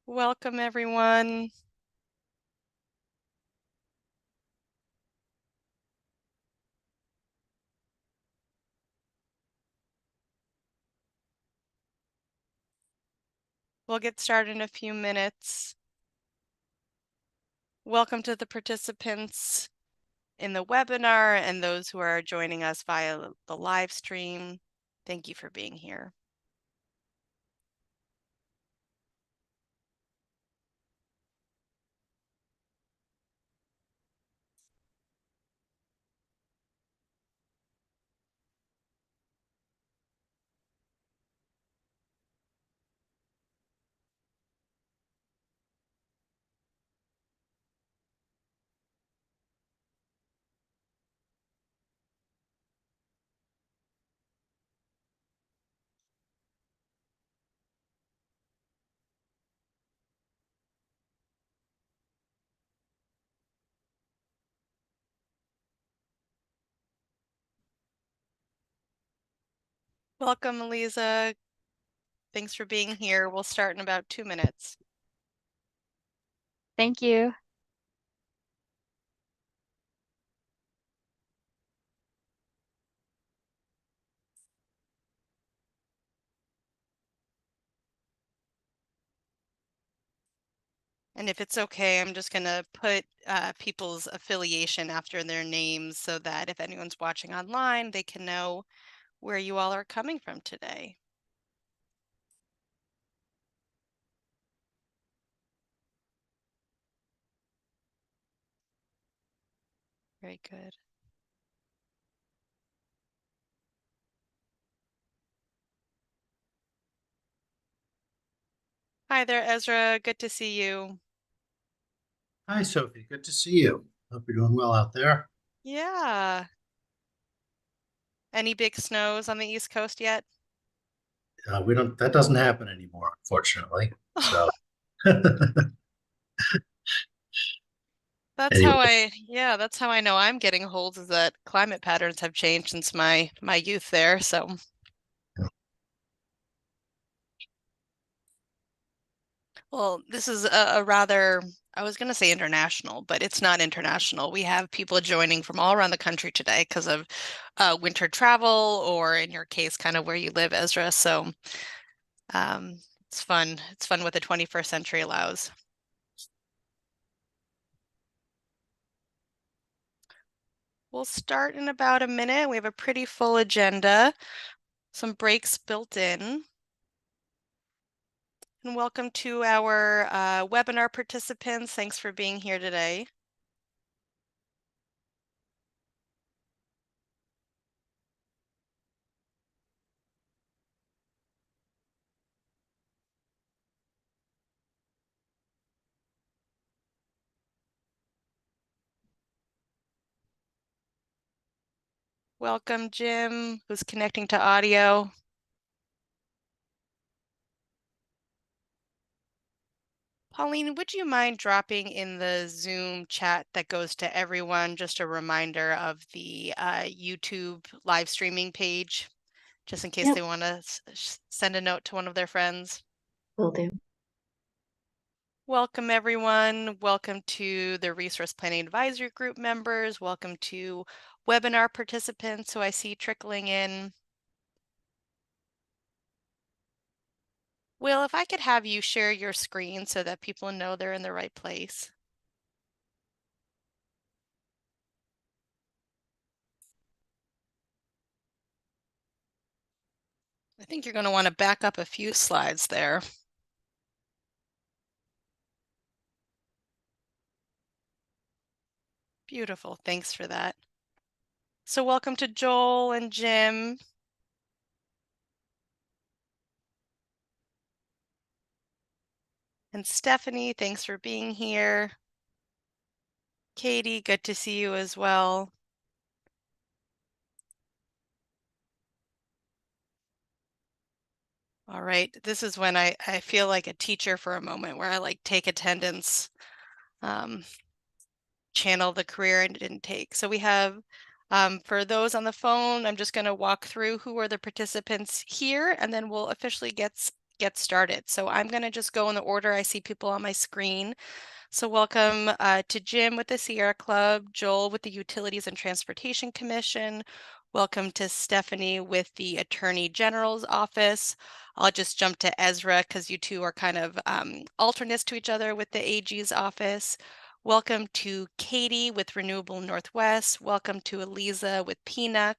Welcome, everyone. We'll get started in a few minutes. Welcome to the participants in the webinar and those who are joining us via the live stream. Thank you for being here. Welcome, Eliza. Thanks for being here. We'll start in about 2 minutes. Thank you. And if it's okay, I'm just going to put people's affiliation after their names so that if anyone's watching online, they can know where you all are coming from today. Very good. Hi there, Ezra. Good to see you. Hi, Sophie. Good to see you. Hope you're doing well out there. Yeah. Any big snows on the East Coast yet? That doesn't happen anymore, unfortunately. So That's anyway, that's how I know I'm getting old, is that climate patterns have changed since my youth there. So, well, this is a rather, I was going to say international, but it's not international. We have people joining from all around the country today because of winter travel, or in your case, kind of where you live, Ezra. So, it's fun. It's fun what the 21st century allows. We'll start in about a minute. We have a pretty full agenda, some breaks built in. And welcome to our webinar participants. Thanks for being here today. Welcome, Jim, who's connecting to audio. Pauline, would you mind dropping in the Zoom chat that goes to everyone just a reminder of the YouTube live streaming page, just in case they want to send a note to one of their friends? Will do. Welcome, everyone. Welcome to the Resource Planning Advisory Group members. Welcome to webinar participants who I see trickling in. Will, if I could have you share your screen so that people know they're in the right place. I think you're going to want to back up a few slides there. Beautiful. Thanks for that. So welcome to Joel and Jim. And Stephanie, thanks for being here. Katie, good to see you as well. All right, this is when I feel like a teacher for a moment, where I like take attendance, channel the career I didn't take. So we have, for those on the phone, I'm just going to walk through who are the participants here, and then we'll officially get get started. So I'm going to just go in the order I see people on my screen. So welcome to Jim with the Sierra Club, Joel with the Utilities and Transportation Commission. Welcome to Stephanie with the Attorney General's Office. I'll just jump to Ezra because you two are kind of alternates to each other with the AG's office. Welcome to Katie with Renewable Northwest. Welcome to Eliza with PNUC.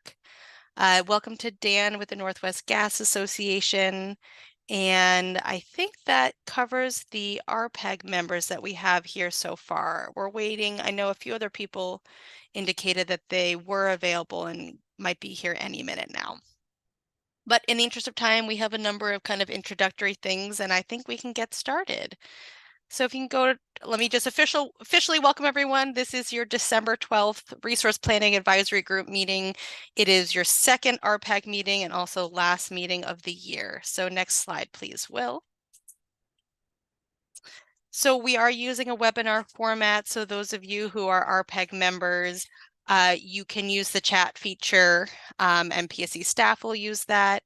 Welcome to Dan with the Northwest Gas Association. And I think that covers the RPAG members that we have here so far. We're waiting. I know a few other people indicated that they were available and might be here any minute now. But in the interest of time, we have a number of kind of introductory things, and I think we can get started. So if you can go to, let me just officially welcome everyone. This is your December 12th Resource Planning Advisory Group meeting. It is your second RPAG meeting and also last meeting of the year. So next slide, please, Will. So we are using a webinar format. So those of you who are RPAG members, you can use the chat feature, and PSE staff will use that.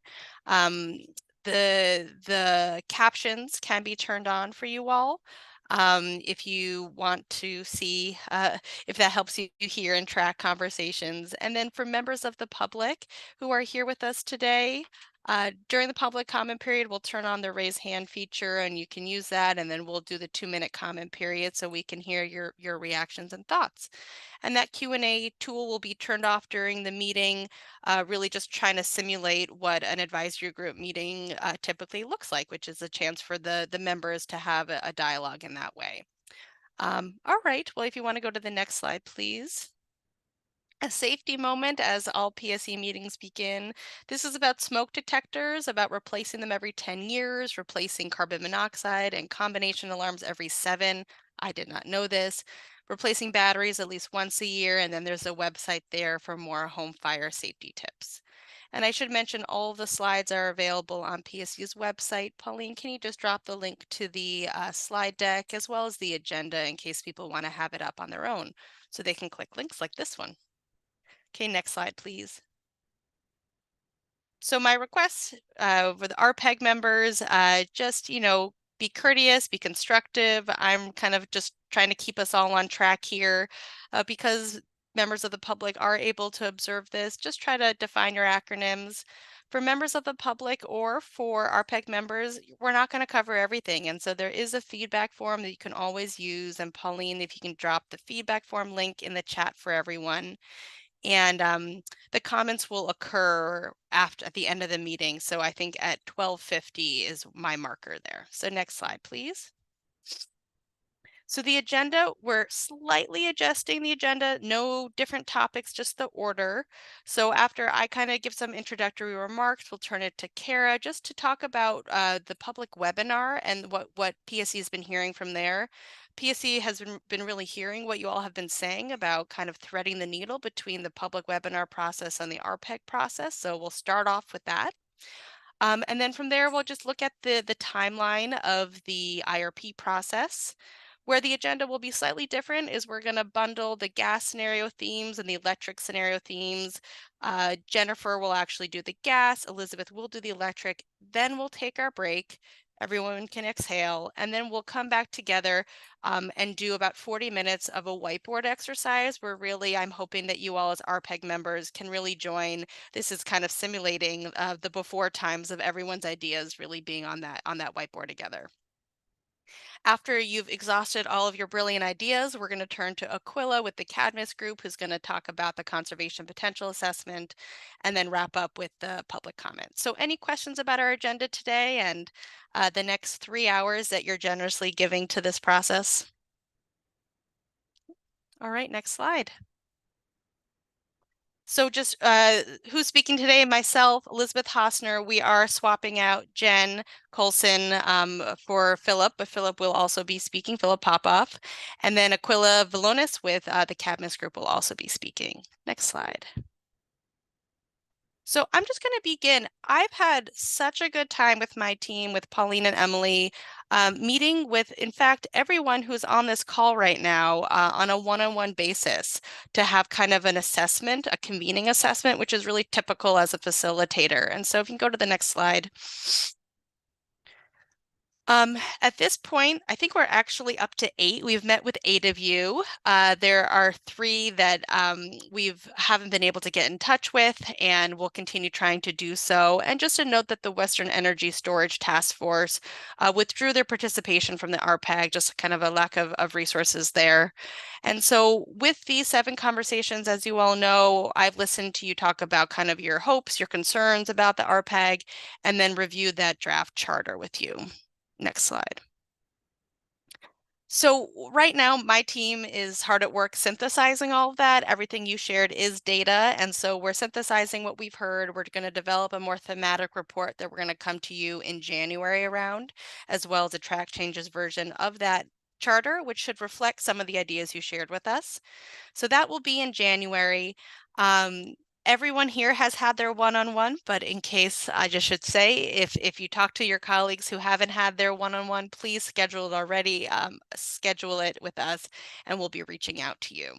The captions can be turned on for you all. If you want to see if that helps you hear and track conversations. And then for members of the public who are here with us today, during the public comment period, we'll turn on the raise hand feature and you can use that, and then we'll do the 2-minute comment period so we can hear your reactions and thoughts. And that Q&A tool will be turned off during the meeting, really just trying to simulate what an advisory group meeting typically looks like, which is a chance for the members to have a dialogue in that way. All right, well, if you want to go to the next slide, please. A safety moment as all PSE meetings begin. This is about smoke detectors, about replacing them every 10 years, replacing carbon monoxide and combination alarms every 7. I did not know this. Replacing batteries at least once a year, and then there's a website there for more home fire safety tips. And I should mention all the slides are available on PSU's website. Pauline, can you just drop the link to the slide deck as well as the agenda in case people want to have it up on their own so they can click links like this one. Okay, next slide, please. So my request for the RPEG members, just, be courteous, be constructive. I'm kind of just trying to keep us all on track here because members of the public are able to observe this. Just try to define your acronyms. For members of the public or for RPEG members, we're not going to cover everything. And so there is a feedback form that you can always use. And Pauline, if you can drop the feedback form link in the chat for everyone. And the comments will occur at the end of the meeting. So I think at 12:50 is my marker there. So next slide, please. So the agenda, we're slightly adjusting the agenda, no different topics, just the order. So after I kind of give some introductory remarks, we'll turn it to Kara just to talk about the public webinar and what PSE has been hearing from there. PSE has been really hearing what you all have been saying about kind of threading the needle between the public webinar process and the RPEG process. So we'll start off with that. And then from there, we'll just look at the timeline of the IRP process. Where the agenda will be slightly different is we're going to bundle the gas scenario themes and the electric scenario themes. Jennifer will actually do the gas, Elizabeth will do the electric, then we'll take our break. Everyone can exhale, and then we'll come back together and do about 40 minutes of a whiteboard exercise where really I'm hoping that you all as RPEG members can really join. This is kind of simulating the before times of everyone's ideas really being on that whiteboard together. After you've exhausted all of your brilliant ideas, we're going to turn to Aquila with the Cadmus group, who's going to talk about the conservation potential assessment, and then wrap up with the public comment. So any questions about our agenda today and the next 3 hours that you're generously giving to this process? All right, next slide. So just who's speaking today? Myself, Elizabeth Hosner. We are swapping out Jen Colson for Philip, but Philip will also be speaking, Philip Popoff. And then Aquila Vilonis with the Cadmus group will also be speaking. Next slide. So I'm just going to begin. I've had such a good time with my team, with Pauline and Emily, meeting with, in fact, everyone who's on this call right now on a one-on-one basis to have kind of an assessment, a convening assessment, which is really typical as a facilitator. And so if you can go to the next slide. At this point, I think we're actually up to 8. We've met with 8 of you. There are 3 that we've haven't been able to get in touch with, and we'll continue trying to do so. And just a note that the Western Energy Storage Task Force withdrew their participation from the RPAG, just kind of a lack of resources there. And so with these 7 conversations, as you all know, I've listened to you talk about kind of your hopes, your concerns about the RPAG, and then reviewed that draft charter with you. Next slide. So right now, my team is hard at work synthesizing all of that. Everything you shared is data. And so we're synthesizing what we've heard. We're going to develop a more thematic report that we're going to come to you in January around, as well as a track changes version of that charter, which should reflect some of the ideas you shared with us. So that will be in January. Everyone here has had their one-on-one, but in case I just should say, if you talk to your colleagues who haven't had their one-on-one, please schedule it already. Schedule it with us, and we'll be reaching out to you.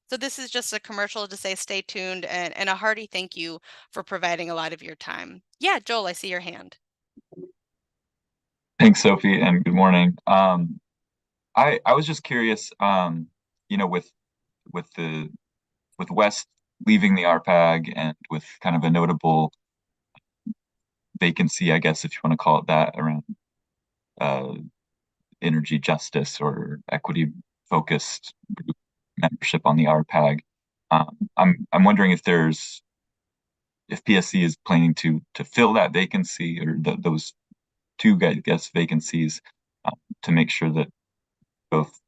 So this is just a commercial to say stay tuned, and a hearty thank you for providing a lot of your time. Yeah, Joel, I see your hand. Thanks, Sophie, and good morning. I was just curious, with the with West leaving the RPAG and with kind of a notable vacancy, I guess if you want to call it that, around uh, energy justice or equity focused group membership on the RPAG. I'm wondering if PSE is planning to fill that vacancy or those 2, I guess, vacancies to make sure that both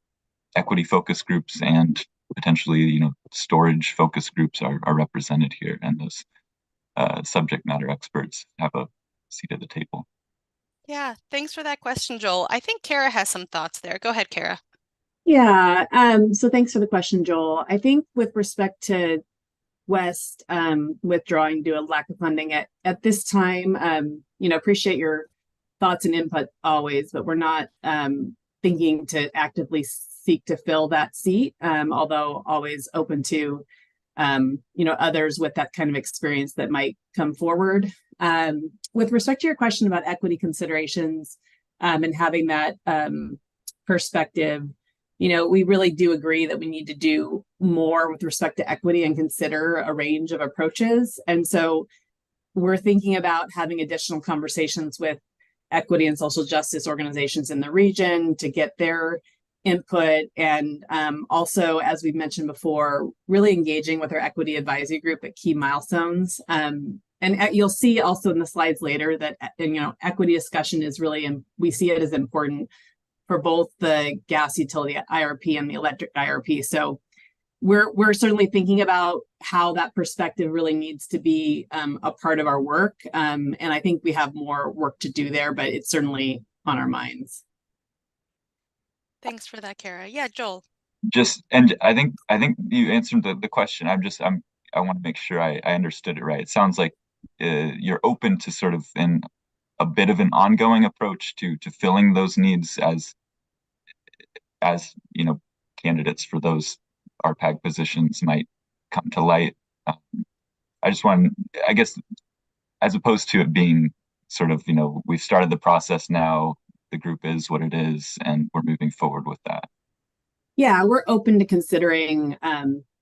equity focus groups and potentially, storage focus groups are represented here, and those subject matter experts have a seat at the table. Yeah, thanks for that question, Joel. I think Kara has some thoughts there. Go ahead, Kara. Yeah, so thanks for the question, Joel. I think with respect to West withdrawing due to lack of funding at this time, appreciate your thoughts and input always, but we're not thinking to actively seek to fill that seat, although always open to others with that kind of experience that might come forward. With respect to your question about equity considerations and having that perspective, we really do agree that we need to do more with respect to equity and consider a range of approaches. And so we're thinking about having additional conversations with equity and social justice organizations in the region to get their input. And also, as we've mentioned before, really engaging with our equity advisory group at key milestones. And you'll see also in the slides later that, equity discussion is really, and we see it as important for both the gas utility IRP and the electric IRP. So we're certainly thinking about how that perspective really needs to be a part of our work. And I think we have more work to do there, but it's certainly on our minds. Thanks for that, Kara. Yeah, Joel. And I think you answered the question. I want to make sure I understood it right. It sounds like you're open to sort of a bit of an ongoing approach to filling those needs as candidates for those RPAG positions might come to light. I guess, as opposed to it being sort of, we've started the process now, the group is what it is, and we're moving forward with that. Yeah, we're open to considering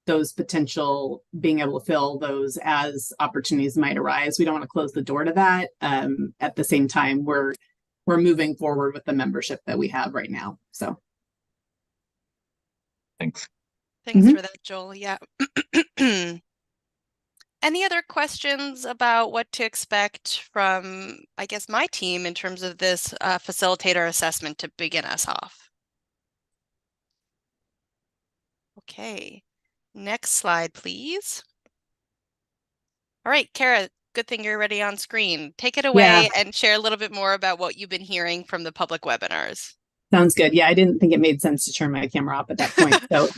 those potential, being able to fill those as opportunities might arise. We don't want to close the door to that. At the same time, we're moving forward with the membership that we have right now. So thanks. Thanks for that, Joel. Yeah. Any other questions about what to expect from, I guess, my team in terms of this facilitator assessment to begin us off? Okay, next slide, please. All right, Kara, good thing you're already on screen. Take it away and share a little bit more about what you've been hearing from the public webinars. Sounds good. Yeah, I didn't think it made sense to turn my camera off at that point. So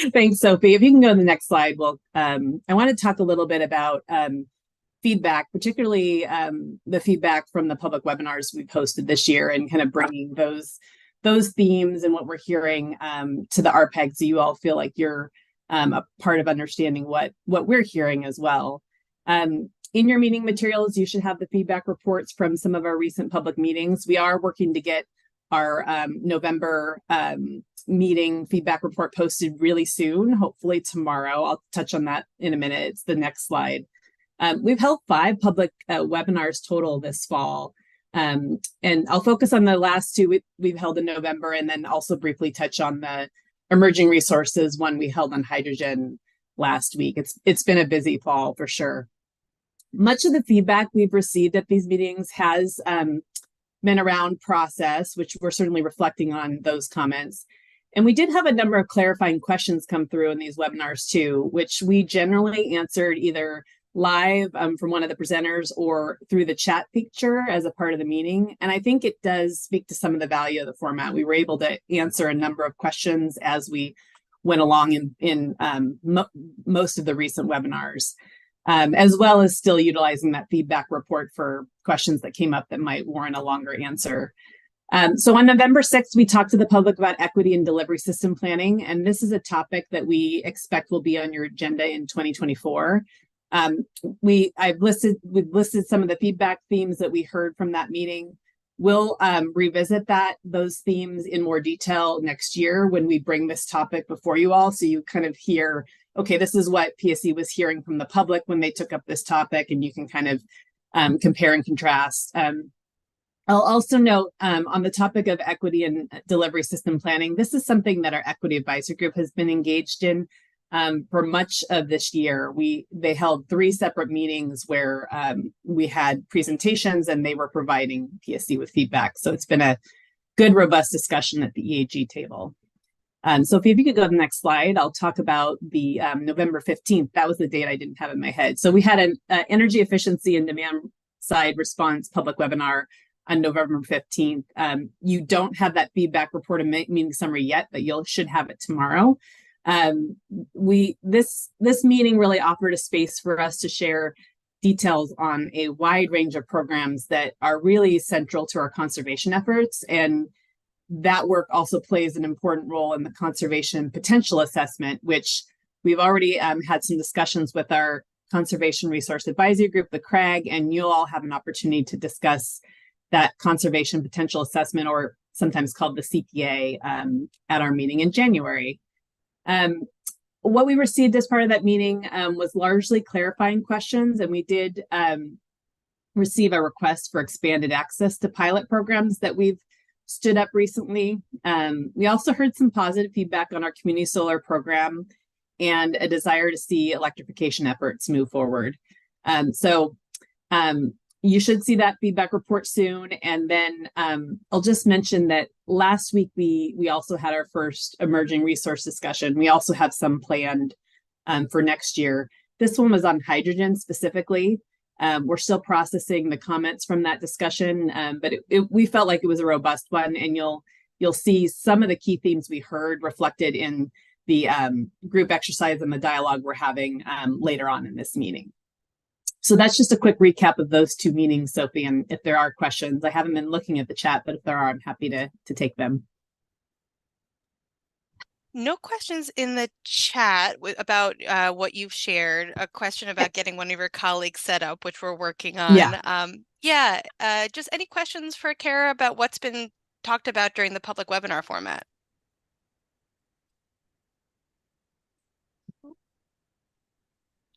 thanks, Sophie. If you can go to the next slide. Well, I want to talk a little bit about feedback, particularly the feedback from the public webinars we've hosted this year, and kind of bringing those themes and what we're hearing to the RPAG, so you all feel like you're a part of understanding what we're hearing as well. In your meeting materials, you should have the feedback reports from some of our recent public meetings. We are working to get our November meeting feedback report posted really soon, hopefully tomorrow. I'll touch on that in a minute. It's the next slide. We've held 5 public webinars total this fall. And I'll focus on the last 2 we've held in November, and then also briefly touch on the emerging resources one we held on hydrogen last week. It's been a busy fall for sure. Much of the feedback we've received at these meetings has been around process, which we're certainly reflecting on those comments. And we did have a number of clarifying questions come through in these webinars too, which we generally answered either live from one of the presenters or through the chat feature as a part of the meeting. And I think it does speak to some of the value of the format. We were able to answer a number of questions as we went along in most of the recent webinars, as well as still utilizing that feedback report for questions that came up that might warrant a longer answer. So on November 6th, we talked to the public about equity and delivery system planning, and this is a topic that we expect will be on your agenda in 2024. We've listed some of the feedback themes that we heard from that meeting. We'll revisit those themes in more detail next year when we bring this topic before you all, so you kind of hear, okay, this is what PSE was hearing from the public when they took up this topic, and you can kind of compare and contrast. I'll also note on the topic of equity and delivery system planning, this is something that our equity advisory group has been engaged in for much of this year. They held 3 separate meetings where we had presentations and they were providing PSE with feedback. So it's been a good, robust discussion at the EAG table. So if you could go to the next slide, I'll talk about the November 15th. That was the date I didn't have in my head. So we had an energy efficiency and demand side response public webinar on November 15th. You don't have that feedback report and meeting summary yet, but you should have it tomorrow. This meeting really offered a space for us to share details on a wide range of programs that are really central to our conservation efforts, and that work also plays an important role in the conservation potential assessment, which we've already had some discussions with our Conservation Resource Advisory Group, the CRAG, and you'll all have an opportunity to discuss that conservation potential assessment, or sometimes called the CPA, at our meeting in January. What we received as part of that meeting was largely clarifying questions, and we did receive a request for expanded access to pilot programs that we've stood up recently. We also heard some positive feedback on our community solar program and a desire to see electrification efforts move forward. You should see that feedback report soon. And then I'll just mention that last week we also had our first emerging resource discussion. We also have some planned for next year. This one was on hydrogen specifically. We're still processing the comments from that discussion, but we felt like it was a robust one, and you'll see some of the key themes we heard reflected in the group exercise and the dialogue we're having later on in this meeting. So that's just a quick recap of those 2 meetings, Sophie, and if there are questions, I haven't been looking at the chat, but if there are, I'm happy to take them. No questions in the chat about what you've shared. A question about getting one of your colleagues set up, which we're working on. Just any questions for Kara about what's been talked about during the public webinar format?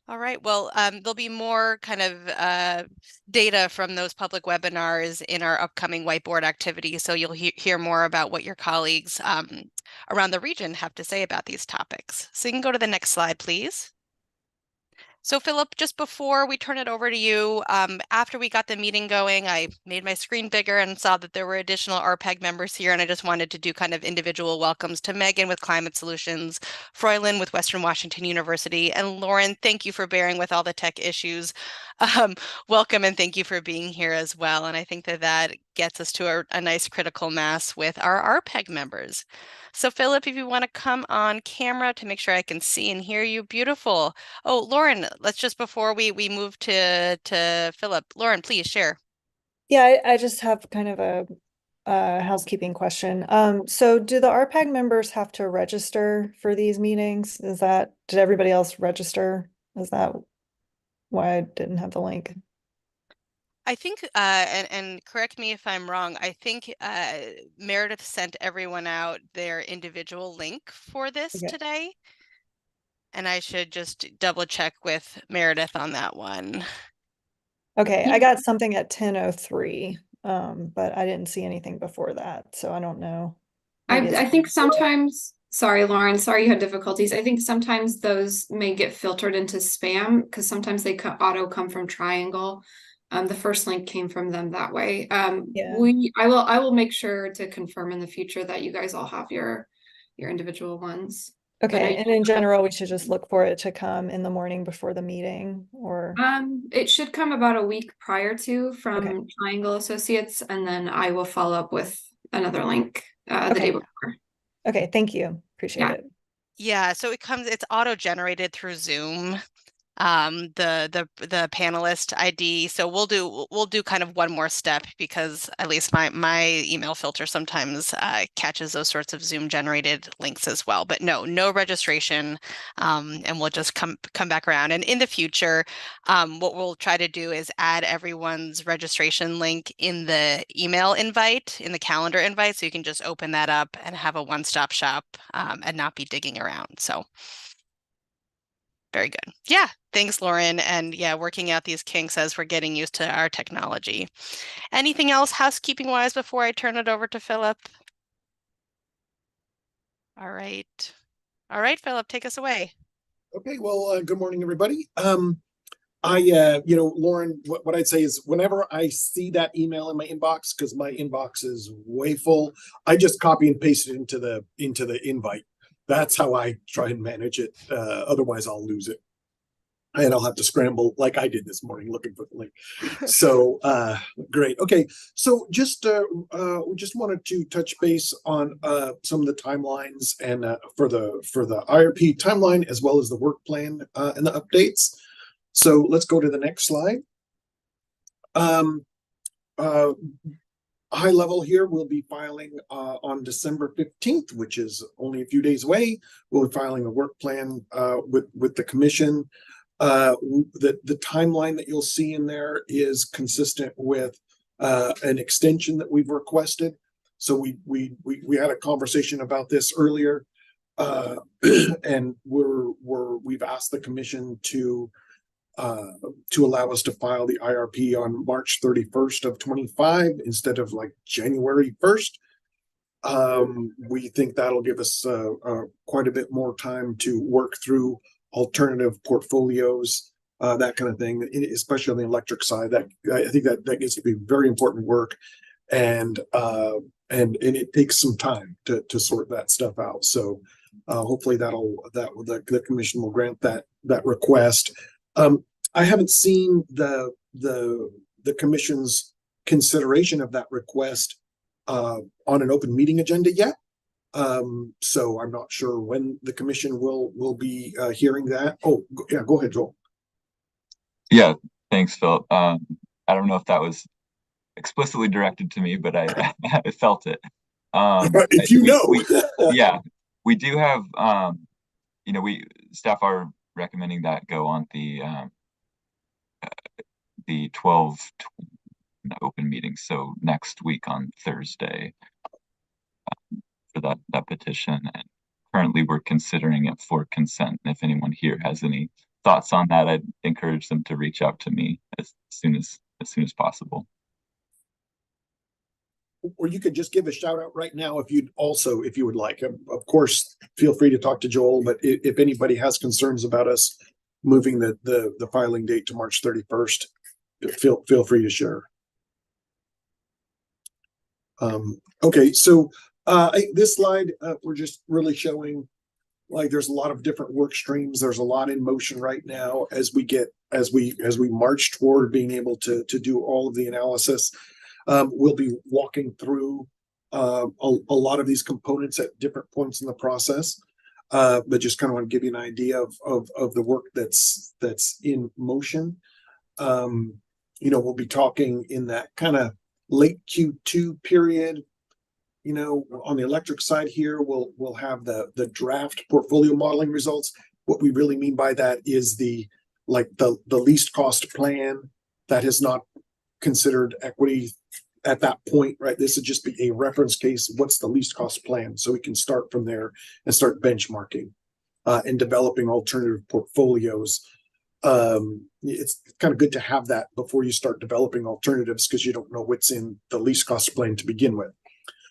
All right, well, there'll be more kind of data from those public webinars in our upcoming whiteboard activity, so you'll hear more about what your colleagues around the region have to say about these topics. So you can go to the next slide, please. So Philip, just before we turn it over to you, after we got the meeting going, I made my screen bigger and saw that there were additional RPAG members here, and I just wanted to do kind of individual welcomes to Megan with Climate Solutions, Froylan with Western Washington University, and Lauren, thank you for bearing with all the tech issues. Welcome and thank you for being here as well. And I think that gets us to a nice critical mass with our RPAG members. So Philip, if you want to come on camera to make sure I can see and hear you, beautiful. Oh, Lauren, let's just before we move to Philip, Lauren, please share. Yeah, I just have kind of a housekeeping question. So do the RPAG members have to register for these meetings? Did everybody else register? Is that why I didn't have the link? I think, and correct me if I'm wrong, I think Meredith sent everyone out their individual link for this Okay. today. And I should just double check with Meredith on that one. Okay, I Yeah. got something at 10:03, but I didn't see anything before that, so I don't know. Maybe it's I think sometimes, sorry, Lauren, sorry you had difficulties. I think sometimes those may get filtered into spam because sometimes they auto come from Triangle. The first link came from them that way. Yeah. I will make sure to confirm in the future that you guys all have your individual ones. But Okay, and in general, we should just look for it to come in the morning before the meeting, or it should come about a week prior to Okay. from Triangle Associates, and then I will follow up with another link the day Okay. before. Okay, thank you. Appreciate Yeah. it. Yeah, so it's auto-generated through Zoom. The panelist ID. So we'll do kind of one more step because at least my email filter sometimes catches those sorts of Zoom generated links as well. But no registration, and we'll just come back around. And in the future, what we'll try to do is add everyone's registration link in the email invite, in the calendar invite, so you can just open that up and have a one-stop shop and not be digging around. So. Very good. Yeah, thanks, Lauren. And yeah, working out these kinks as we're getting used to our technology. Anything else housekeeping wise before I turn it over to Philip? All right. All right, Philip, take us away. Okay, well, good morning, everybody. Lauren, what I'd say is whenever I see that email in my inbox, because my inbox is way full, I just copy and paste it into the invite. That's how I try and manage it. Otherwise, I'll lose it. And I'll have to scramble like I did this morning looking for the link. So great. Okay, so we just wanted to touch base on some of the timelines and for the IRP timeline as well as the work plan and the updates. So let's go to the next slide. High level here, we'll be filing on December 15th, which is only a few days away. We'll be filing a work plan with the commission. The timeline that you'll see in there is consistent with an extension that we've requested. So we had a conversation about this earlier, and we've asked the commission to allow us to file the IRP on March 31st of 25 instead of like January 1st. We think that'll give us quite a bit more time to work through alternative portfolios, that kind of thing, especially on the electric side. That I think that gets to be very important work, and it takes some time to sort that stuff out. So hopefully the commission will grant that request. I haven't seen the commission's consideration of that request on an open meeting agenda yet. So I'm not sure when the commission will be hearing that. Oh, yeah, go ahead, Joel. Yeah, thanks, Phil. I don't know if that was explicitly directed to me, but I felt it. If you know. Yeah, we do have, staff are recommending that go on the 12 open meeting, so next week on Thursday, for that petition. And currently we're considering it for consent. And if anyone here has any thoughts on that, I'd encourage them to reach out to me as soon as possible. Or you could just give a shout out right now if you would like. Of course, feel free to talk to Joel, but if anybody has concerns about us moving the filing date to March 31st, feel free to share. Okay, so this slide, we're just really showing like there's a lot of different work streams. There's a lot in motion right now as we march toward being able to do all of the analysis. We'll be walking through a lot of these components at different points in the process, but just kind of want to give you an idea of the work that's in motion. We'll be talking in that kind of late Q2 period. On the electric side here, we'll have the draft portfolio modeling results. What we really mean by that is the least cost plan that has not considered equity at that point, right? This would just be a reference case. What's the least cost plan? So we can start from there and start benchmarking and developing alternative portfolios. It's kind of good to have that before you start developing alternatives, because you don't know what's in the least cost plan to begin with.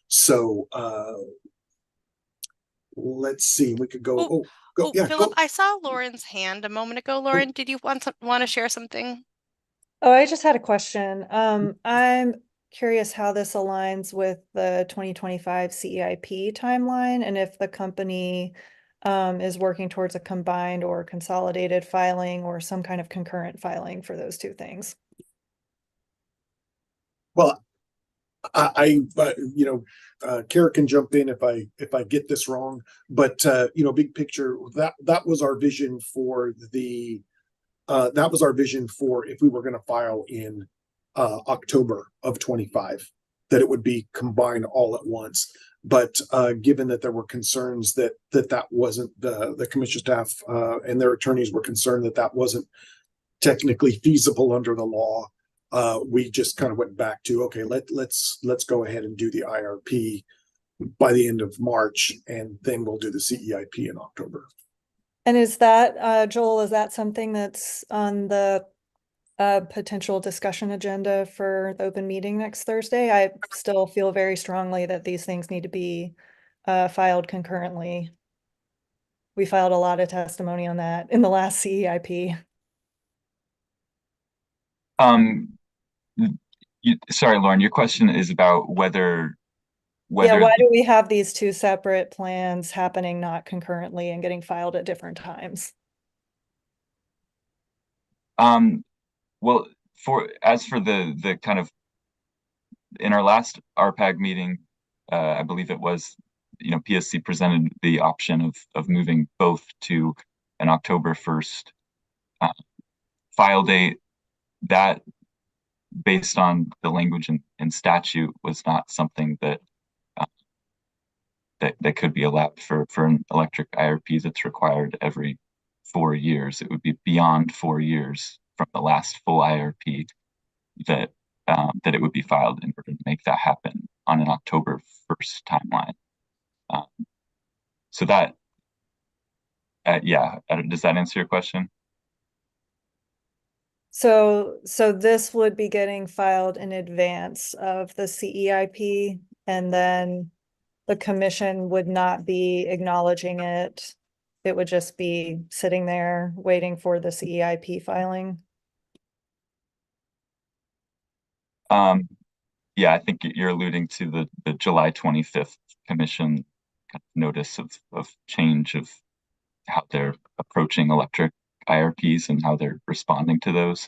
So let's see, we could go. Yeah, Philip, go. I saw Lauren's hand a moment ago. Lauren, did you want to share something? Oh, I just had a question. I'm curious how this aligns with the 2025 CEIP timeline, and if the company is working towards a combined or consolidated filing or some kind of concurrent filing for those two things. Well, Kara can jump in if I get this wrong, but big picture, that was our vision for if we were going to file in October of 25, that it would be combined all at once. But given that there were concerns that wasn't, the commission staff and their attorneys were concerned that wasn't technically feasible under the law, we just kind of went back to, okay, let's go ahead and do the IRP by the end of March, and then we'll do the CEIP in October. And is that, Joel, is that something that's on the potential discussion agenda for the open meeting next Thursday? I still feel very strongly that these things need to be filed concurrently. We filed a lot of testimony on that in the last CEIP. Sorry, Lauren, your question is about whether Yeah, why do we have these two separate plans happening not concurrently and getting filed at different times? Well, as for the kind of, in our last RPAG meeting, I believe it was, PSC presented the option of moving both to an October 1st file date. That, based on the language in statute, was not something that could be allowed for an electric IRP that's required every 4 years. It would be beyond 4 years from the last full IRP that it would be filed in order to make that happen on an October 1st timeline. So that, does that answer your question? So this would be getting filed in advance of the CEIP, and then the commission would not be acknowledging it. It would just be sitting there waiting for the CEIP filing. Yeah, I think you're alluding to the July 25th commission notice of change of how they're approaching electric IRPs and how they're responding to those.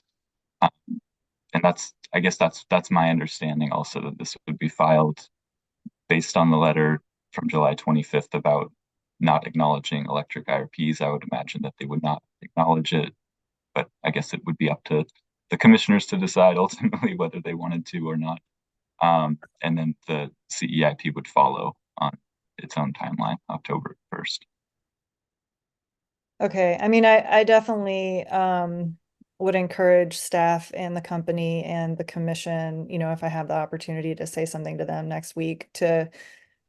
And I guess that's my understanding also, that this would be filed based on the letter from July 25th about not acknowledging electric IRPs. I would imagine that they would not acknowledge it, but I guess it would be up to the commissioners to decide ultimately whether they wanted to or not. And then the CEIP would follow on its own timeline, October 1st. Okay, I mean, I definitely would encourage staff and the company and the commission, if I have the opportunity to say something to them next week, to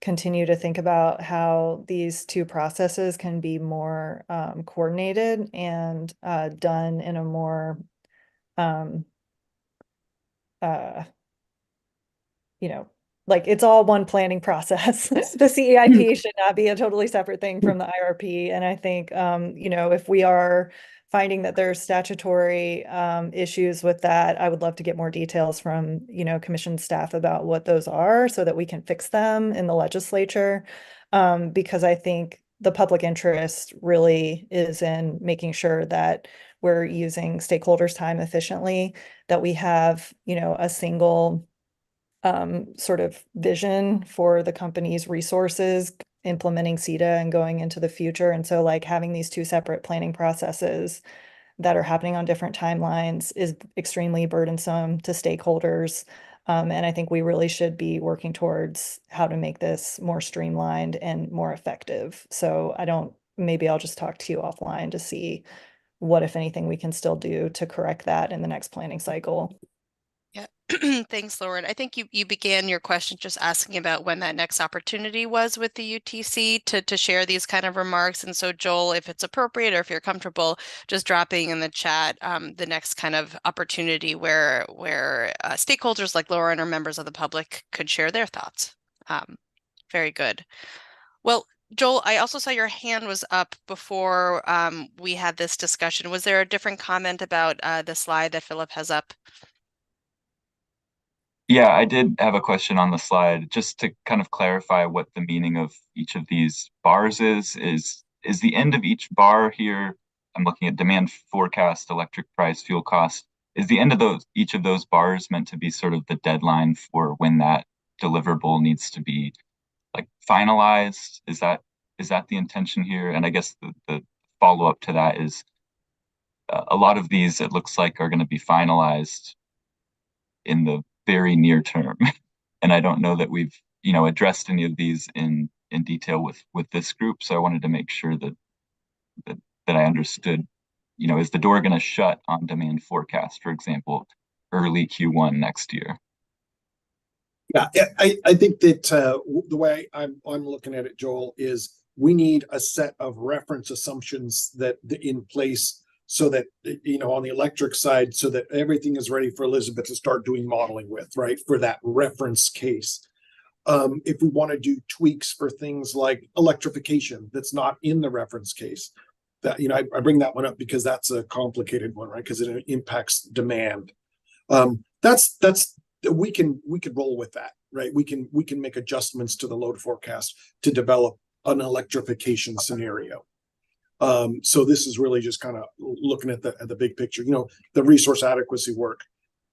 continue to think about how these two processes can be more coordinated and done in a more like it's all one planning process. The CEIP should not be a totally separate thing from the IRP. And I think, if we are finding that there's statutory issues with that, I would love to get more details from, commission staff about what those are so that we can fix them in the legislature. Because I think the public interest really is in making sure that we're using stakeholders' time efficiently, that we have, a single sort of vision for the company's resources, implementing CETA and going into the future. And so like having these two separate planning processes that are happening on different timelines is extremely burdensome to stakeholders. And I think we really should be working towards how to make this more streamlined and more effective. So maybe I'll just talk to you offline to see what, if anything, we can still do to correct that in the next planning cycle. Yeah. Thanks, Lauren. I think you began your question just asking about when that next opportunity was with the UTC to share these kind of remarks. And so, Joel, if it's appropriate or if you're comfortable, just dropping in the chat the next kind of opportunity where stakeholders like Lauren or members of the public could share their thoughts. Very good. Well, Joel, I also saw your hand was up before we had this discussion. Was there a different comment about the slide that Philip has up? Yeah, I did have a question on the slide, just to kind of clarify what the meaning of each of these bars is. Is the end of each bar here, I'm looking at demand forecast, electric price, fuel cost. Is the end of each of those bars meant to be sort of the deadline for when that deliverable needs to be like finalized? Is that the intention here? And I guess the follow-up to that is a lot of these, it looks like, are going to be finalized in the very near term. And I don't know that we've, addressed any of these in detail with this group. So I wanted to make sure that I understood, is the door going to shut on demand forecast, for example, early Q1 next year? Yeah, I think that the way I'm looking at it, Joel, is we need a set of reference assumptions that in place so that, on the electric side, so that everything is ready for Elizabeth to start doing modeling with, right, for that reference case. If we want to do tweaks for things like electrification that's not in the reference case, that, I bring that one up because that's a complicated one, right, because it impacts demand. That's we can roll with that, right? We can make adjustments to the load forecast to develop an electrification scenario. So this is really just kind of looking at the big picture. The resource adequacy work,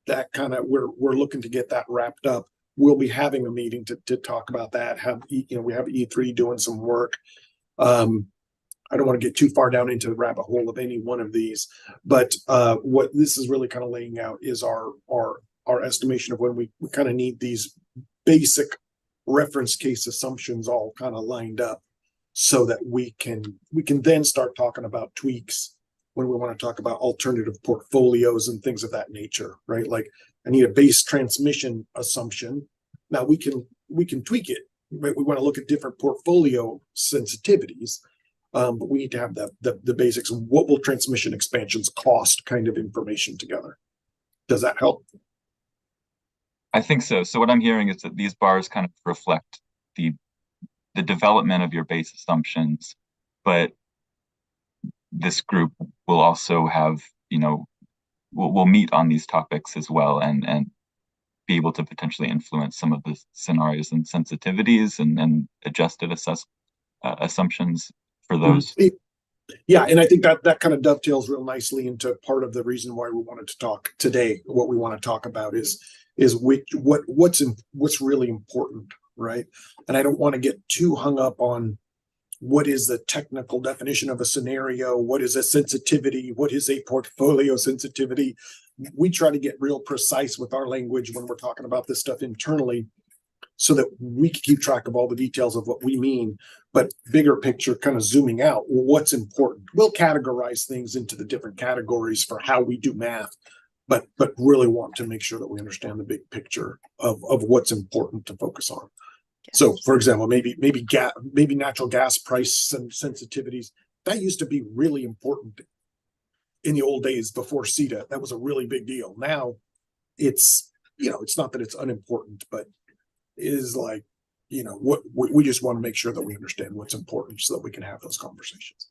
that kind of we're looking to get that wrapped up. We'll be having a meeting to talk about that. We have E3 doing some work. I don't want to get too far down into the rabbit hole of any one of these, but what this is really kind of laying out is our estimation of when we kind of need these basic reference case assumptions all kind of lined up, so that we can then start talking about tweaks when we want to talk about alternative portfolios and things of that nature, right? Like, I need a base transmission assumption. Now we can tweak it, right? We want to look at different portfolio sensitivities, but we need to have the basics of what will transmission expansions cost kind of information together. Does that help? I think so. So what I'm hearing is that these bars kind of reflect the development of your base assumptions, but this group will also have, we'll meet on these topics as well, and be able to potentially influence some of the scenarios and sensitivities and adjusted assumptions for those. Yeah, and I think that kind of dovetails real nicely into part of the reason why we wanted to talk today. What we want to talk about is what's really important, right? And I don't want to get too hung up on what is the technical definition of a scenario, what is a sensitivity, what is a portfolio sensitivity. We try to get real precise with our language when we're talking about this stuff internally, so that we can keep track of all the details of what we mean, but bigger picture, kind of zooming out, what's important. We'll categorize things into the different categories for how we do math, but really want to make sure that we understand the big picture of what's important to focus on. Yes. So, for example, maybe natural gas price sensitivities, that used to be really important in the old days before CETA. That was a really big deal. Now it's not that it's unimportant, but is like, what we just want to make sure that we understand what's important so that we can have those conversations.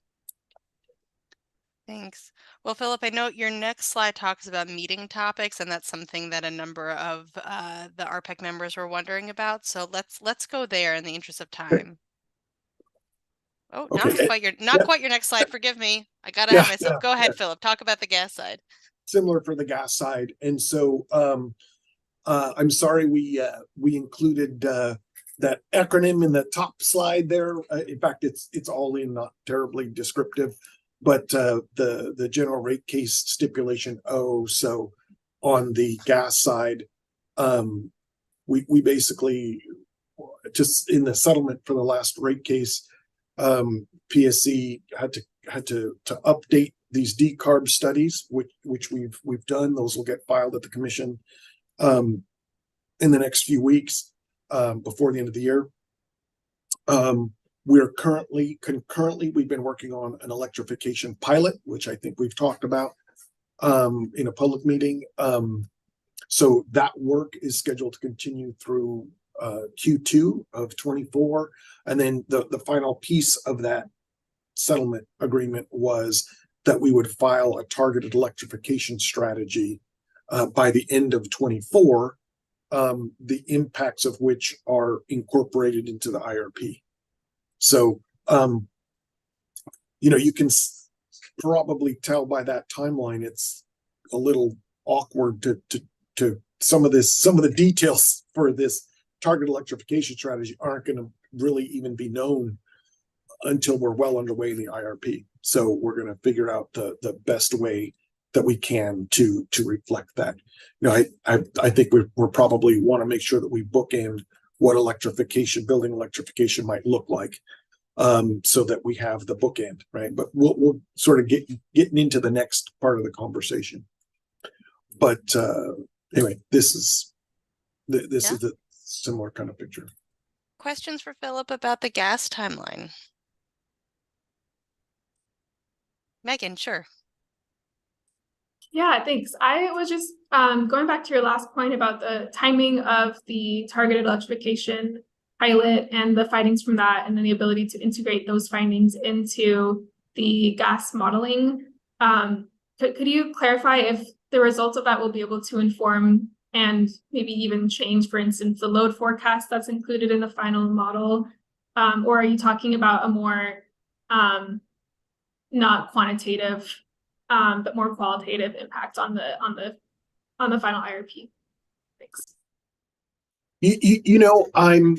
Thanks. Well, Philip, I know your next slide talks about meeting topics, and that's something that a number of the RPAG members were wondering about. So let's go there in the interest of time. Oh, okay. Not quite your next slide. Forgive me. I got ahead of myself. Go ahead, Philip. Talk about the gas side. Similar for the gas side, and so I'm sorry we included that acronym in the top slide there. In fact, it's all in, not terribly descriptive, but the general rate case stipulation O. So on the gas side, we basically, just in the settlement for the last rate case, PSE had to update these decarb studies, which we've done. Those will get filed at the commission. in the next few weeks before the end of the year. We're concurrently, we've been working on an electrification pilot, which I think we've talked about in a public meeting. So that work is scheduled to continue through Q2 of 24. And then the final piece of that settlement agreement was that we would file a targeted electrification strategy by the end of 24, the impacts of which are incorporated into the IRP. So, you can probably tell by that timeline, it's a little awkward to some of the details for this target electrification strategy aren't going to really even be known until we're well underway in the IRP. So we're going to figure out the best way that we can to reflect that. I think we're probably want to make sure that we bookend what building electrification might look like, so that we have the bookend, right? But we'll sort of getting into the next part of the conversation. But anyway, this is the similar kind of picture. Questions for Philip about the gas timeline? Megan, sure. Yeah, thanks. I was just going back to your last point about the timing of the targeted electrification pilot and the findings from that, and then the ability to integrate those findings into the gas modeling. Could you clarify if the results of that will be able to inform and maybe even change, for instance, the load forecast that's included in the final model? Or are you talking about a more not quantitative, but more qualitative impact on the final IRP? Thanks. I'm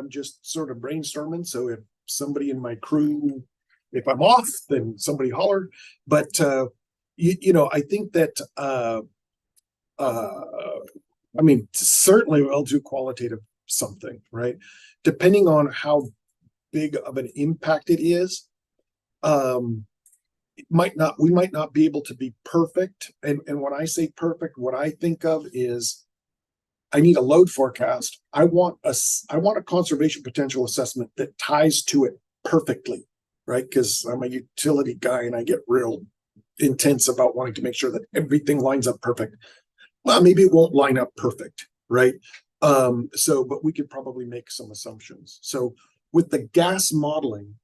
just sort of brainstorming. So if somebody in my crew, if I'm off, then somebody holler. But I think that certainly we'll do qualitative something, right? Depending on how big of an impact it is, we might not be able to be perfect. And when I say perfect, what I think of is I need a load forecast. I want a conservation potential assessment that ties to it perfectly, right? Because I'm a utility guy and I get real intense about wanting to make sure that everything lines up perfect. Well, maybe it won't line up perfect, right? But we could probably make some assumptions. So with the gas modeling,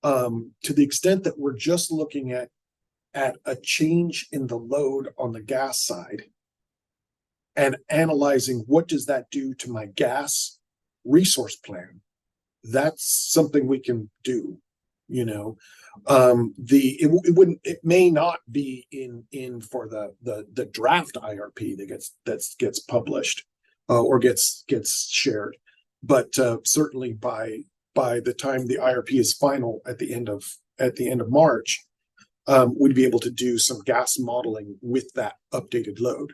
to the extent that we're just looking at a change in the load on the gas side and analyzing what does that do to my gas resource plan, that's something we can do. It may not be in for the draft IRP that gets published or gets shared, but certainly by the time the IRP is final at the end of March, we'd be able to do some gas modeling with that updated load.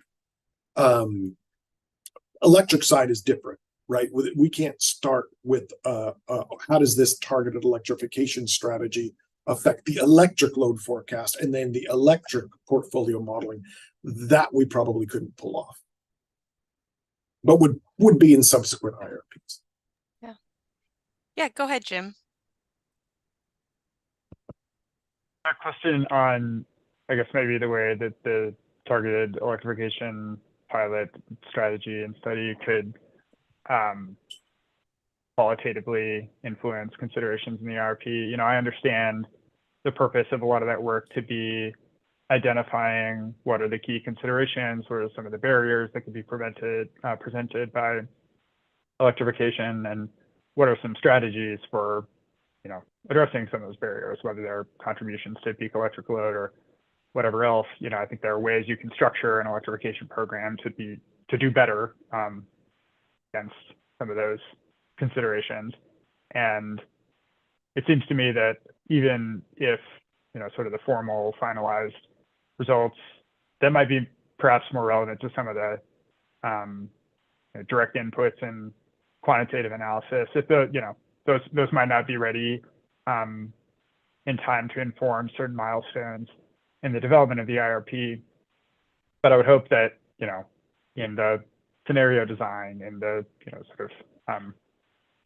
Electric side is different, right? We can't start with how does this targeted electrification strategy affect the electric load forecast and then the electric portfolio modeling. That we probably couldn't pull off, but would be in subsequent IRPs. Yeah, go ahead, Jim. A question on, I guess, maybe the way that the targeted electrification pilot strategy and study could qualitatively influence considerations in the IRP. I understand the purpose of a lot of that work to be identifying what are the key considerations, what are some of the barriers that could be presented by electrification, and what are some strategies for, addressing some of those barriers, whether they're contributions to peak electric load or whatever else. I think there are ways you can structure an electrification program to do better against some of those considerations. And it seems to me that even if, sort of the formal finalized results, that might be perhaps more relevant to some of the direct inputs and quantitative analysis. If those might not be ready in time to inform certain milestones in the development of the IRP, but I would hope that you know, in the scenario design, in the, you know, sort of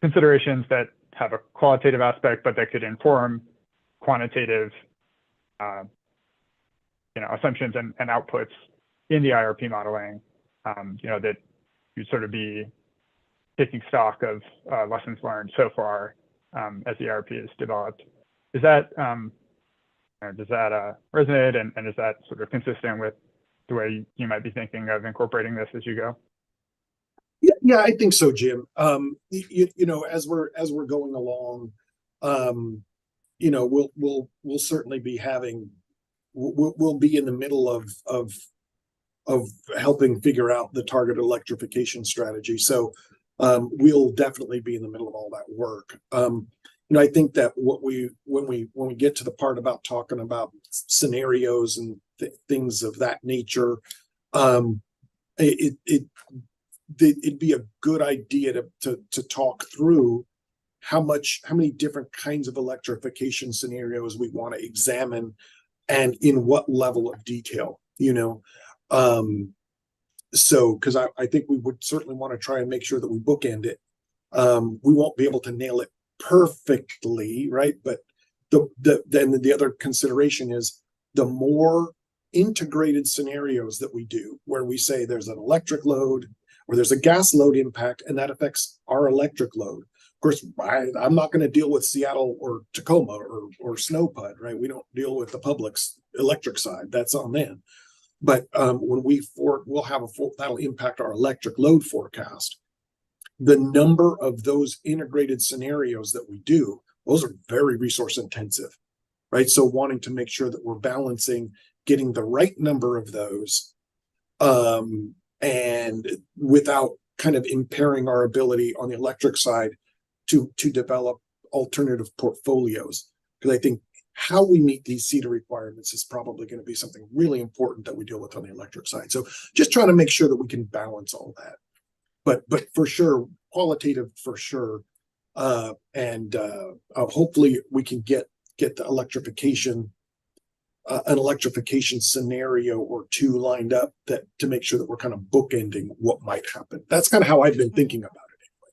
considerations that have a qualitative aspect, but that could inform quantitative, you know, assumptions and outputs in the IRP modeling, you know, that you'd sort of be taking stock of lessons learned so far as the IRP is developed. Is that, does that resonate, and is that sort of consistent with the way you might be thinking of incorporating this as you go? Yeah, I think so, Jim. You know, as we're going along, you know, we'll certainly be having, we'll be in the middle of helping figure out the target electrification strategy. So we'll definitely be in the middle of all that work. You know, I think that when we get to the part about talking about scenarios and things of that nature, it'd be a good idea to talk through how many different kinds of electrification scenarios we want to examine and in what level of detail, you know. So because I think we would certainly want to try and make sure that we bookend it. We won't be able to nail it perfectly, right? But then the other consideration is the more integrated scenarios that we do, where we say there's an electric load or there's a gas load impact and that affects our electric load. Of course, I'm not going to deal with Seattle or Tacoma or Snowpud, right? We don't deal with the public's electric side. That's on them. But when we'll have that'll impact our electric load forecast. The number of those integrated scenarios that we do, those are very resource intensive, right? So wanting to make sure that we're balancing getting the right number of those and without kind of impairing our ability on the electric side to develop alternative portfolios. Because I think how we meet these CETA requirements is probably going to be something really important that we deal with on the electric side. So just trying to make sure that we can balance all that. But for sure, qualitative for sure. And hopefully we can get the electrification, an electrification scenario or two lined up that to make sure that we're kind of bookending what might happen. That's kind of how I've been thinking about it anyway.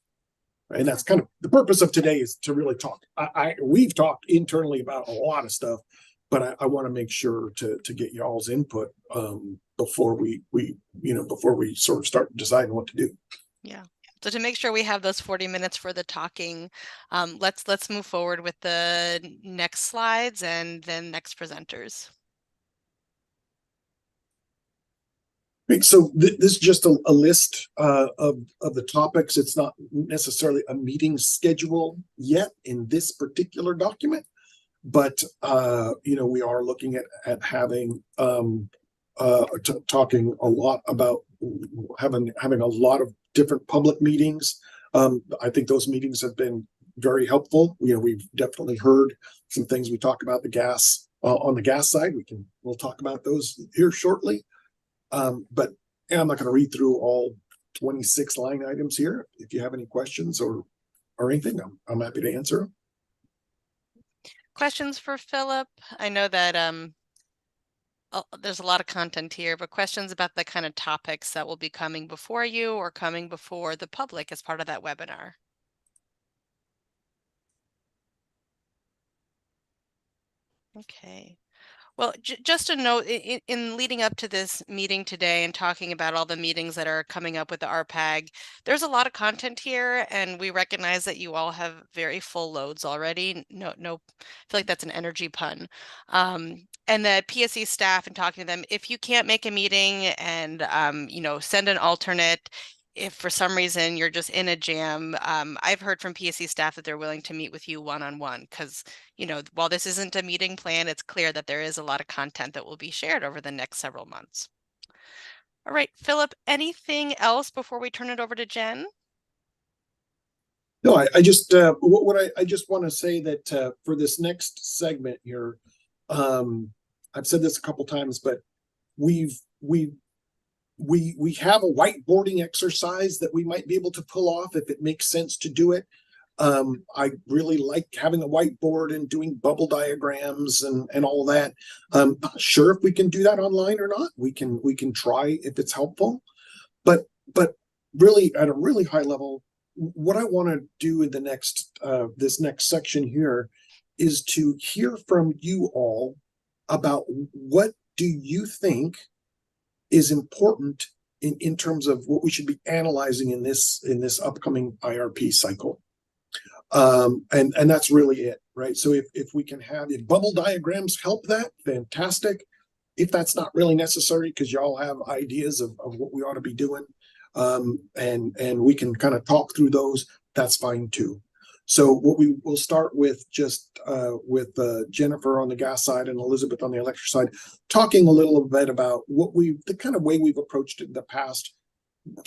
Right? And that's kind of the purpose of today, is to really talk. We've talked internally about a lot of stuff, but I want to make sure to get y'all's input before we sort of start deciding what to do. Yeah. So to make sure we have those 40 minutes for the talking, let's move forward with the next slides and then next presenters. Great. So this is just a list of the topics. It's not necessarily a meeting schedule yet in this particular document, but you know, we are looking at having talking a lot about having a lot of different public meetings. I think those meetings have been very helpful. You know, we've definitely heard some things. We talk about the gas on the gas side. We'll talk about those here shortly. But yeah, I'm not going to read through all 26 line items here. If you have any questions or anything, I'm happy to answer them. Questions for Philip? I know that there's a lot of content here, but questions about the kind of topics that will be coming before you or coming before the public as part of that webinar. Okay. Well, just a note, in leading up to this meeting today and talking about all the meetings that are coming up with the RPAG, there's a lot of content here, and we recognize that you all have very full loads already. No, I feel like that's an energy pun. And the PSE staff, and talking to them, if you can't make a meeting and, you know, send an alternate. If for some reason you're just in a jam, I've heard from PSE staff that they're willing to meet with you one-on-one, because, you know, while this isn't a meeting plan, it's clear that there is a lot of content that will be shared over the next several months. All right, Philip, anything else before we turn it over to Jen? No, I just I just want to say that for this next segment here, I've said this a couple times, but we have a whiteboarding exercise that we might be able to pull off if it makes sense to do it. I really like having a whiteboard and doing bubble diagrams and all that. Not sure if we can do that online or not. We can try if it's helpful, but really at a really high level, what I want to do in the next this next section here is to hear from you all about what do you think is important in terms of what we should be analyzing in this upcoming IRP cycle. And that's really it, right? So if we can have, if bubble diagrams help that, fantastic. If that's not really necessary because y'all have ideas of what we ought to be doing, and we can kind of talk through those, that's fine too. So what we will start with just with Jennifer on the gas side and Elizabeth on the electric side, talking a little bit about what the kind of way we've approached it in the past,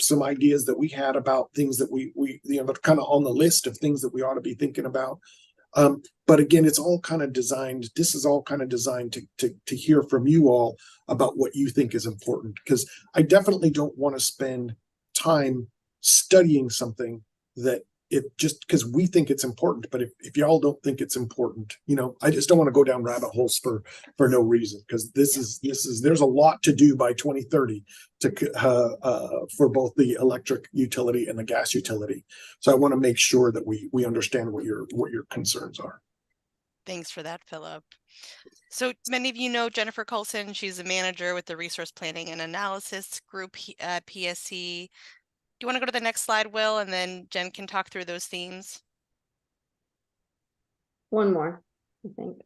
some ideas that we had about things that we kind of on the list of things that we ought to be thinking about. But again, it's all kind of designed. This is all kind of designed to hear from you all about what you think is important, because I definitely don't want to spend time studying something that if just because we think it's important, but if y'all don't think it's important, I just don't want to go down rabbit holes for no reason, because there's a lot to do by 2030 for both the electric utility and the gas utility. So I want to make sure that we understand what your concerns are. Thanks for that, Philip. So many of you know Jennifer Coulson. She's a manager with the Resource Planning and Analysis Group, PSE. Do you want to go to the next slide, Will, and then Jen can talk through those themes? One more, I think.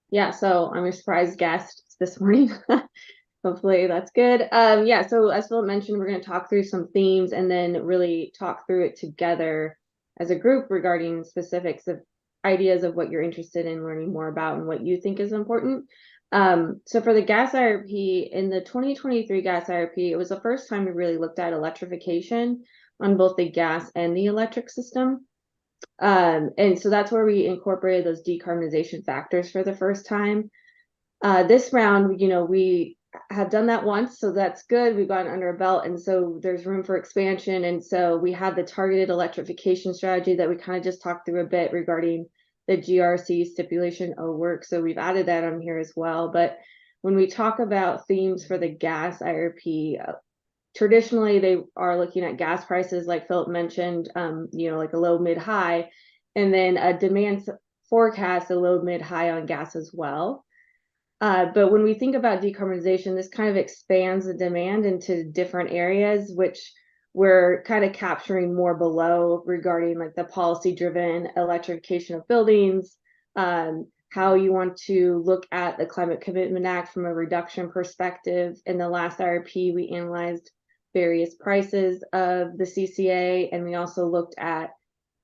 Yeah, so I'm a surprise guest this morning. Hopefully that's good. Yeah, so as Philip mentioned, we're going to talk through some themes and then really talk through it together as a group regarding specifics of ideas of what you're interested in learning more about and what you think is important. So for the gas IRP, in the 2023 gas IRP, it was the first time we really looked at electrification on both the gas and the electric system. And so that's where we incorporated those decarbonization factors for the first time. This round, we have done that once, so that's good. We've gotten under a belt, and so there's room for expansion. And so we have the targeted electrification strategy that we kind of just talked through a bit regarding the GRC stipulation O work. So we've added that on here as well. But when we talk about themes for the gas IRP, traditionally they are looking at gas prices, like Philip mentioned, like a low, mid, high, and then a demand forecast, a low, mid, high on gas as well. But when we think about decarbonization, this kind of expands the demand into different areas, which we're kind of capturing more below regarding like the policy-driven electrification of buildings, how you want to look at the Climate Commitment Act from a reduction perspective. In the last IRP, we analyzed various prices of the CCA, and we also looked at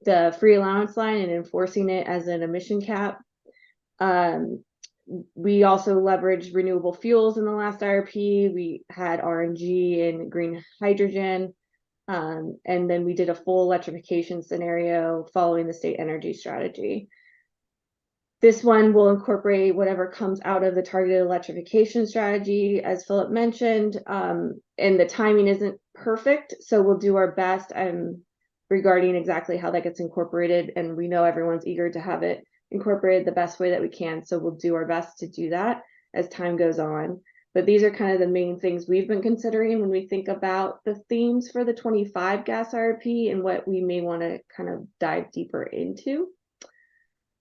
the free allowance line and enforcing it as an emission cap. We also leveraged renewable fuels in the last IRP. We had RNG and green hydrogen. And then we did a full electrification scenario following the state energy strategy. This one will incorporate whatever comes out of the targeted electrification strategy, as Philip mentioned, and the timing isn't perfect, so we'll do our best regarding exactly how that gets incorporated, and we know everyone's eager to have it incorporated the best way that we can, so we'll do our best to do that as time goes on. But these are kind of the main things we've been considering when we think about the themes for the 25 gas IRP and what we may want to kind of dive deeper into.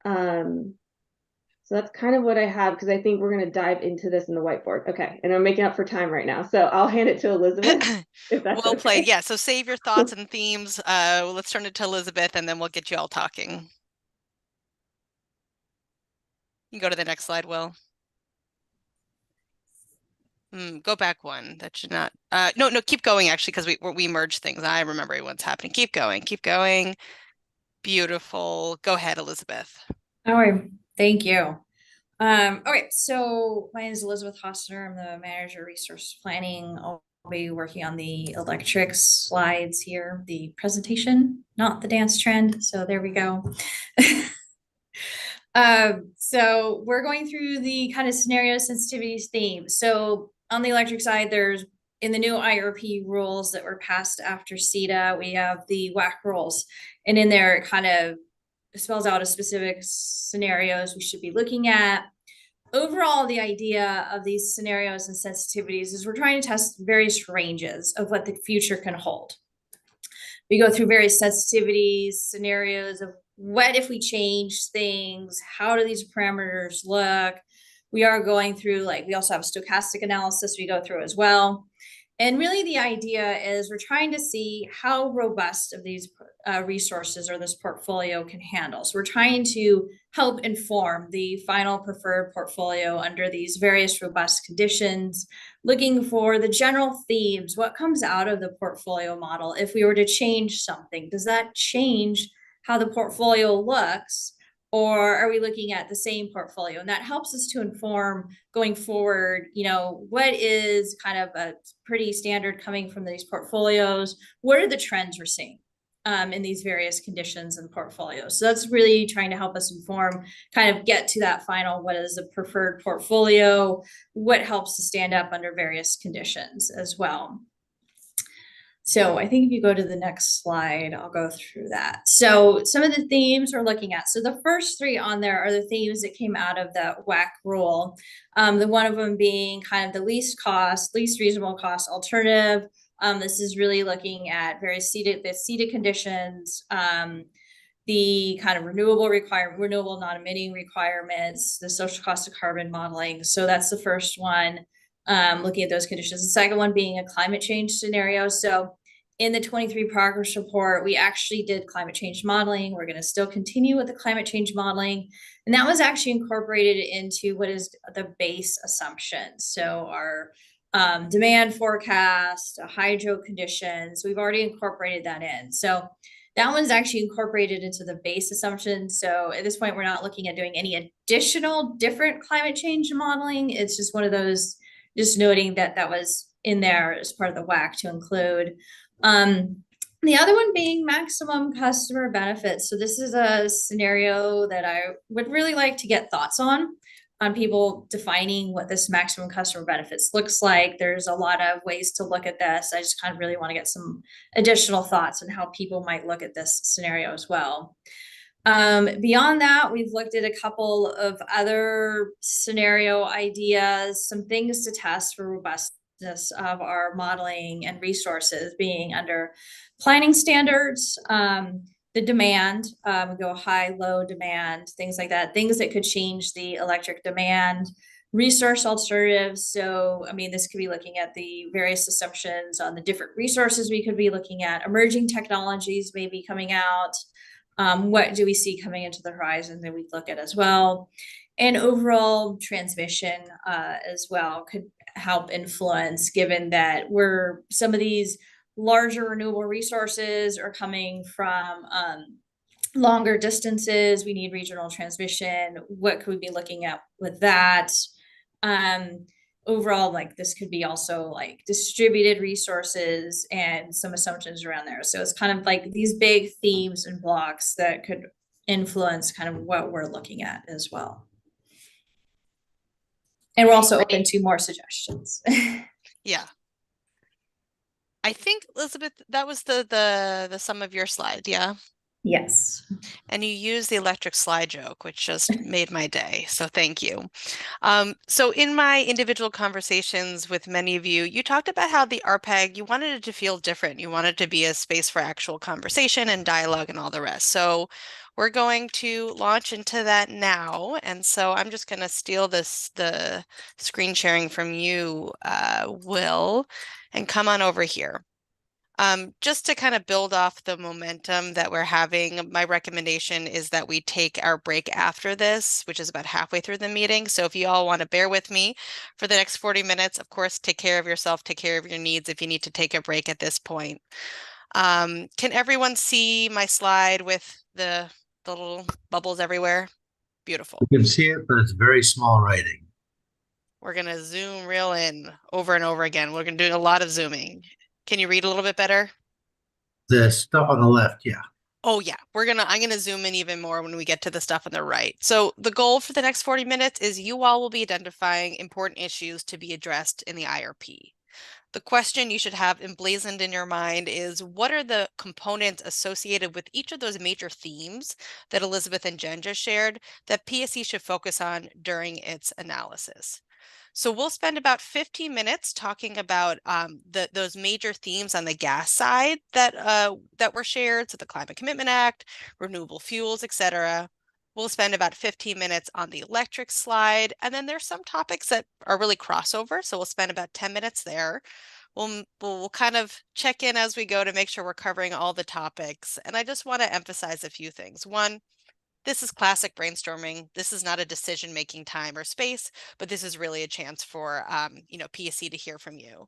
So that's kind of what I have, because I think we're going to dive into this in the whiteboard. Okay, and I'm making up for time right now, so I'll hand it to Elizabeth. If that's well okay. played. Yeah, so save your thoughts and themes. Let's turn it to Elizabeth, and then we'll get you all talking. You can go to the next slide, Will. Go back one. That should not. No, keep going, actually, because we merged things. I remember what's happening. Keep going. Keep going. Beautiful. Go ahead, Elizabeth. All right. Thank you. Okay, so my name is Elizabeth Hostner. I'm the manager resource planning. I'll be working on the electric slides here, the presentation, not the dance trend. So there we go. So we're going through the kind of scenario sensitivities theme. So on the electric side, there's in the new IRP rules that were passed after CETA, we have the WAC rules. And in there, it kind of spells out a specific scenarios we should be looking at. Overall, the idea of these scenarios and sensitivities is we're trying to test various ranges of what the future can hold. We go through various sensitivities, scenarios of what if we change things, how do these parameters look? We are going through, like, we also have a stochastic analysis we go through as well. And really the idea is we're trying to see how robust of these resources or this portfolio can handle. So we're trying to help inform the final preferred portfolio under these various robust conditions, looking for the general themes, what comes out of the portfolio model. If we were to change something, does that change how the portfolio looks? Or are we looking at the same portfolio? And that helps us to inform going forward, you know, what is kind of a pretty standard coming from these portfolios? What are the trends we're seeing in these various conditions and portfolios? So that's really trying to help us inform, kind of get to that final, what is the preferred portfolio? What helps to stand up under various conditions as well. So I think if you go to the next slide, I'll go through that. So some of the themes we're looking at. So the first three on there are the themes that came out of the WAC rule. The one of them being kind of the least reasonable cost alternative. This is really looking at various CETA conditions, the kind of renewable non-emitting requirements, the social cost of carbon modeling. So that's the first one. Looking at those conditions. The second one being a climate change scenario. So in the 23 progress report, we actually did climate change modeling. We're going to still continue with the climate change modeling. And that was actually incorporated into what is the base assumption. So our demand forecast, hydro conditions, we've already incorporated that in. So that one's actually incorporated into the base assumption. So at this point, we're not looking at doing any additional different climate change modeling. It's just one of those, just noting that that was in there as part of the WAC to include. The other one being maximum customer benefits. So this is a scenario that I would really like to get thoughts on people defining what this maximum customer benefits looks like. There's a lot of ways to look at this. I just kind of really want to get some additional thoughts on how people might look at this scenario as well. Beyond that, we've looked at a couple of other scenario ideas, some things to test for robustness of our modeling and resources being under planning standards, the demand, we go high, low demand, things like that, things that could change the electric demand, resource alternatives. So, I mean, this could be looking at the various assumptions on the different resources we could be looking at, emerging technologies maybe coming out. What do we see coming into the horizon that we look at as well? And overall transmission as well could help influence, given that some of these larger renewable resources are coming from longer distances. We need regional transmission. What could we be looking at with that? Overall, like this could be also like distributed resources and some assumptions around there. So it's kind of like these big themes and blocks that could influence kind of what we're looking at as well. And we're also open to more suggestions. Yeah. I think, Elizabeth, that was the sum of your slide, yeah? Yes. And you used the electric slide joke, which just made my day. So thank you. So in my individual conversations with many of you, you talked about how the RPAG, you wanted it to feel different. You wanted it to be a space for actual conversation and dialogue and all the rest. So we're going to launch into that now. And so I'm just going to steal the screen sharing from you, Will, and come on over here. Just to kind of build off the momentum that we're having, my recommendation is that we take our break after this, which is about halfway through the meeting. So if you all want to bear with me for the next 40 minutes, of course, take care of yourself, take care of your needs if you need to take a break at this point. Can everyone see my slide with the little bubbles everywhere? Beautiful. You can see it, but it's very small writing. We're going to zoom real in over and over again. We're going to do a lot of zooming. Can you read a little bit better? The stuff on the left, yeah. Oh yeah, I'm gonna zoom in even more when we get to the stuff on the right. So the goal for the next 40 minutes is you all will be identifying important issues to be addressed in the IRP. The question you should have emblazoned in your mind is, what are the components associated with each of those major themes that Elizabeth and Jen just shared that PSE should focus on during its analysis? So we'll spend about 15 minutes talking about those major themes on the gas side that were shared. So the Climate Commitment Act, renewable fuels, etc. We'll spend about 15 minutes on the electric slide. And then there's some topics that are really crossover. So we'll spend about 10 minutes there. We'll kind of check in as we go to make sure we're covering all the topics. And I just want to emphasize a few things. One, this is classic brainstorming. This is not a decision-making time or space, but this is really a chance for PSE to hear from you.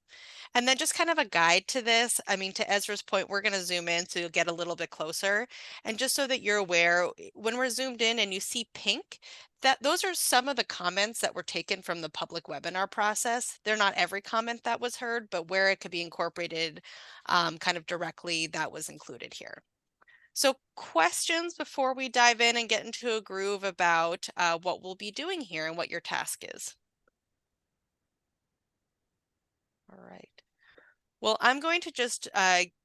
And then just kind of a guide to this. I mean, to Ezra's point, we're going to zoom in so you'll get a little bit closer. And just so that you're aware, when we're zoomed in and you see pink, that those are some of the comments that were taken from the public webinar process. They're not every comment that was heard, but where it could be incorporated kind of directly, that was included here. So questions before we dive in and get into a groove about what we'll be doing here and what your task is. All right. Well, I'm going to just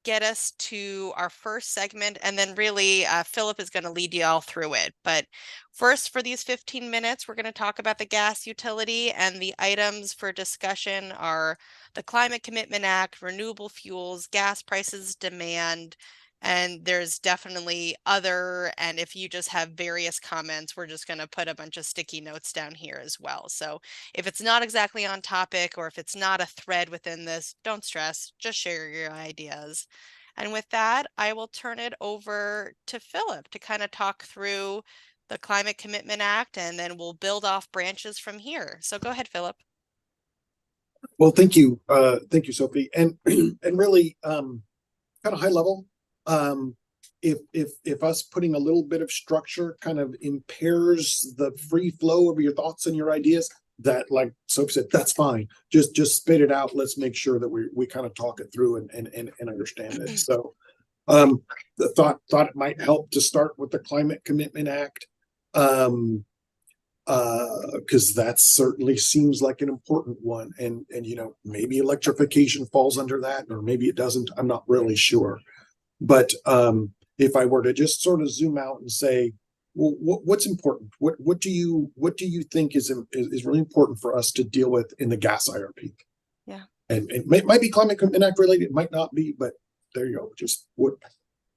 get us to our first segment, and then really Philip is going to lead you all through it. But first, for these 15 minutes, we're going to talk about the gas utility, and the items for discussion are the Climate Commitment Act, renewable fuels, gas prices, demand, and there's definitely other, and if you just have various comments, we're just going to put a bunch of sticky notes down here as well. So if it's not exactly on topic, or if it's not a thread within this, don't stress, just share your ideas. And with that, I will turn it over to Philip to kind of talk through the Climate Commitment Act, and then we'll build off branches from here. So go ahead, Philip. Well, thank you, Sophie, and and really, kind of high level. If us putting a little bit of structure kind of impairs the free flow of your thoughts and your ideas, that, like Sophie said, that's fine. Just spit it out. Let's make sure that we kind of talk it through and understand it. So, the thought it might help to start with the Climate Commitment Act. Because that certainly seems like an important one, and maybe electrification falls under that, or maybe it doesn't. I'm not really sure. But if I were to just sort of zoom out and say, well, what's important? What do you think is really important for us to deal with in the gas IRP? Yeah. And it might be Climate Commitment Act related, it might not be, but there you go. Just what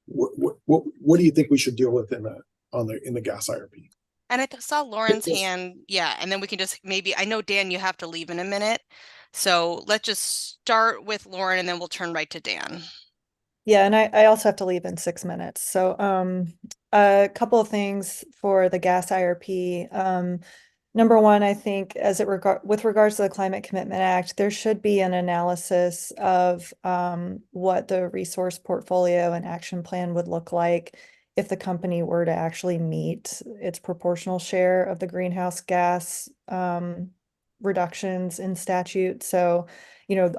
do you think we should deal with in the gas IRP? And I saw Lauren's hand. Yeah, and then we can just maybe, I know Dan, you have to leave in a minute. So let's just start with Lauren, and then we'll turn right to Dan. Yeah, and I also have to leave in 6 minutes. So a couple of things for the gas IRP. Number one, I think with regards to the Climate Commitment Act, there should be an analysis of what the resource portfolio and action plan would look like if the company were to actually meet its proportional share of the greenhouse gas reductions in statute. So,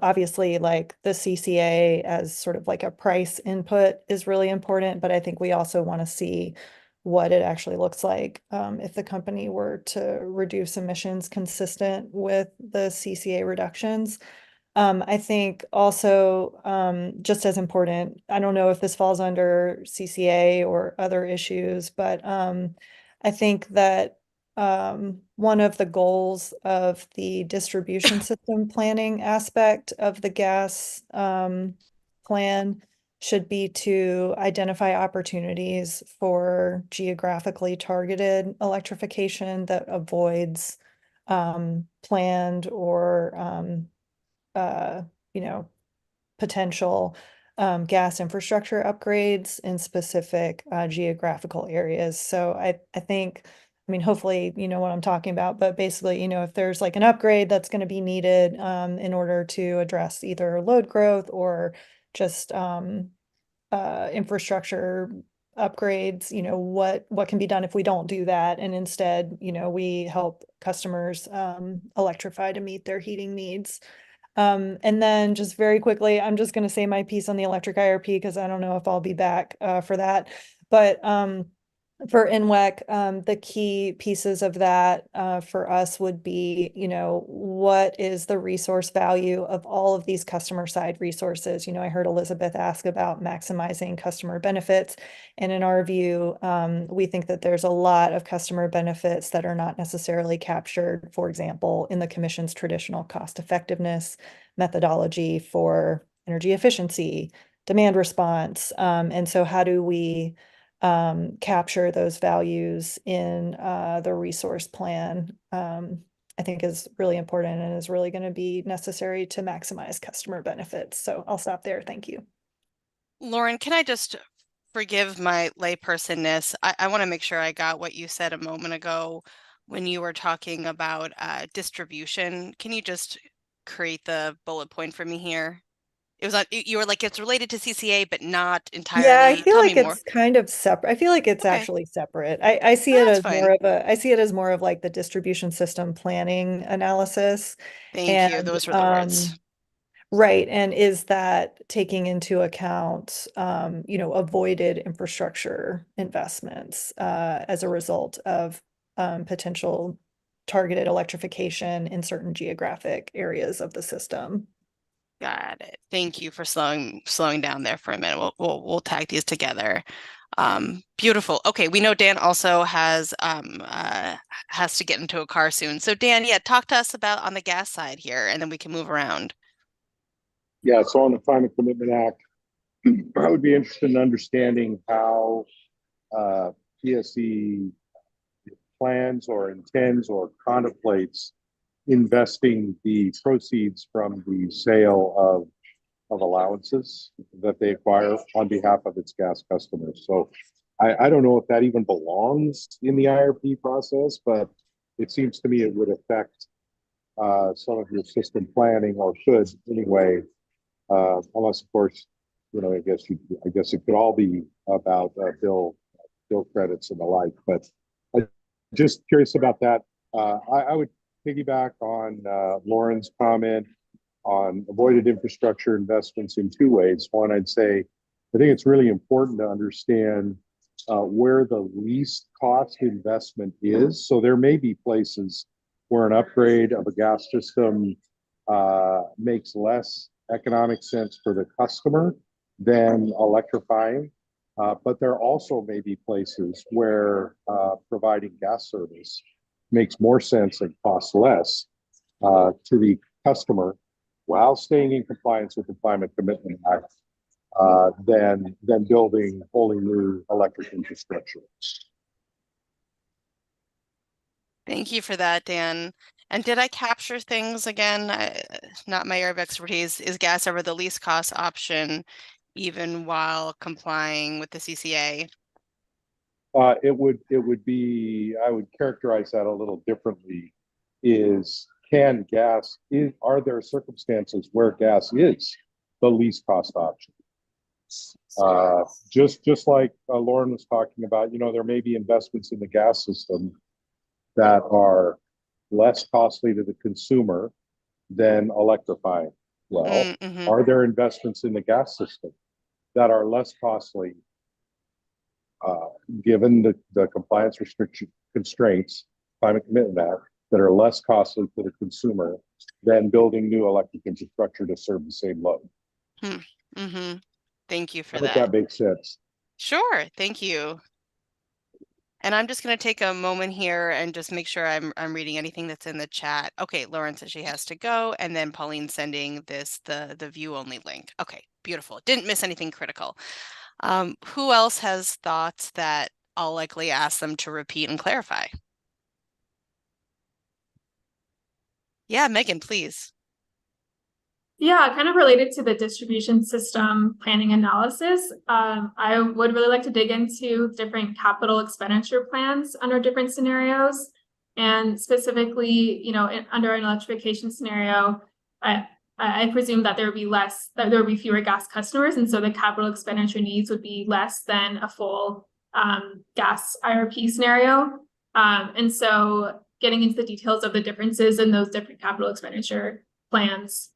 obviously, like the CCA as sort of like a price input is really important, but I think we also want to see what it actually looks like if the company were to reduce emissions consistent with the CCA reductions. I think also just as important, I don't know if this falls under CCA or other issues, but I think that one of the goals of the distribution system planning aspect of the gas plan should be to identify opportunities for geographically targeted electrification that avoids planned or potential gas infrastructure upgrades in specific geographical areas. So I think, hopefully, you know what I'm talking about, but basically, if there's like an upgrade that's going to be needed in order to address either load growth or just infrastructure upgrades, what can be done if we don't do that, and instead, we help customers electrify to meet their heating needs. And then just very quickly, I'm just going to say my piece on the electric IRP because I don't know if I'll be back for that. But For NWEC, the key pieces of that for us would be, what is the resource value of all of these customer side resources? I heard Elizabeth ask about maximizing customer benefits. And in our view, we think that there's a lot of customer benefits that are not necessarily captured, for example, in the Commission's traditional cost effectiveness methodology for energy efficiency, demand response. And so how do we capture those values in the resource plan, I think is really important and is really going to be necessary to maximize customer benefits. So I'll stop there. Thank you. Lauren, can I just forgive my laypersonness? I want to make sure I got what you said a moment ago when you were talking about distribution. Can you just create the bullet point for me here? It was you were like, it's related to CCA, but not entirely. Yeah, I feel Tell like me more. it's kind of separate. I feel like it's Okay. actually separate. I see it That's as more fine. of I see it as more of like the distribution system planning analysis. Thank you. And Those were the words. right. And is that taking into account, avoided infrastructure investments as a result of potential targeted electrification in certain geographic areas of the system? Got it. Thank you for slowing down there for a minute. We'll tag these together. Beautiful. Okay, we know Dan also has to get into a car soon. So Dan, yeah, talk to us about on the gas side here, and then we can move around. Yeah, so on the Climate Commitment Act, I would be interested in understanding how PSE plans or intends or contemplates investing the proceeds from the sale of allowances that they acquire on behalf of its gas customers. So I don't know if that even belongs in the IRP process, but it seems to me it would affect some of your system planning, or should anyway, unless of course, I guess it could all be about bill credits and the like. But I'm just curious about that. I would piggyback on Lauren's comment on avoided infrastructure investments in two ways. One, I'd say, I think it's really important to understand where the least cost investment is. So there may be places where an upgrade of a gas system makes less economic sense for the customer than electrifying. But there also may be places where providing gas service makes more sense and costs less to the customer while staying in compliance with the Climate Commitment Act than building wholly new electric infrastructure. Thank you for that, Dan. And did I capture things again? Not my area of expertise. Is gas ever the least cost option, even while complying with the CCA? It would be, I would characterize that a little differently. Are there circumstances where gas is the least cost option? Just like Lauren was talking about, there may be investments in the gas system that are less costly to the consumer than electrifying. Well, are there investments in the gas system that are less costly, given the compliance restriction constraints, Climate Commitment Act, that are less costly for the consumer than building new electric infrastructure to serve the same load? Thank you for I hope that. that makes sense. Sure, thank you. And I'm just going to take a moment here and just make sure I'm reading anything that's in the chat. Okay, Lauren says she has to go, and then Pauline sending the view only link. Okay, beautiful. Didn't miss anything critical. Who else has thoughts that I'll likely ask them to repeat and clarify? Yeah, Megan, please. Yeah, kind of related to the distribution system planning analysis. I would really like to dig into different capital expenditure plans under different scenarios. And specifically, under an electrification scenario, I presume that there would be fewer gas customers. And so the capital expenditure needs would be less than a full gas IRP scenario. And so getting into the details of the differences in those different capital expenditure plans.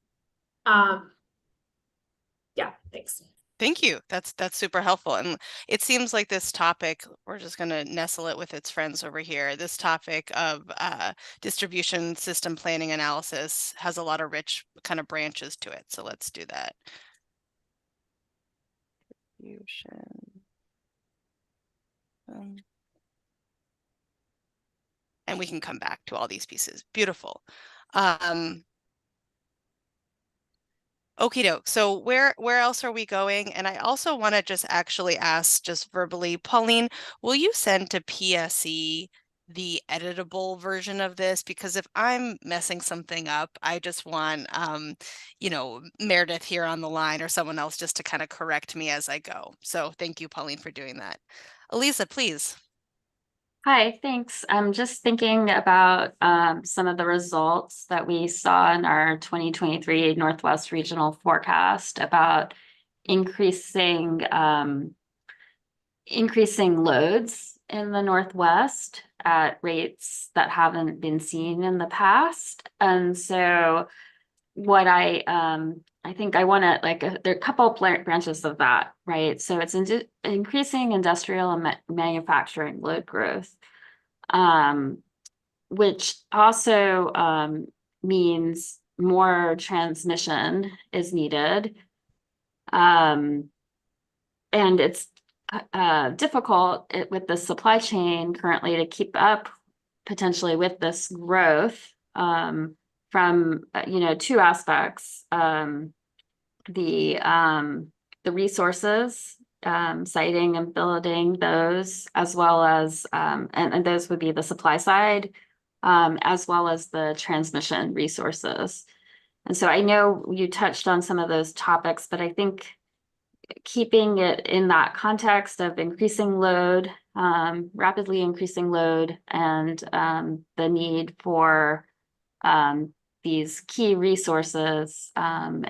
Yeah, thanks. Thank you. That's super helpful. And it seems like this topic, we're just going to nestle it with its friends over here. This topic of distribution system planning analysis has a lot of rich kind of branches to it. So let's do that. Distribution. And we can come back to all these pieces. Beautiful. Okie doke. So where else are we going? And I also want to just actually ask just verbally, Pauline, will you send to PSE the editable version of this? Because if I'm messing something up, I just want you know, Meredith here on the line or someone else just to kind of correct me as I go. So thank you, Pauline, for doing that. Elisa, please. Hi, thanks. I'm just thinking about some of the results that we saw in our 2023 Northwest Regional Forecast about increasing loads in the Northwest at rates that haven't been seen in the past. And so what I think I want to there are a couple branches of that, right? So it's increasing industrial and manufacturing load growth, which also means more transmission is needed. And it's difficult with the supply chain currently to keep up potentially with this growth from two aspects: the resources, siting and building those, as well as and those would be the supply side, as well as the transmission resources. And so I know you touched on some of those topics, but I think keeping it in that context of increasing load, rapidly increasing load, and the need for these key resources and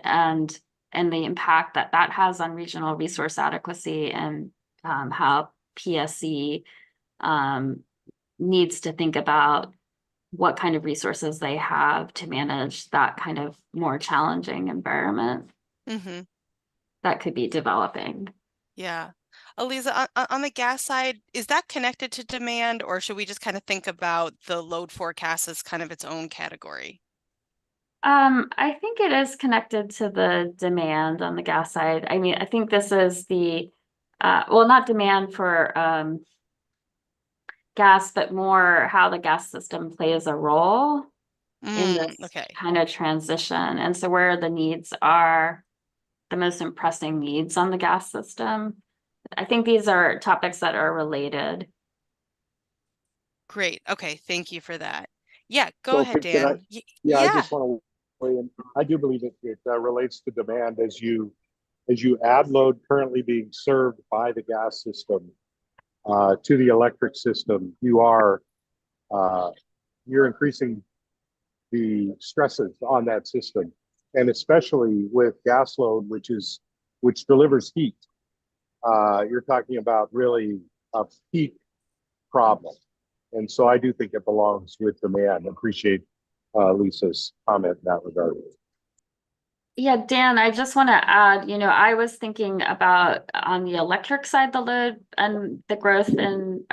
the impact that that has on regional resource adequacy, and how PSE needs to think about what kind of resources they have to manage that kind of more challenging environment that could be developing. Yeah. Elisa, on the gas side, is that connected to demand, or should we just kind of think about the load forecast as kind of its own category? I think it is connected to the demand on the gas side. I mean, I think this is the well, not demand for gas, but more how the gas system plays a role in this kind of transition. And so where the needs are, the most pressing needs on the gas system. I think these are topics that are related. Great. Okay. Thank you for that. Yeah, go ahead, Dan. I just want to weigh in. I do believe it relates to demand as you add load currently being served by the gas system to the electric system. You're increasing the stresses on that system, and especially with gas load, which delivers heat. You're talking about really a peak problem. And so I do think it belongs with demand. I appreciate Lisa's comment in that regard. Yeah, Dan, I just want to add, I was thinking about on the electric side, the load and the growth in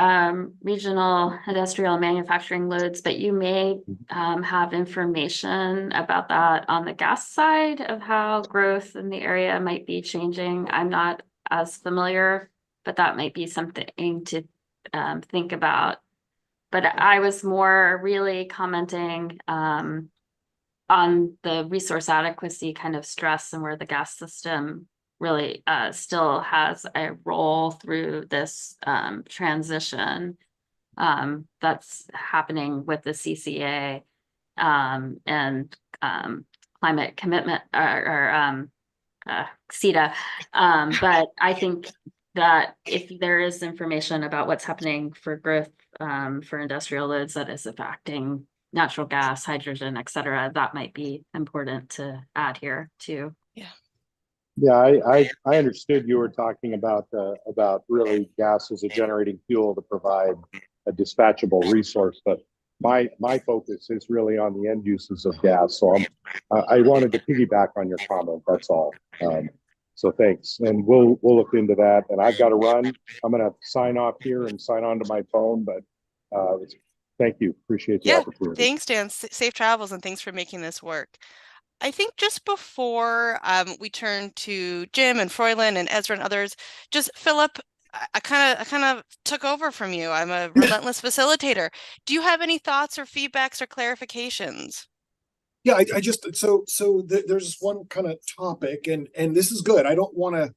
regional industrial manufacturing loads, but you may have information about that on the gas side of how growth in the area might be changing. I'm not as familiar, but that might be something to think about. But I was more really commenting on the resource adequacy kind of stress and where the gas system really still has a role through this transition that's happening with the CCA and climate commitment or CETA. But I think that if there is information about what's happening for growth for industrial loads that is affecting natural gas, hydrogen, et cetera, that might be important to add here too. Yeah, I understood you were talking about really gas as a generating fuel to provide a dispatchable resource, but my focus is really on the end uses of gas. So I wanted to piggyback on your comment. That's all. So thanks, and we'll look into that. And I've got to run. I'm going to sign off here and sign on to my phone. But thank you. Appreciate the Yeah, opportunity. thanks, Dan. Safe travels, and thanks for making this work. I think just before we turn to Jim and Froylan and Ezra and others, just Philip, I kind of took over from you. I'm a relentless facilitator. Do you have any thoughts or feedbacks or clarifications? Yeah, I just there's one kind of topic, and this is good. I don't want to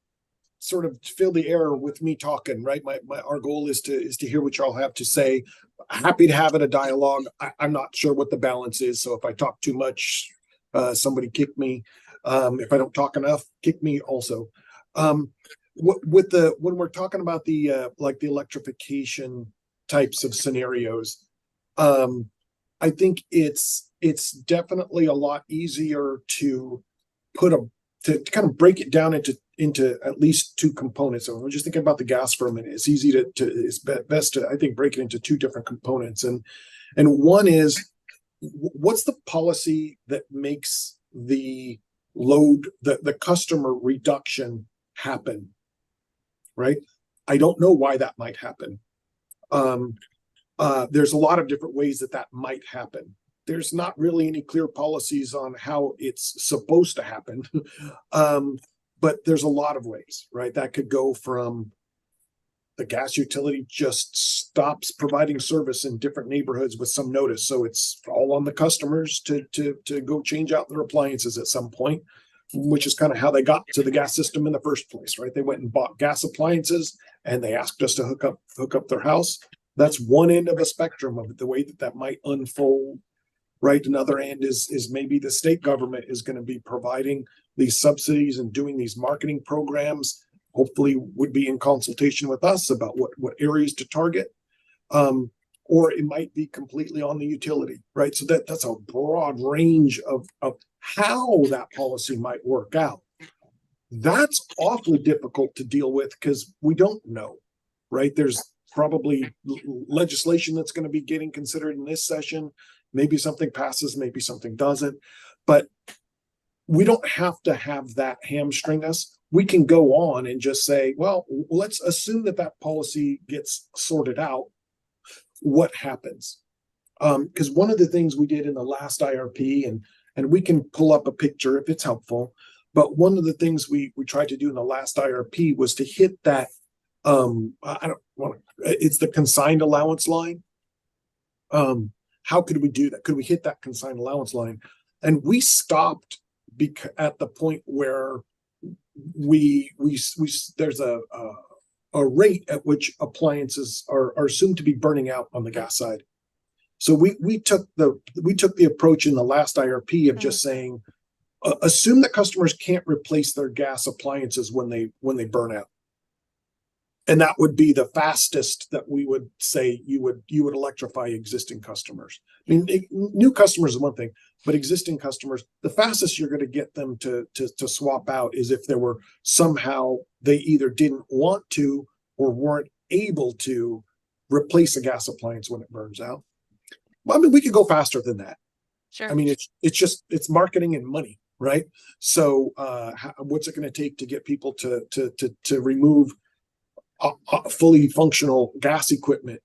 sort of fill the air with me talking, right? Our goal is to hear what y'all have to say. Happy to have it a dialogue. I'm not sure what the balance is, so if I talk too much, somebody kick me. If I don't talk enough, kick me also. When we're talking about the like the electrification types of scenarios, I think it's definitely a lot easier to to kind of break it down into at least two components. So we're just thinking about the gas for a minute. It's easy it's best to, I think, break it into two different components. And one is, what's the policy that makes the load, the customer reduction happen, right? I don't know why that might happen. There's a lot of different ways that might happen. There's not really any clear policies on how it's supposed to happen. But there's a lot of ways, right? That could go from the gas utility just stops providing service in different neighborhoods with some notice. So it's all on the customers to go change out their appliances at some point, which is kind of how they got to the gas system in the first place, right? They went and bought gas appliances and they asked us to hook up their house. That's one end of the spectrum of the way that might unfold, right? Another end is maybe the state government is going to be providing these subsidies and doing these marketing programs, hopefully would be in consultation with us about what areas to target. Or it might be completely on the utility, right? So that's a broad range of how that policy might work out. That's awfully difficult to deal with because we don't know, right? There's probably legislation that's going to be getting considered in this session. Maybe something passes, maybe something doesn't, but we don't have to have that hamstring us. We can go on and just say, well, let's assume that policy gets sorted out. What happens? Because one of the things we did in the last IRP, and we can pull up a picture if it's helpful, but one of the things we tried to do in the last IRP was to hit that, I don't want to, it's the consigned allowance line. How could we do that? Could we hit that consigned allowance line? And we stopped at the point where there's a rate at which appliances are assumed to be burning out on the gas side. So we took the approach in the last IRP of just saying, assume that customers can't replace their gas appliances when they burn out. And that would be the fastest that we would say you would electrify existing customers. I mean, new customers is one thing, but existing customers, the fastest you're going to get them to swap out is if there were somehow they either didn't want to or weren't able to replace a gas appliance when it burns out. Well, I mean, we could go faster than that. Sure. I mean, it's marketing and money, right? So what's it going to take to get people to remove fully functional gas equipment,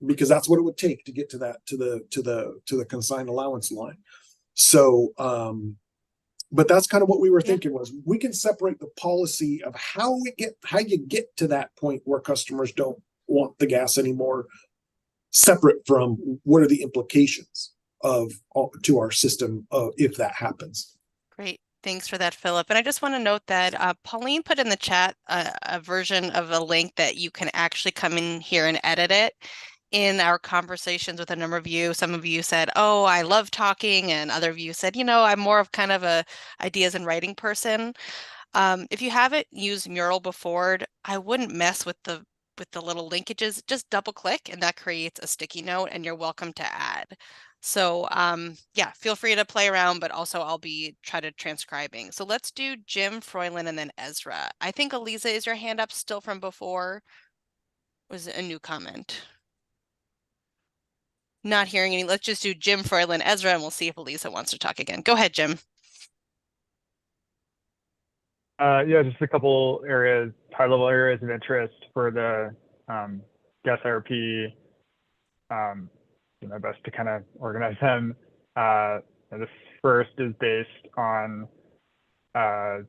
because that's what it would take to get to the consigned allowance line. So but that's kind of what we were thinking was we can separate the policy of how you get to that point where customers don't want the gas anymore, separate from what are the implications to our system if that happens. Great. Thanks for that, Philip. And I just want to note that Pauline put in the chat a version of a link that you can actually come in here and edit it. In our conversations with a number of you, some of you said, oh, I love talking, and other of you said, I'm more of kind of a ideas and writing person. If you haven't used Mural before, I wouldn't mess with the little linkages. Just double click and that creates a sticky note, and you're welcome to add. So yeah, feel free to play around, but also I'll be try to transcribing. So let's do Jim, Froylan, and then Ezra. I think Eliza, is your hand up still from before? Was it a new comment? Not hearing any. Let's just do Jim, Froylan, Ezra, and we'll see if Eliza wants to talk again. Go ahead, Jim. Yeah, just a couple areas, high-level areas of interest for the gas IRP. Do my best to kind of organize them. This first is based on kind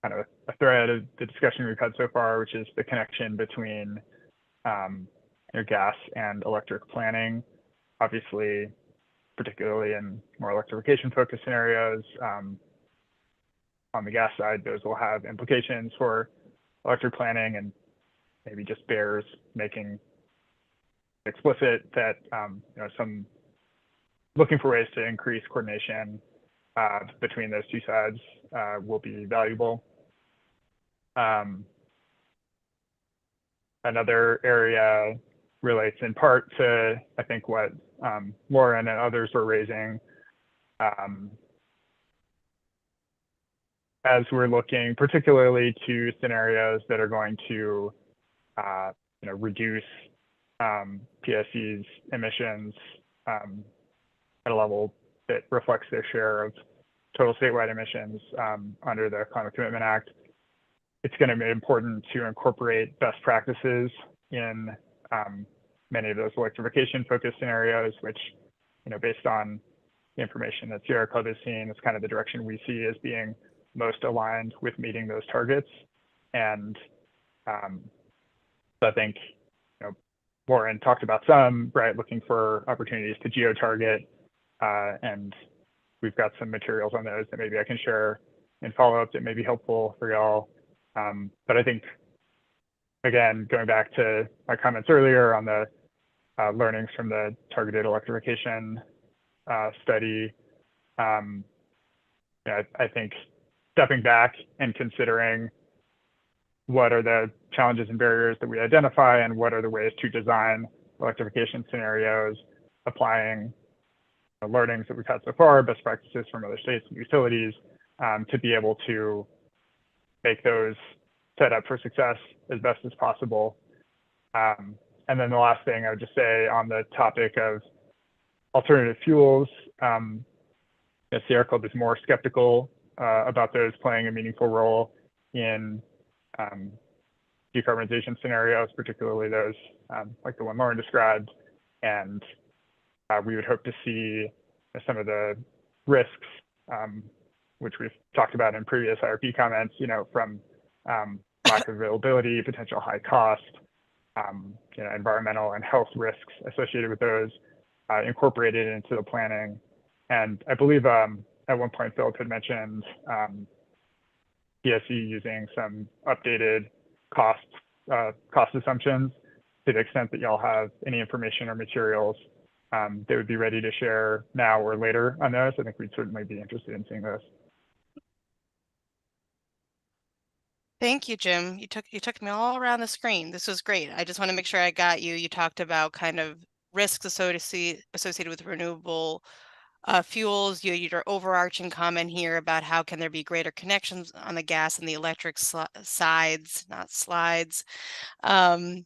of a thread of the discussion we've had so far, which is the connection between gas and electric planning. Obviously, particularly in more electrification-focused scenarios, on the gas side, those will have implications for electric planning, and maybe just bears making explicit that some looking for ways to increase coordination between those two sides will be valuable. Another area relates in part to, I think, what Lauren and others were raising as we're looking particularly to scenarios that are going to reduce PSE's emissions at a level that reflects their share of total statewide emissions under the Climate Commitment Act. It's going to be important to incorporate best practices in many of those electrification-focused scenarios, which, based on the information that Sierra Club has seen, is kind of the direction we see as being most aligned with meeting those targets. And so I think, Lauren talked about some, right, looking for opportunities to geo-target, and we've got some materials on those that maybe I can share in follow-up that may be helpful for y'all. But I think, again, going back to my comments earlier on the learnings from the targeted electrification study, I think stepping back and considering what are the challenges and barriers that we identify and what are the ways to design electrification scenarios, applying the learnings that we've had so far, best practices from other states and utilities, to be able to make those set up for success as best as possible. And then the last thing I would just say on the topic of alternative fuels, Sierra Club is more skeptical about those playing a meaningful role in decarbonization scenarios, particularly those like the one Lauren described. And we would hope to see some of the risks, which we've talked about in previous IRP comments, from lack of availability, potential high cost, environmental and health risks associated with those, incorporated into the planning. And I believe at one point Philip had mentioned PSE using some updated cost assumptions. To the extent that y'all have any information or materials they would be ready to share now or later on those, I think we'd certainly be interested in seeing those. Thank you, Jim. You took me all around the screen. This was great. I just want to make sure I got you. You talked about kind of risks associated with renewable fuels. Your overarching comment here about how can there be greater connections on the gas and the electric sides, not slides. And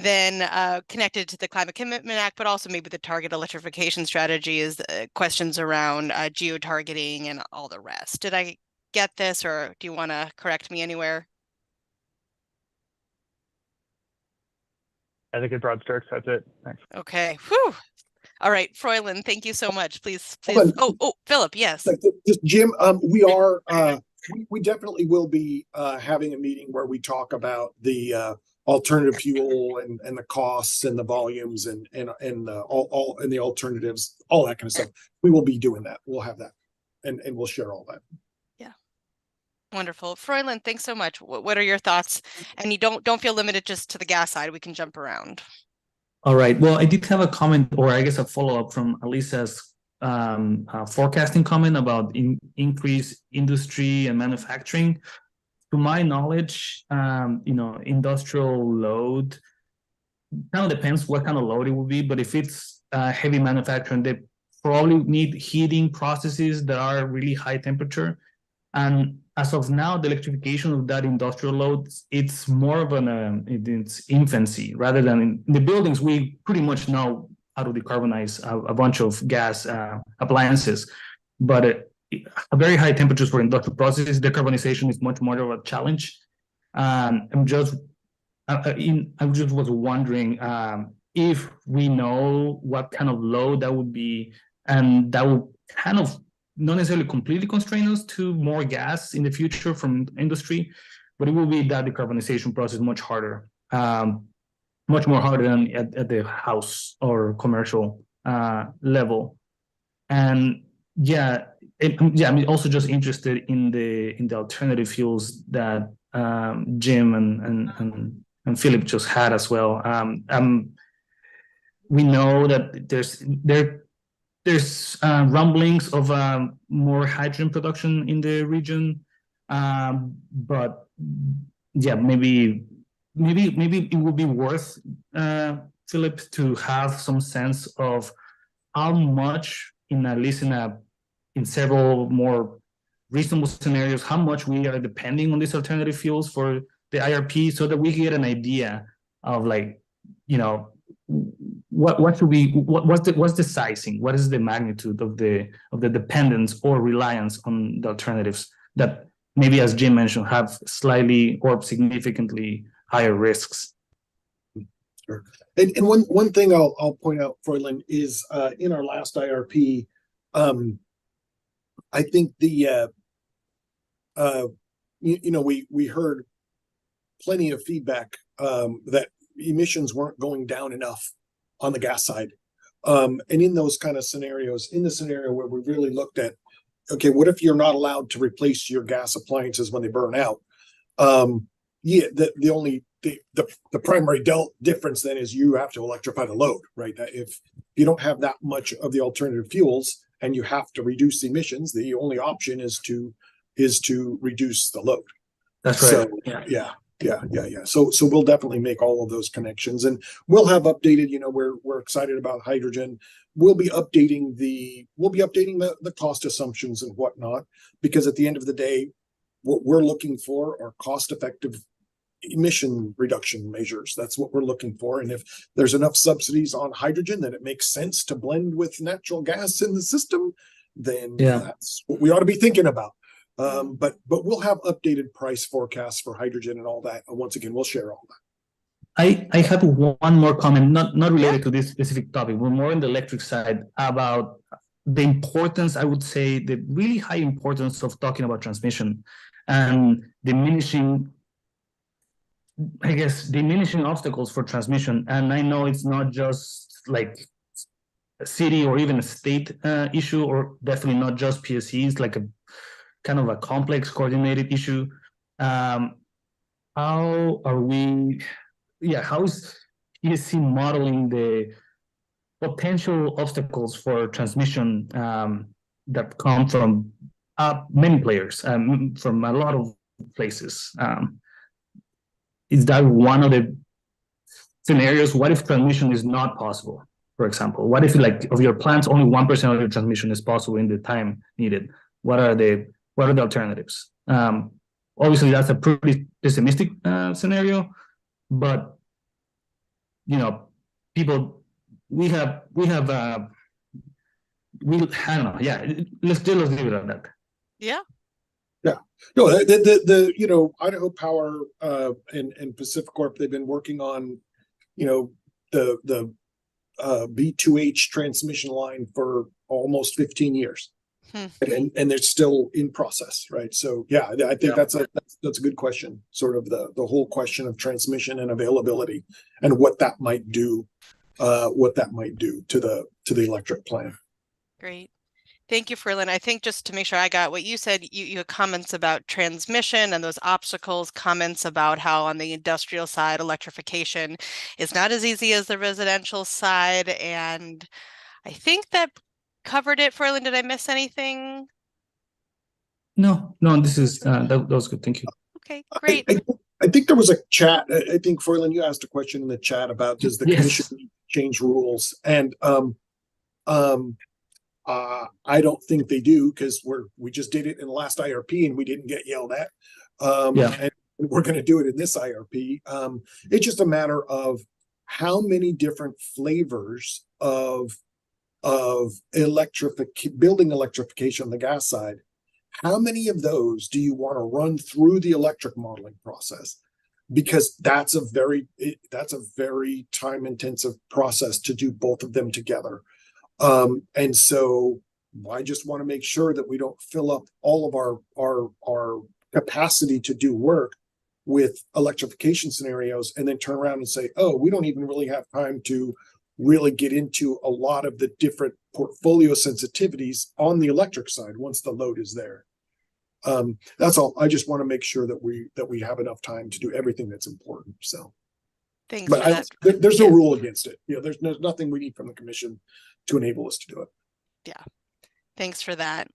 then connected to the Climate Commitment Act, but also maybe the target electrification strategy is questions around geo-targeting and all the rest. Did I get this, or do you want to correct me anywhere? I think in broad strokes, that's it. Thanks. Okay. Whew. All right, Froylan, thank you so much. Please. Oh, Philip, yes. Just Jim, we are we definitely will be having a meeting where we talk about the alternative fuel and the costs and the volumes and all and the alternatives, all that kind of stuff. We will be doing that. We'll have that, and we'll share all that. Yeah. Wonderful. Froylan, thanks so much. What are your thoughts? And you don't feel limited just to the gas side. We can jump around. All right. Well, I did have a comment, or I guess a follow-up from Alisa's forecasting comment about increased industry and manufacturing. To my knowledge, industrial load kind of depends what kind of load it will be, but if it's heavy manufacturing, they probably need heating processes that are really high temperature. And as of now, the electrification of that industrial load, it's more of in its infancy, rather than in the buildings. We pretty much know how to decarbonize a bunch of gas appliances. But very high temperatures for industrial processes, decarbonization is much more of a challenge. I'm just I just was wondering if we know what kind of load that would be, and that would kind of not necessarily completely constrain us to more gas in the future from industry, but it will be that decarbonization process much harder, much more harder than at the house or commercial level. And yeah, I'm also just interested in the alternative fuels that Jim and Philip just had as well. We know that there's rumblings of more hydrogen production in the region, but yeah, maybe it would be worth Philip to have some sense of how much, at least in several more reasonable scenarios, how much we are depending on these alternative fuels for the IRP, so that we get an idea of, like, what's the sizing, what is the magnitude of the dependence or reliance on the alternatives that maybe, as Jim mentioned, have slightly or significantly higher risks. Sure. And one thing I'll point out, Froylan, is in our last IRP, I think we heard plenty of feedback that emissions weren't going down enough on the gas side. And in those kind of scenarios, in the scenario where we really looked at, okay, what if you're not allowed to replace your gas appliances when they burn out? The primary difference then is you have to electrify the load, right? If you don't have that much of the alternative fuels and you have to reduce emissions, the only option is to reduce the load. That's right. So, yeah. So we'll definitely make all of those connections, and we'll have updated. We're excited about hydrogen. We'll be updating the cost assumptions and whatnot, because at the end of the day, what we're looking for are cost-effective emission reduction measures. That's what we're looking for. And if there's enough subsidies on hydrogen that it makes sense to blend with natural gas in the system, then that's what we ought to be thinking about. But we'll have updated price forecasts for hydrogen and all that. And once again, we'll share all that. I have one more comment, not related to this specific topic, but more on the electric side, about the importance, I would say, the really high importance of talking about transmission and diminishing obstacles for transmission. And I know it's not just like a city or even a state issue, or definitely not just PSE. It's like a kind of a complex, coordinated issue. How is PSE modeling the potential obstacles for transmission that come from many players, from a lot of places? Is that one of the scenarios? What if transmission is not possible, for example? What if, like, of your plants, only 1% of your transmission is possible in the time needed? What are the alternatives? Obviously, that's a pretty pessimistic scenario, but we have I don't know. Yeah, let's leave it at that. Yeah. Yeah. No, the Idaho Power and Pacific Corp, they've been working on the B2H transmission line for almost 15 years. And they're still in process, right? So yeah, I think that's a good question. Sort of the whole question of transmission and availability, and what that might do to the electric plant. Great. Thank you, Ferlin. I think, just to make sure I got what you said, you had comments about transmission and those obstacles, comments about how on the industrial side, electrification is not as easy as the residential side. And I think that covered it. Ferlin, did I miss anything? No, this is that was good. Thank you. Okay, great. I think there was a chat. I think, Ferlin, you asked a question in the chat about, does the commission change rules? And I don't think they do, because we just did it in the last IRP and we didn't get yelled at. And we're going to do it in this IRP. It's just a matter of how many different flavors of of building electrification on the gas side, how many of those do you want to run through the electric modeling process? Because that's a very time intensive process to do both of them together. And so I just want to make sure that we don't fill up all of our capacity to do work with electrification scenarios and then turn around and say, oh, we don't even really have time to really get into a lot of the different portfolio sensitivities on the electric side once the load is there. That's all. I just want to make sure that we have enough time to do everything that's important. So Thanks but for that. there's no rule against it. You know, there's nothing we need from the commission to enable us to do it. Yeah. Thanks for that.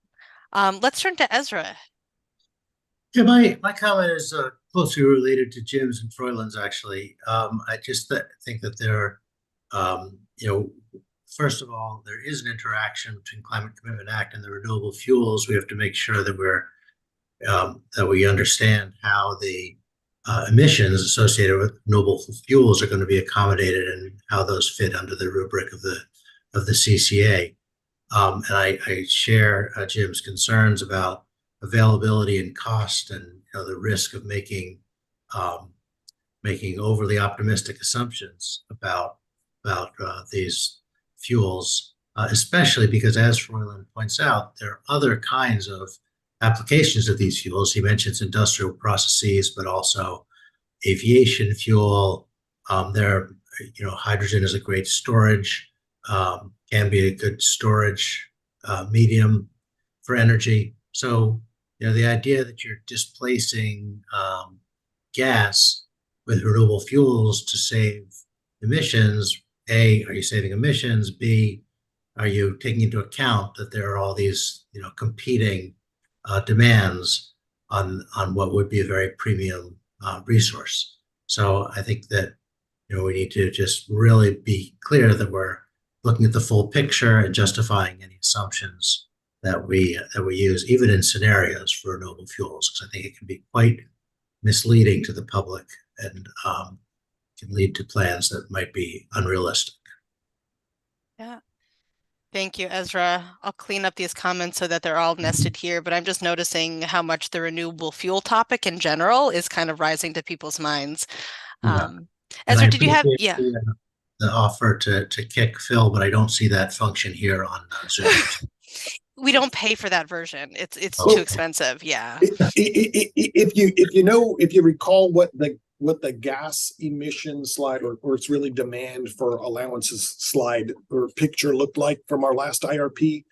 Let's turn to Ezra. Yeah, my comment is closely related to Jim's and Froyland's, actually. I just think that there, first of all, there is an interaction between Climate Commitment Act and the renewable fuels. We have to make sure that we understand how the emissions associated with renewable fuels are going to be accommodated and how those fit under the rubric of the CCA. And I share Jim's concerns about availability and cost, and the risk of making overly optimistic assumptions about these fuels, especially because, as Froyland points out, there are other kinds of applications of these fuels. He mentions industrial processes, but also aviation fuel. Hydrogen is a great storage, can be a good storage medium for energy. So, the idea that you're displacing gas with renewable fuels to save emissions, A, are you saving emissions? B, are you taking into account that there are all these, competing demands on what would be a very premium resource? So I think that, we need to just really be clear that we're looking at the full picture and justifying any assumptions that we use, even in scenarios for renewable fuels, because I think it can be quite misleading to the public and can lead to plans that might be unrealistic. Yeah. Thank you, Ezra. I'll clean up these comments so that they're all nested here, but I'm just noticing how much the renewable fuel topic in general is kind of rising to people's minds. Ezra, did you have, the offer to kick Phil, but I don't see that function here on Zoom. We don't pay for that version. It's too expensive. Yeah. If you recall what the gas emission slide or it's really demand for allowances slide or picture looked like from our last IRP,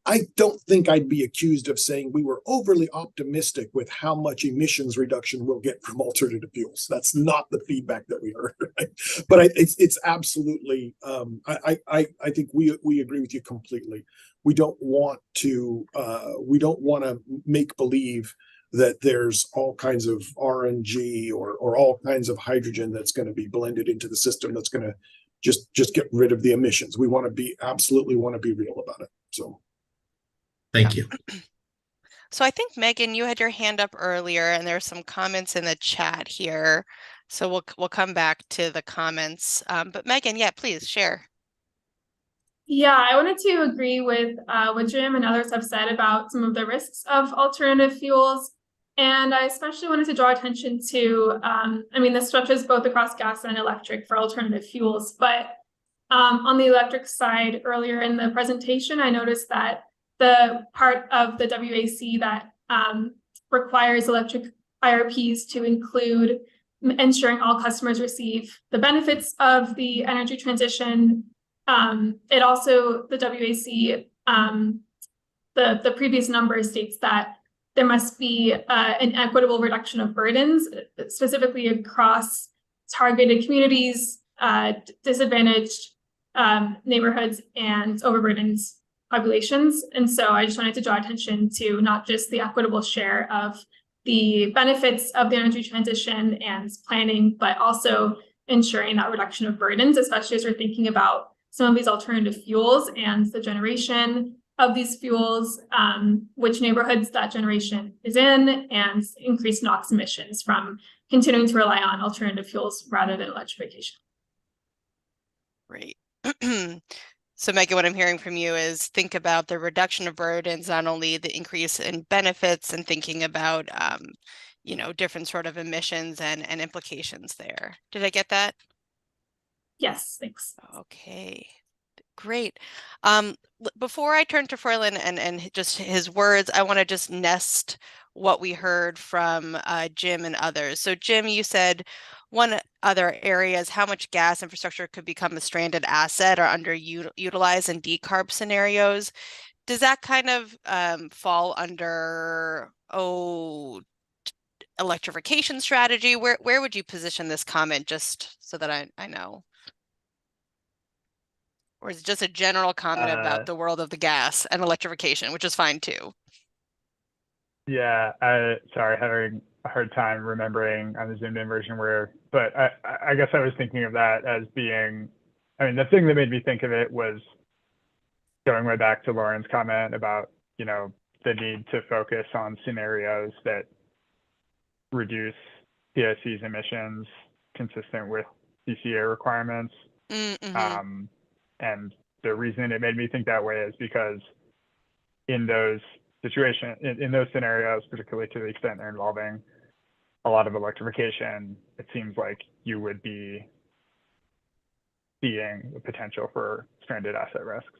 I don't think I'd be accused of saying we were overly optimistic with how much emissions reduction we'll get from alternative fuels. That's not the feedback that we heard. Right? But it's absolutely. I think we agree with you completely. We don't want to make believe that there's all kinds of RNG or all kinds of hydrogen that's going to be blended into the system that's going to just get rid of the emissions. We absolutely want to be real about it. So. Thank you. So I think, Megan, you had your hand up earlier, and there's some comments in the chat here. So we'll come back to the comments. But Megan, yeah, please share. Yeah, I wanted to agree with what Jim and others have said about some of the risks of alternative fuels. And I especially wanted to draw attention to, this stretches both across gas and electric for alternative fuels. But on the electric side, earlier in the presentation, I noticed that the part of the WAC that requires electric IRPs to include ensuring all customers receive the benefits of the energy transition. It also, the WAC, the previous number states that there must be an equitable reduction of burdens, specifically across targeted communities, disadvantaged neighborhoods, and overburdened populations. And so I just wanted to draw attention to not just the equitable share of the benefits of the energy transition and planning, but also ensuring that reduction of burdens, especially as we're thinking about some of these alternative fuels and the generation of these fuels, which neighborhoods that generation is in, and increased NOx emissions from continuing to rely on alternative fuels rather than electrification. Great. So Megan, what I'm hearing from you is think about the reduction of burdens, not only the increase in benefits and thinking about, different sort of emissions and implications there. Did I get that? Yes, thanks. Okay, great. Before I turn to Froylan and just his words, I want to just nest what we heard from Jim and others. So Jim, you said one other area is how much gas infrastructure could become a stranded asset or underutilized in decarb scenarios. Does that kind of fall under, electrification strategy? Where would you position this comment, just so that I know? Or is it just a general comment about the world of the gas and electrification, which is fine too? Yeah, sorry, having a hard time remembering on the zoomed in version but I guess I was thinking of that as being, the thing that made me think of it was going way back to Lauren's comment about, the need to focus on scenarios that reduce PSE's emissions consistent with CCA requirements. Mm-hmm. And the reason it made me think that way is because in those situations, in those scenarios, particularly to the extent they're involving a lot of electrification, it seems like you would be seeing the potential for stranded asset risks.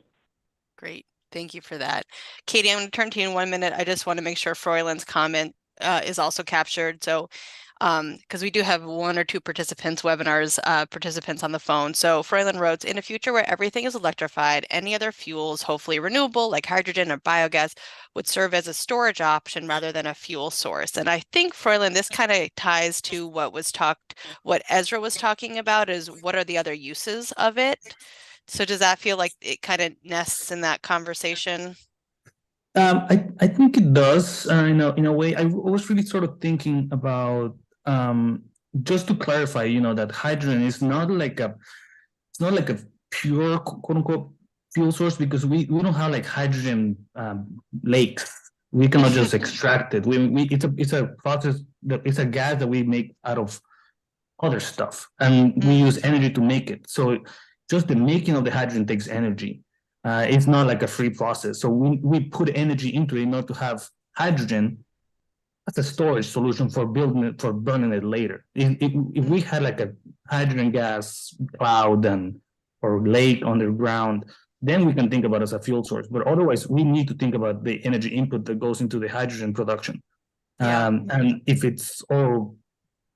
Great. Thank you for that. Katie, I'm going to turn to you in 1 minute. I just want to make sure Froylan's comment is also captured. So, because we do have 1 or 2 participants on the phone. So Froylan wrote, in a future where everything is electrified, any other fuels, hopefully renewable, like hydrogen or biogas, would serve as a storage option rather than a fuel source. And I think, Froylan, this kind of ties to what Ezra was talking about, is what are the other uses of it? So does that feel like it kind of nests in that conversation? I think it does. In a way, I was really sort of thinking about just to clarify, that hydrogen is not like a pure quote unquote fuel source, because we don't have like hydrogen lakes. We cannot just extract it. It's a process it's a gas that we make out of other stuff, and we use energy to make it. So just the making of the hydrogen takes energy. It's not like a free process. So we put energy into it in order to have hydrogen as a storage solution for burning it later. If we had like a hydrogen gas cloud or lake underground, then we can think about it as a fuel source. But otherwise, we need to think about the energy input that goes into the hydrogen production. And if it's all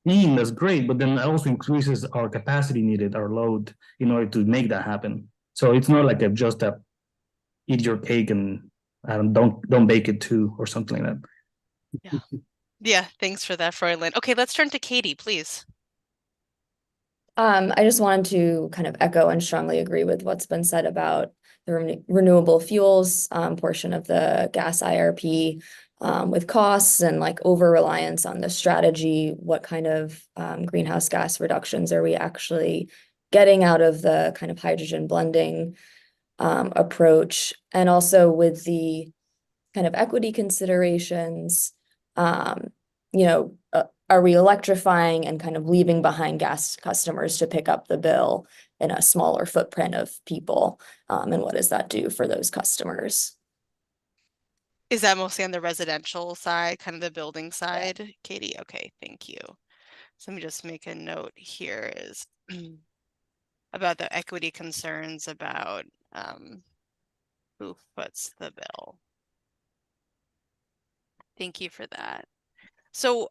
clean, that's great, but then it also increases our capacity needed, our load, in order to make that happen. So it's not like just eat your cake and don't bake it too, or something like that. Yeah, thanks for that, Froylan. Okay, let's turn to Katie, please. I just wanted to kind of echo and strongly agree with what's been said about the renewable fuels portion of the gas IRP, with costs and like over-reliance on the strategy. What kind of greenhouse gas reductions are we actually getting out of the kind of hydrogen blending approach? And also with the kind of equity considerations, are we electrifying and kind of leaving behind gas customers to pick up the bill in a smaller footprint of people? And what does that do for those customers? Is that mostly on the residential side, kind of the building side, Katie? Okay, thank you. So let me just make a note here is about the equity concerns about who foots the bill. Thank you for that. So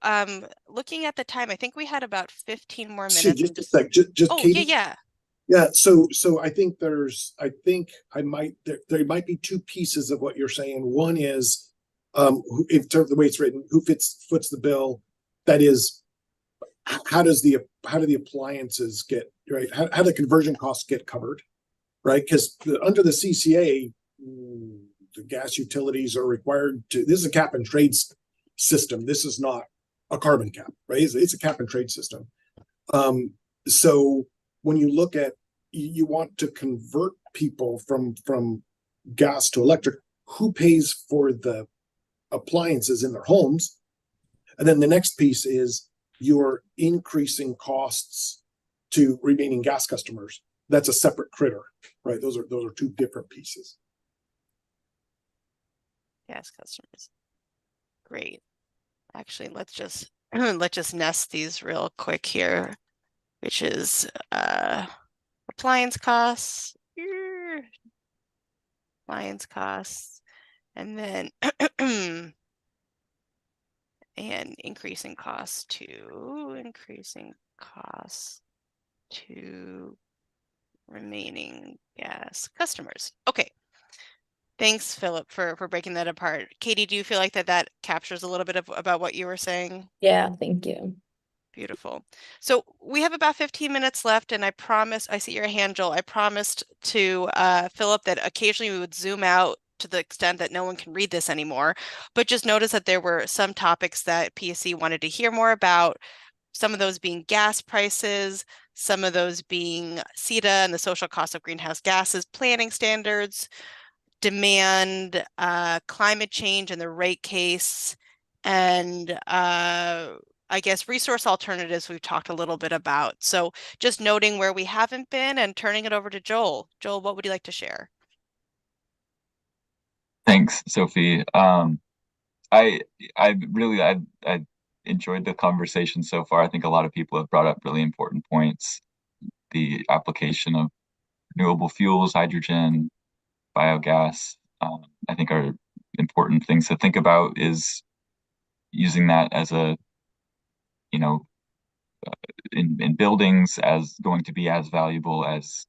looking at the time, I think we had about 15 more minutes. Just a sec, just oh, Katie? yeah. Yeah, so I think there might be 2 pieces of what you're saying. One is, in terms of the way it's written, who foots the bill. That is, how do the appliances get, right? How do the conversion costs get covered, right? Because under the CCA, the gas utilities are required to. This is a cap and trade system. This is not a carbon cap, right? It's a cap and trade system. So when you look at, you want to convert people from gas to electric, who pays for the appliances in their homes? And then the next piece is you're increasing costs to remaining gas customers. That's a separate critter. right? Those are two different pieces. Gas customers. Great. Actually, let's just let's just nest these real quick here, which is appliance costs, appliance costs, and then and increasing costs to remaining gas customers. Okay. Thanks, Philip, for breaking that apart. Katie, do you feel like that captures a little bit of about what you were saying? Yeah, thank you. Beautiful. So we have about 15 minutes left, and I see your hand, Joel. I promised to Philip that occasionally we would zoom out to the extent that no one can read this anymore. But just notice that there were some topics that PSE wanted to hear more about, some of those being gas prices, some of those being CETA and the social cost of greenhouse gases, planning standards, demand, climate change and the rate case, and I guess resource alternatives we've talked a little bit about. So just noting where we haven't been and turning it over to Joel. Joel, what would you like to share? Thanks, Sophie. I really I enjoyed the conversation so far. I think a lot of people have brought up really important points. The application of renewable fuels, hydrogen, biogas, I think are important things to think about. Is using that as a, you know, in buildings as going to be as valuable as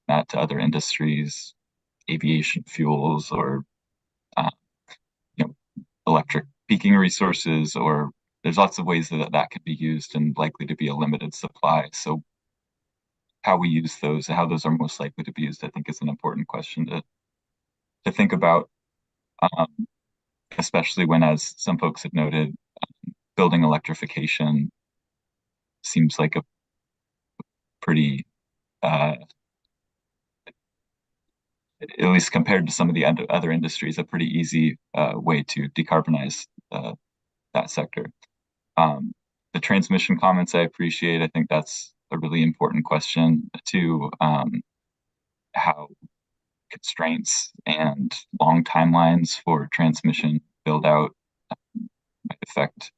that to other industries, aviation fuels, or uh, you know, electric peaking resources, or there's lots of ways that that can be used and likely to be a limited supply. So how we use those, how those are most likely to be used, I think is an important question to think about, especially when, as some folks have noted, building electrification seems like a pretty, at least compared to some of the other industries, a pretty easy way to decarbonize that sector. The transmission comments I appreciate. I think that's a really important question too. How constraints and long timelines for transmission build out might affect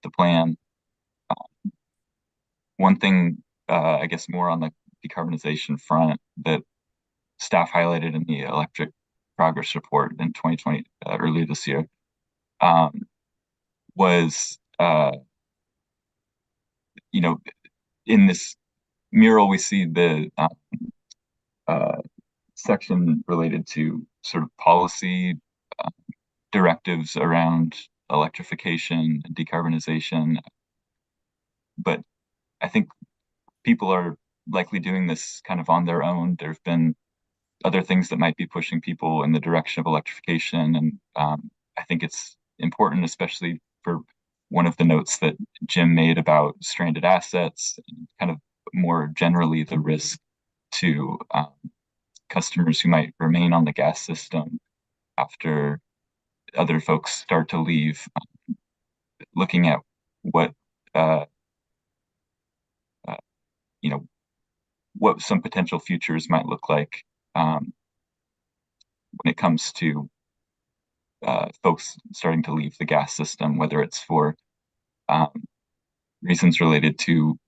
the plan. One thing, I guess, more on the decarbonization front that staff highlighted in the electric progress report in 2020, earlier this year, was, in this mural, we see the section related to sort of policy directives around electrification and decarbonization. But I think people are likely doing this kind of on their own. There have been other things that might be pushing people in the direction of electrification. And I think it's important, especially for one of the notes that Jim made about stranded assets, and kind of more generally the risk to customers who might remain on the gas system after other folks start to leave, looking at what what some potential futures might look like when it comes to folks starting to leave the gas system, whether it's for reasons related to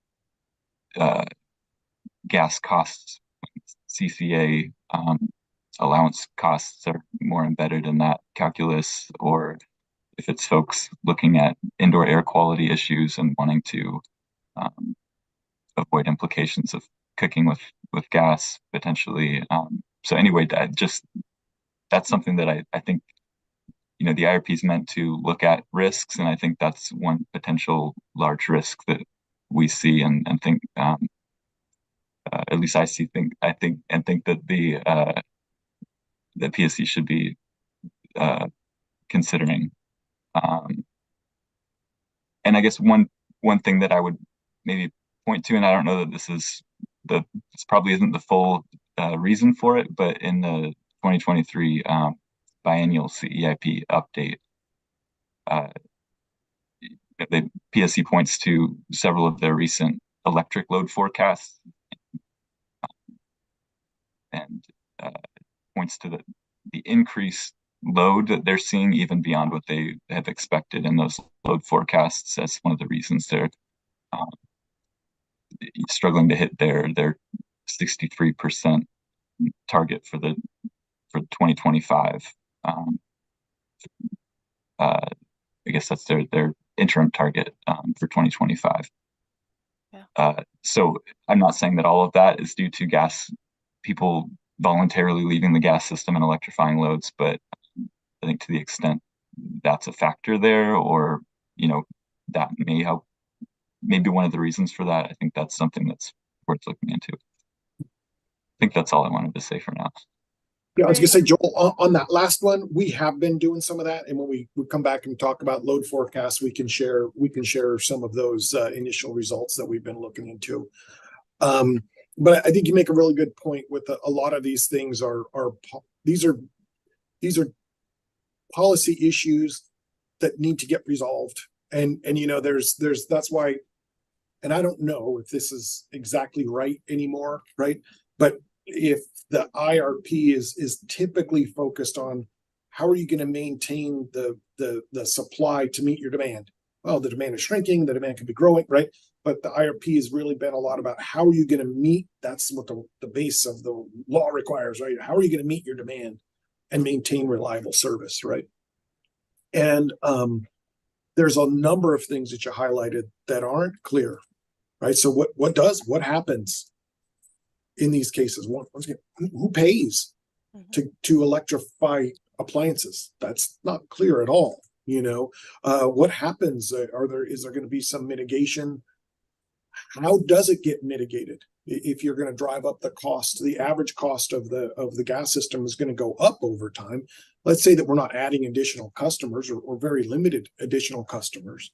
gas costs, CCA allowance costs are more embedded in that calculus, or if it's folks looking at indoor air quality issues and wanting to avoid implications of cooking with gas potentially. So anyway, that's something that I think, the IRP is meant to look at risks, and I think that's one potential large risk that we see and think, at least I think that the PSE should be considering. And I guess one thing that I would maybe point to, and I don't know that this probably isn't the full reason for it, but in the 2023 biennial CEIP update, the PSE points to several of their recent electric load forecasts, points to the increased load that they're seeing even beyond what they have expected in those load forecasts as one of the reasons they're struggling to hit their 63% target for 2025. I guess that's their interim target for 2025. Yeah. So I'm not saying that all of that is due to people voluntarily leaving the gas system and electrifying loads, but I think to the extent that's a factor there, or that may help, maybe one of the reasons for that, I think that's something that's worth looking into. I think that's all I wanted to say for now. Yeah, I was gonna say, Joel, on that last one, we have been doing some of that, and when we come back and talk about load forecasts, we can share some of those initial results that we've been looking into. But I think you make a really good point with a lot of these things these are policy issues that need to get resolved, and there's that's why, and I don't know if this is exactly right anymore, right? But if the IRP is typically focused on how are you going to maintain the supply to meet your demand? Well, the demand is shrinking, the demand could be growing, right? But the IRP has really been a lot about how are you going to meet, that's what the base of the law requires, right? How are you going to meet your demand and maintain reliable service, right? And there's a number of things that you highlighted that aren't clear, right? So what happens in these cases? Once again, who pays to electrify appliances? That's not clear at all. What happens? Is there going to be some mitigation? How does it get mitigated? If you're going to drive up the cost, the average cost of the gas system is going to go up over time. Let's say that we're not adding additional customers or very limited additional customers.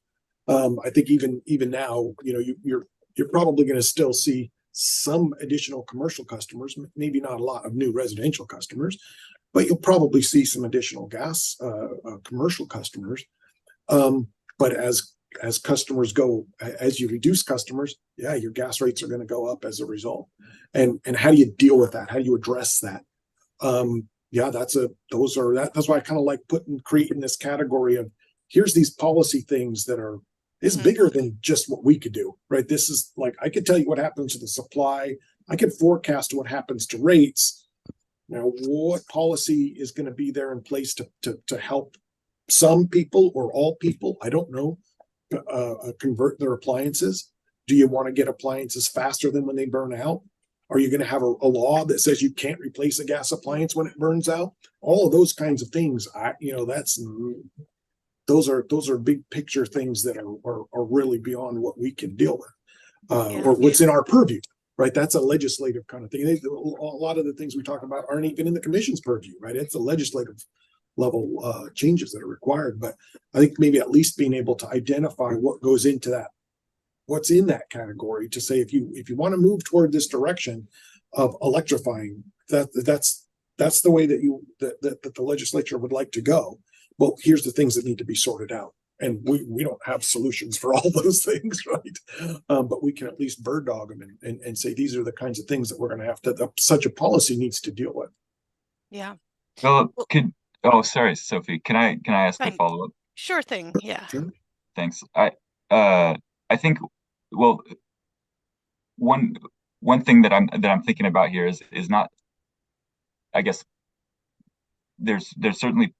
I think even now, you're probably going to still see some additional commercial customers, maybe not a lot of new residential customers, but you'll probably see some additional gas commercial customers. But as customers go, as you reduce customers, yeah, your gas rates are going to go up as a result. And how do you deal with that? How do you address that? Yeah, that's why I kind of like creating this category of here's these policy things that it's bigger than just what we could do, right? This is like, I could tell you what happens to the supply. I could forecast what happens to rates. What policy is going to be there in place to help some people or all people, I don't know, convert their appliances? Do you want to get appliances faster than when they burn out? Are you going to have a law that says you can't replace a gas appliance when it burns out? All of those kinds of things, those are big picture things that are really beyond what we can deal with, or what's in our purview, right? That's a legislative kind of thing. A lot of the things we talk about aren't even in the commission's purview, right? It's a legislative level changes that are required. But I think maybe at least being able to identify what goes into that, what's in that category, to say if you want to move toward this direction of electrifying, that's the way that the legislature would like to go. Well, here's the things that need to be sorted out. And we don't have solutions for all those things, right? But we can at least bird dog them and say these are the kinds of things that we're going to have to, such a policy needs to deal with. Yeah. Well, sorry, Sophie. Can I ask a follow-up? Sure thing. Yeah. Sure. Thanks. I think, well, one thing that I'm thinking about here is not, I guess there's certainly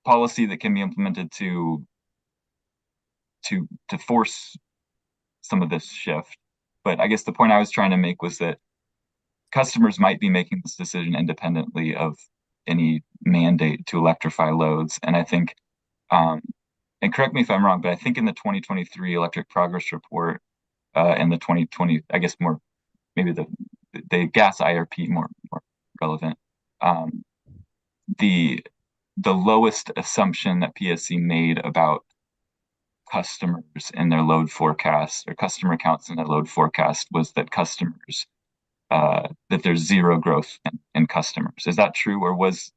policy that can be implemented to force some of this shift. But I guess the point I was trying to make was that customers might be making this decision independently of any mandate to electrify loads. And I think, and correct me if I'm wrong, but I think in the 2023 Electric Progress Report and the 2020, I guess more, maybe the gas IRP more relevant, the lowest assumption that PSE made about customers in their load forecast, or customer counts in their load forecast, was that that there's zero growth in customers. Is that true, or was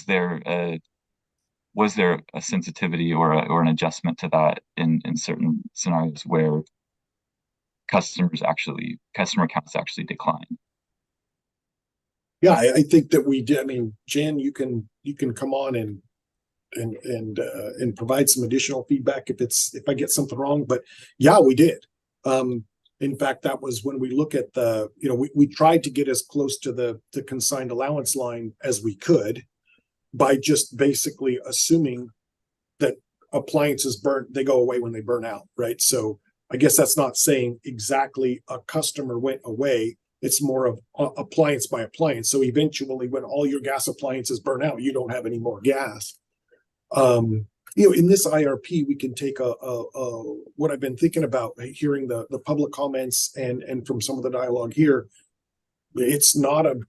there a sensitivity or an adjustment to that in certain scenarios where customer counts actually decline? Yeah, I think that we did. I mean, Jan, you can come on and provide some additional feedback if I get something wrong. But yeah, we did. In fact, that was when we look at we tried to get as close to the consigned allowance line as we could by just basically assuming that appliances they go away when they burn out, right? So I guess that's not saying exactly a customer went away. It's more of appliance by appliance. So eventually, when all your gas appliances burn out, you don't have any more gas. In this IRP, we can take what I've been thinking about, hearing the public comments and from some of the dialogue here. It's not a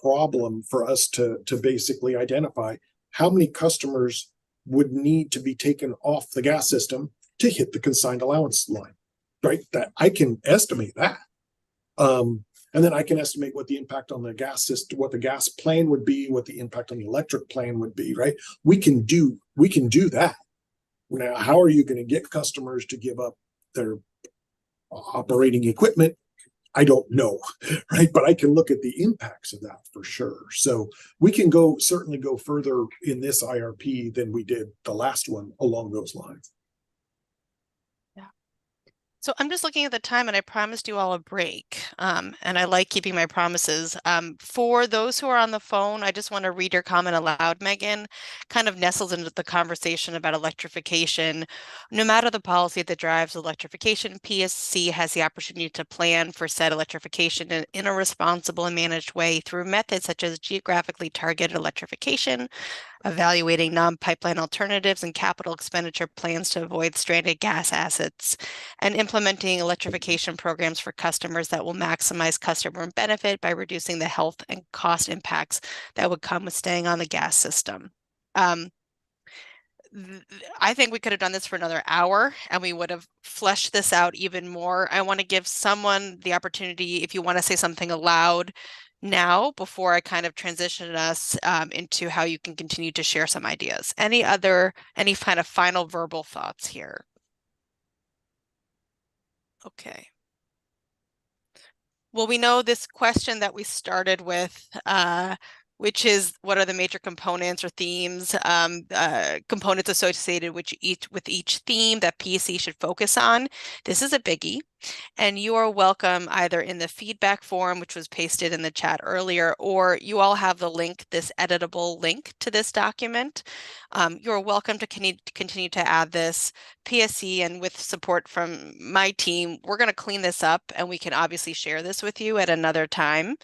problem for us to basically identify how many customers would need to be taken off the gas system to hit the consigned allowance line, right? That I can estimate that. And then I can estimate what the impact on the gas system, what the gas plan would be, what the impact on the electric plan would be, right? We can do that. Now, how are you going to get customers to give up their operating equipment? I don't know, right? But I can look at the impacts of that for sure. So we can certainly go further in this IRP than we did the last one along those lines. So I'm just looking at the time, and I promised you all a break, and I like keeping my promises. For those who are on the phone, I just want to read your comment aloud, Megan. Kind of nestles into the conversation about electrification. No matter the policy that drives electrification, PSC has the opportunity to plan for said electrification in a responsible and managed way through methods such as geographically targeted electrification, evaluating non-pipeline alternatives and capital expenditure plans to avoid stranded gas assets, and implementing electrification programs for customers that will maximize customer benefit by reducing the health and cost impacts that would come with staying on the gas system. I think we could have done this for another hour and we would have fleshed this out even more. I want to give someone the opportunity, if you want to say something aloud now, before I kind of transition us into how you can continue to share some ideas. Any kind of final verbal thoughts here? Okay. Well, we know this question that we started with, which is what are the major components or themes, components associated with each theme that PSE should focus on. This is a biggie, and you are welcome either in the feedback form, which was pasted in the chat earlier, or you all have the link, this editable link to this document. You're welcome to continue to add this. PSE, and with support from my team, we're going to clean this up, and we can obviously share this with you at another time.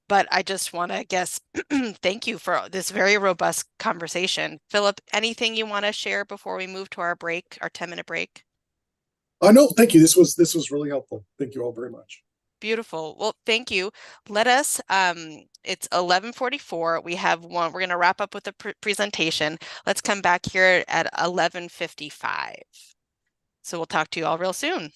But I just want to thank you for this very robust conversation. Philip, anything you want to share before we move to our break, our 10-minute break? No, thank you. This was really helpful. Thank you all very much. Beautiful. Well, thank you. Let us, it's 11:44. We're going to wrap up with the presentation. Let's come back here at 11:55. So we'll talk to you all real soon.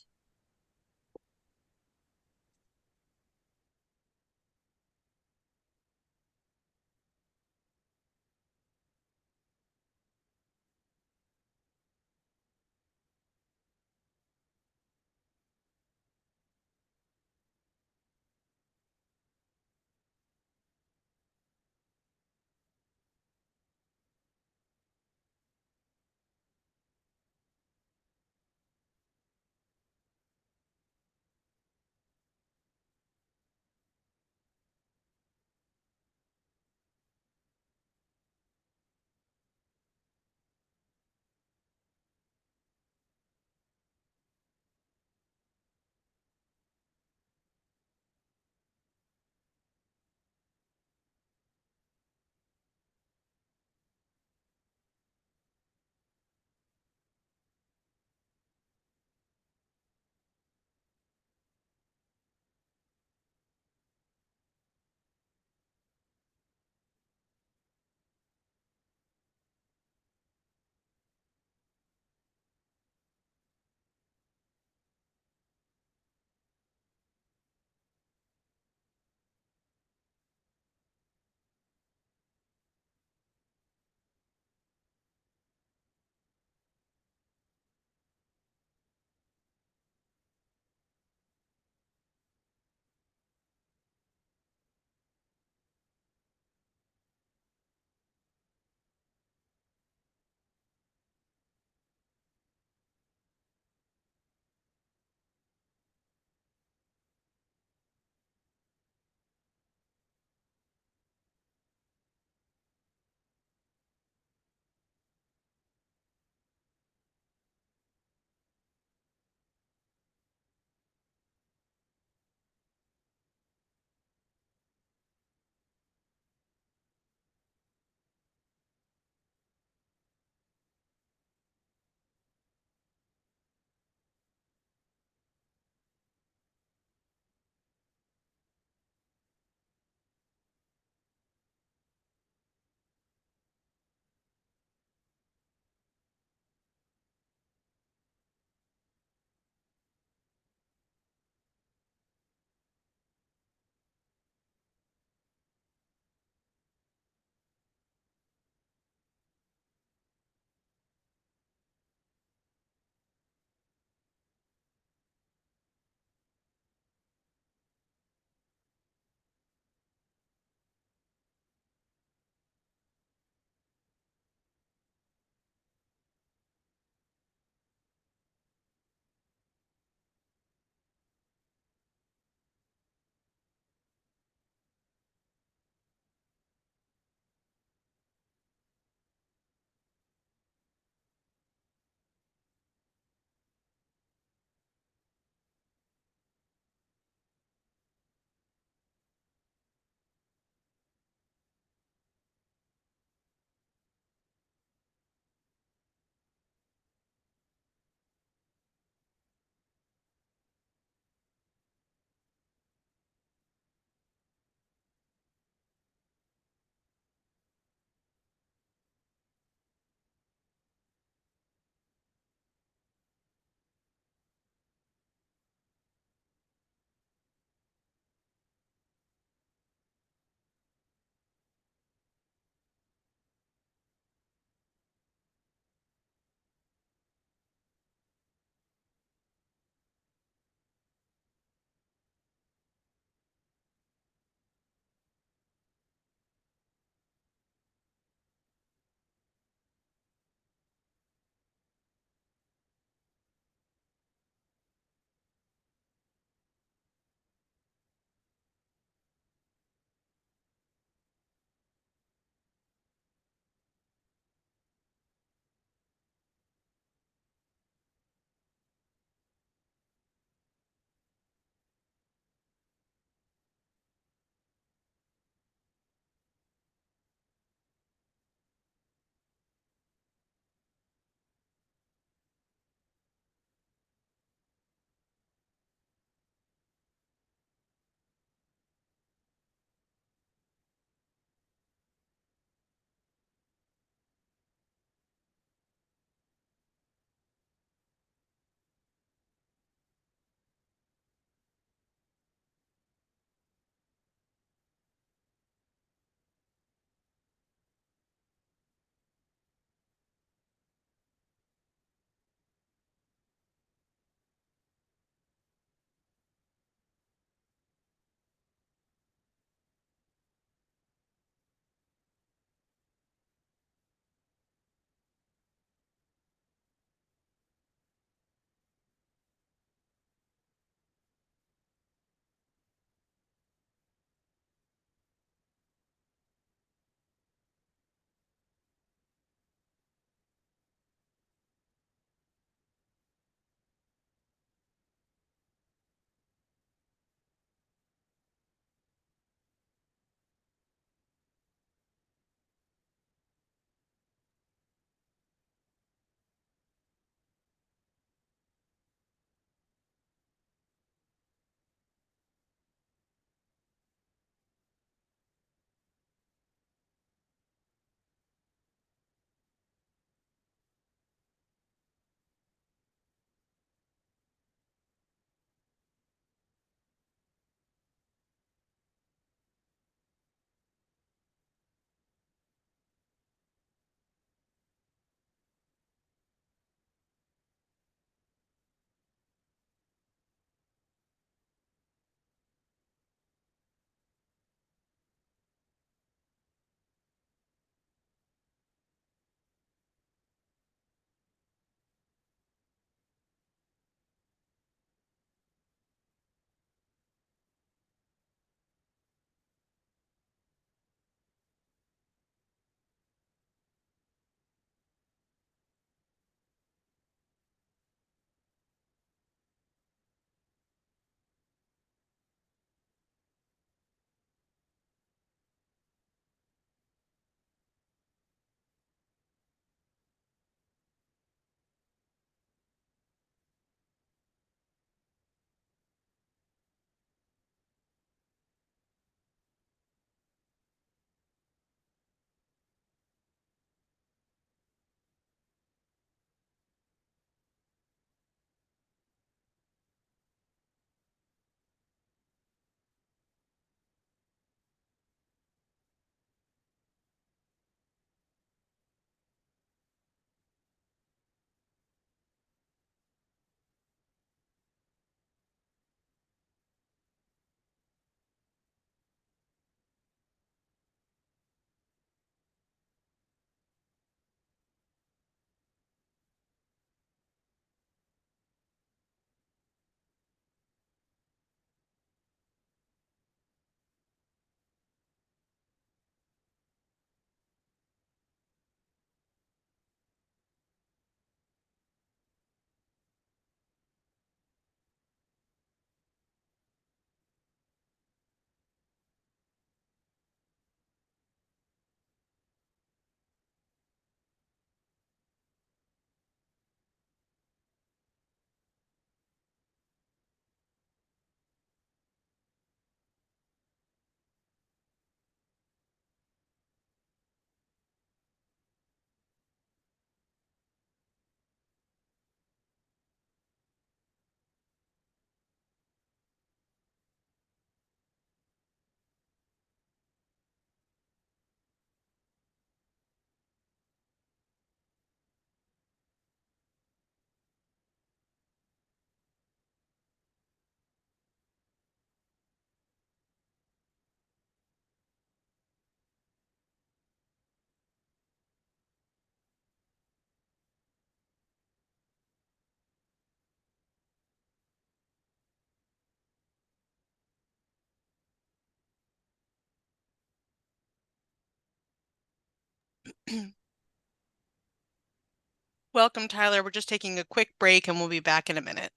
Welcome, Tyler. We're just taking a quick break and we'll be back in a minute.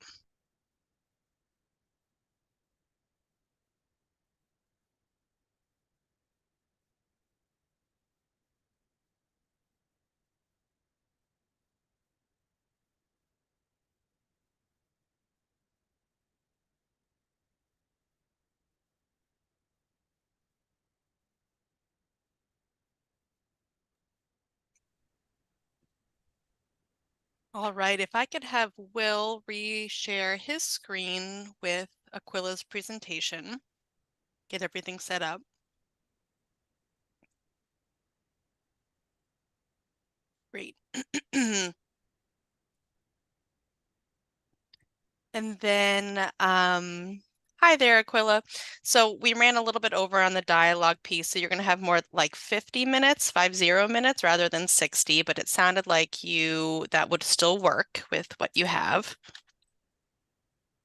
All right, if I could have Will re-share his screen with Aquila's presentation, get everything set up. Great. And then, hi there, Aquila. So we ran a little bit over on the dialogue piece, so you're going to have more like 50 minutes, 50 minutes rather than 60, but it sounded like that would still work with what you have.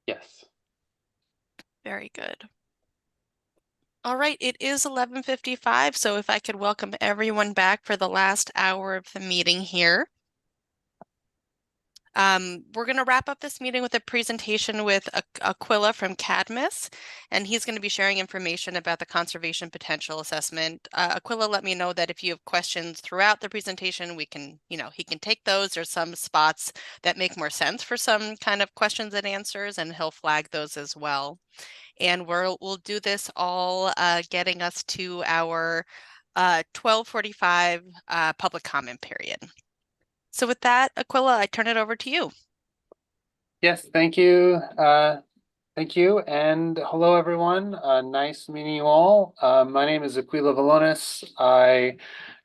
Yes. Very good. All right, it is 11:55, so if I could welcome everyone back for the last hour of the meeting here. We're going to wrap up this meeting with a presentation with Aquila from Cadmus, and he's going to be sharing information about the conservation potential assessment. Aquila let me know that if you have questions throughout the presentation, he can take those. There's some spots that make more sense for some kind of questions and answers, and he'll flag those as well. And we'll do this all getting us to our 12:45 public comment period. So with that, Aquila, I turn it over to you. Yes, thank you. Thank you, and hello, everyone. Nice meeting you all. My name is Aquila Valonis. I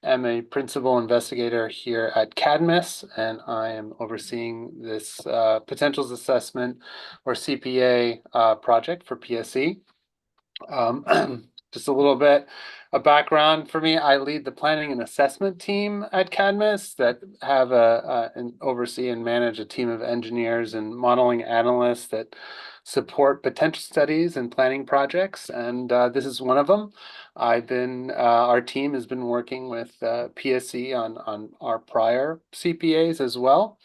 am a principal investigator here at Cadmus, and I am overseeing this potentials assessment or CPA project for PSE. Just a little bit of background for me. I lead the planning and assessment team at Cadmus that have and oversee and manage a team of engineers and modeling analysts that support potential studies and planning projects. And this is one of them. Our team has been working with PSE on our prior CPAs as well.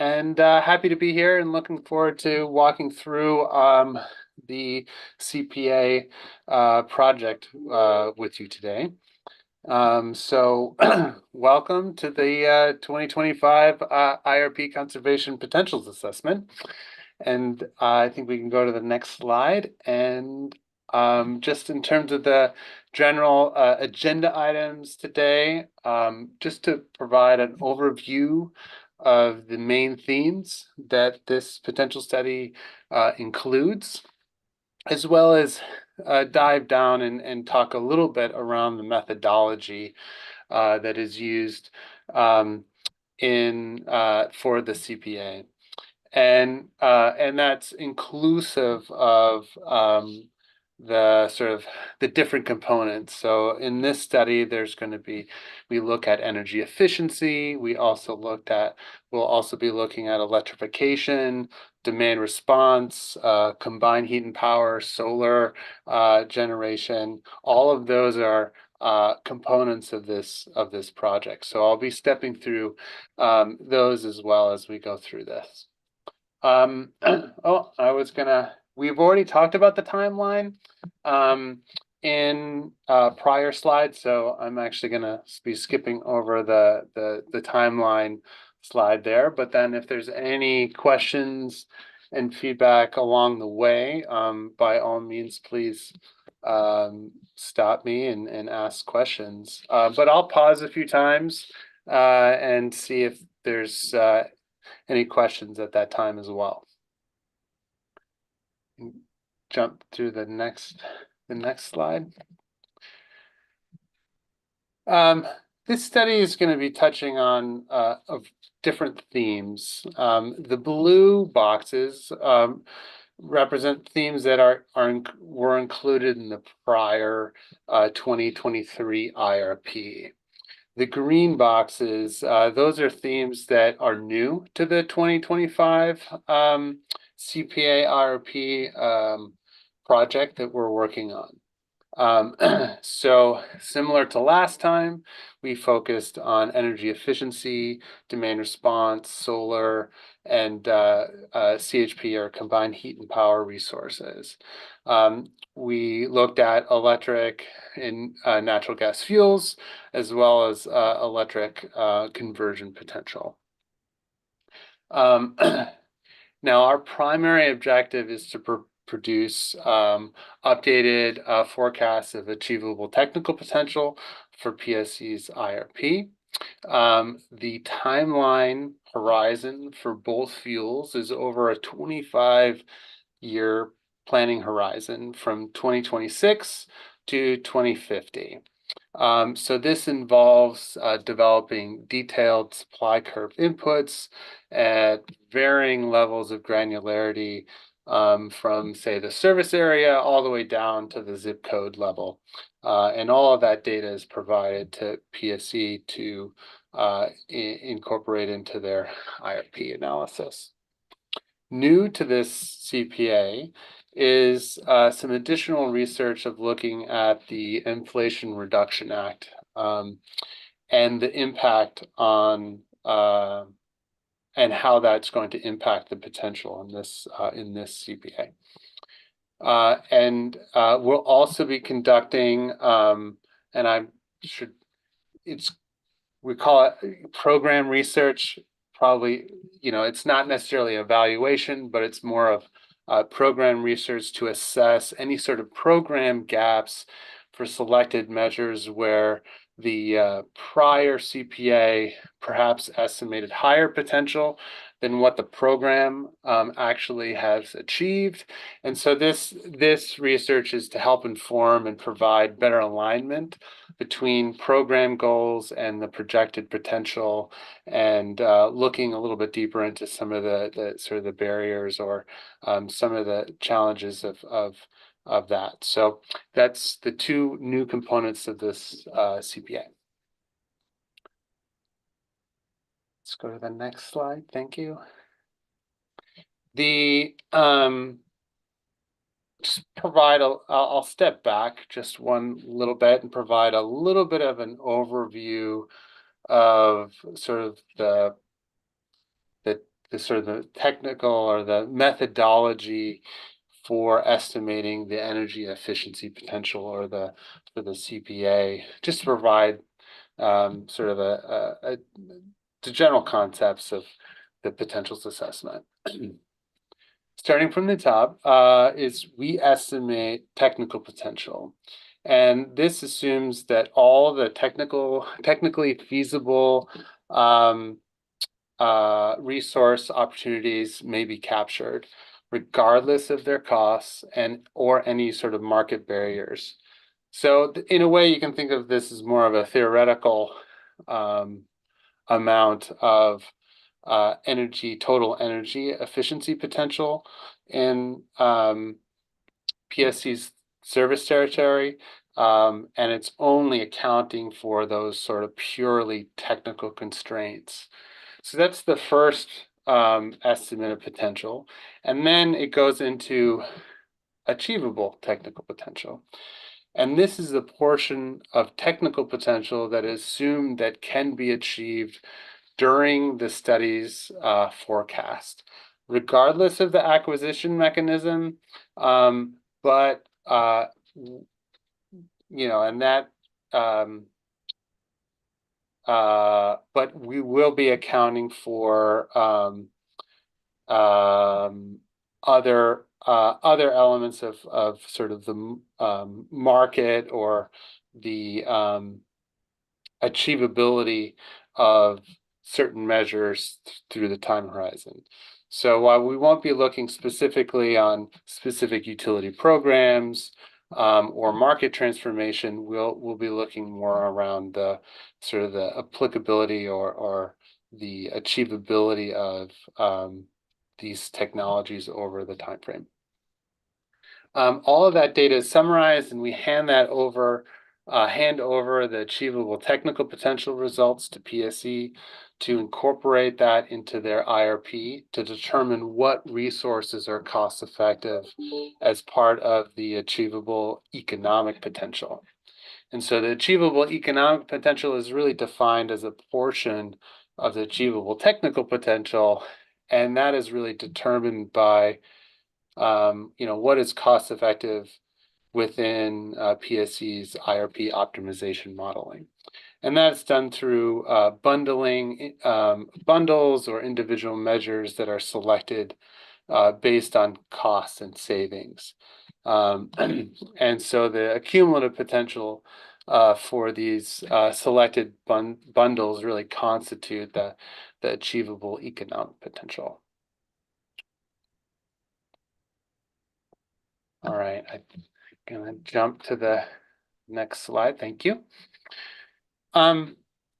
And happy to be here and looking forward to walking through the CPA project with you today. So welcome to the 2025 IRP Conservation Potentials Assessment. And I think we can go to the next slide. And just in terms of the general agenda items today, just to provide an overview of the main themes that this potential study includes, as well as dive down and talk a little bit around the methodology that is used for the CPA. And that's inclusive of the sort of the different components. So in this study, we look at energy efficiency. We'll also be looking at electrification, demand response, combined heat and power, solar generation. All of those are components of this project. So I'll be stepping through those as well as we go through this. We've already talked about the timeline in prior slides, so I'm actually gonna be skipping over the timeline slide there. But then if there's any questions and feedback along the way, by all means, please stop me and ask questions. But I'll pause a few times and see if there's any questions at that time as well. Jump to the next slide. This study is going to be touching on of different themes. The blue boxes represent themes that were included in the prior 2023 IRP. The green boxes, those are themes that are new to the 2025 CPA IRP project that we're working on. So similar to last time, we focused on energy efficiency, demand response, solar, and CHP, or combined heat and power resources. We looked at electric and natural gas fuels, as well as electric conversion potential. Now, our primary objective is to produce updated forecasts of achievable technical potential for PSE's IRP. The timeline horizon for both fuels is over a 25-year planning horizon from 2026 to 2050. So this involves developing detailed supply curve inputs at varying levels of granularity, from, say, the service area all the way down to the zip code level. And all of that data is provided to PSE to incorporate into their IRP analysis. New to this CPA is some additional research of looking at the Inflation Reduction Act, and the impact on and how that's going to impact the potential in this CPA. And we'll also be conducting, and we call it program research. Probably, it's not necessarily evaluation, but it's more of program research to assess any sort of program gaps for selected measures where the prior CPA perhaps estimated higher potential than what the program actually has achieved. And so this research is to help inform and provide better alignment between program goals and the projected potential, and looking a little bit deeper into some of the sort of the barriers, or some of the challenges of that. So that's the two new components of this CPA. Let's go to the next slide. Thank you. Just provide I'll step back just one little bit and provide a little bit of an overview of sort of the sort of the technical or the methodology for estimating the energy efficiency potential, or for the CPA, just to provide sort of the general concepts of the potentials assessment. Starting from the top, is we estimate technical potential. And this assumes that all the technically feasible resource opportunities may be captured, regardless of their costs or any sort of market barriers. So in a way, you can think of this as more of a theoretical amount of total energy efficiency potential in PSC's service territory, and it's only accounting for those sort of purely technical constraints. So that's the first estimate of potential, and then it goes into achievable technical potential. And this is the portion of technical potential that is assumed that can be achieved during the study's forecast, regardless of the acquisition mechanism. But we will be accounting for other elements of sort of the market, or the achievability of certain measures through the time horizon. So while we won't be looking specifically on specific utility programs or market transformation, we'll be looking more around the sort of the applicability or the achievability of these technologies over the time frame. All of that data is summarized, and we hand that over hand over the achievable technical potential results to PSE to incorporate that into their IRP to determine what resources are cost effective as part of the achievable economic potential. And so the achievable economic potential is really defined as a portion of the achievable technical potential, and that is really determined by what is cost effective within PSE's IRP optimization modeling. And that's done through bundling bundles or individual measures that are selected based on costs and savings. And so the cumulative potential for these selected bundles really constitute the achievable economic potential. All right, I'm gonna jump to the next slide. Thank you. I'm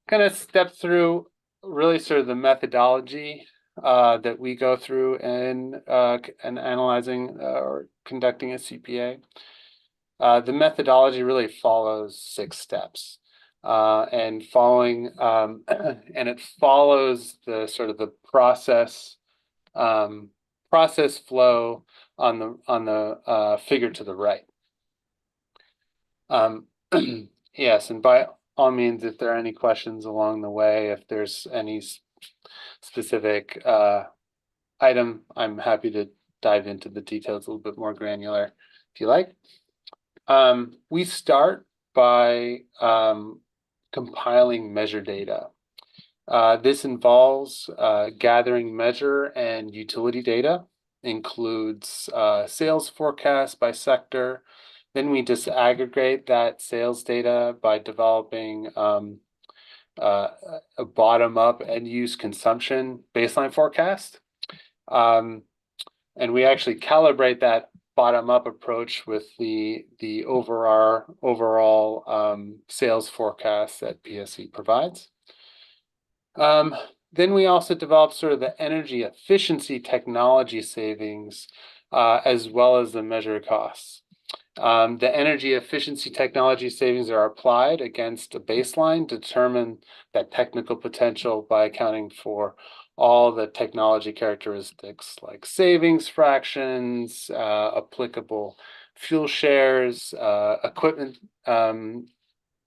gonna step through really sort of the methodology that we go through in analyzing or conducting a CPA. The methodology really follows 6 steps, and it follows the sort of the process flow on the figure to the right. Yes, and by all means, if there are any questions along the way, if there's any specific item, I'm happy to dive into the details a little bit more granular if you like. We start by compiling measure data. This involves gathering measure and utility data, includes sales forecasts by sector. Then we disaggregate that sales data by developing a bottom-up end-use consumption baseline forecast. And we actually calibrate that bottom-up approach with the overall sales forecast that PSE provides. Then we also develop sort of the energy efficiency technology savings as well as the measured costs. The energy efficiency technology savings are applied against a baseline to determine that technical potential by accounting for all the technology characteristics like savings fractions, applicable fuel shares, equipment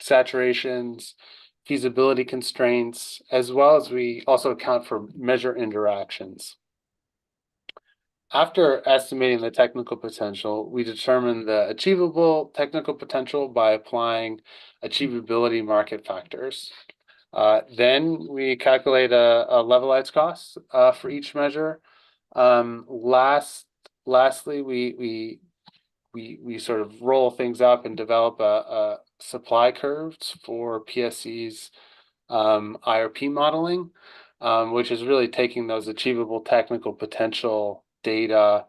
saturations, feasibility constraints, as well as we also account for measure interactions. After estimating the technical potential, we determine the achievable technical potential by applying achievability market factors. Then we calculate a levelized cost for each measure. Lastly, we sort of roll things up and develop a supply curves for PSE's IRP modeling, which is really taking those achievable technical potential data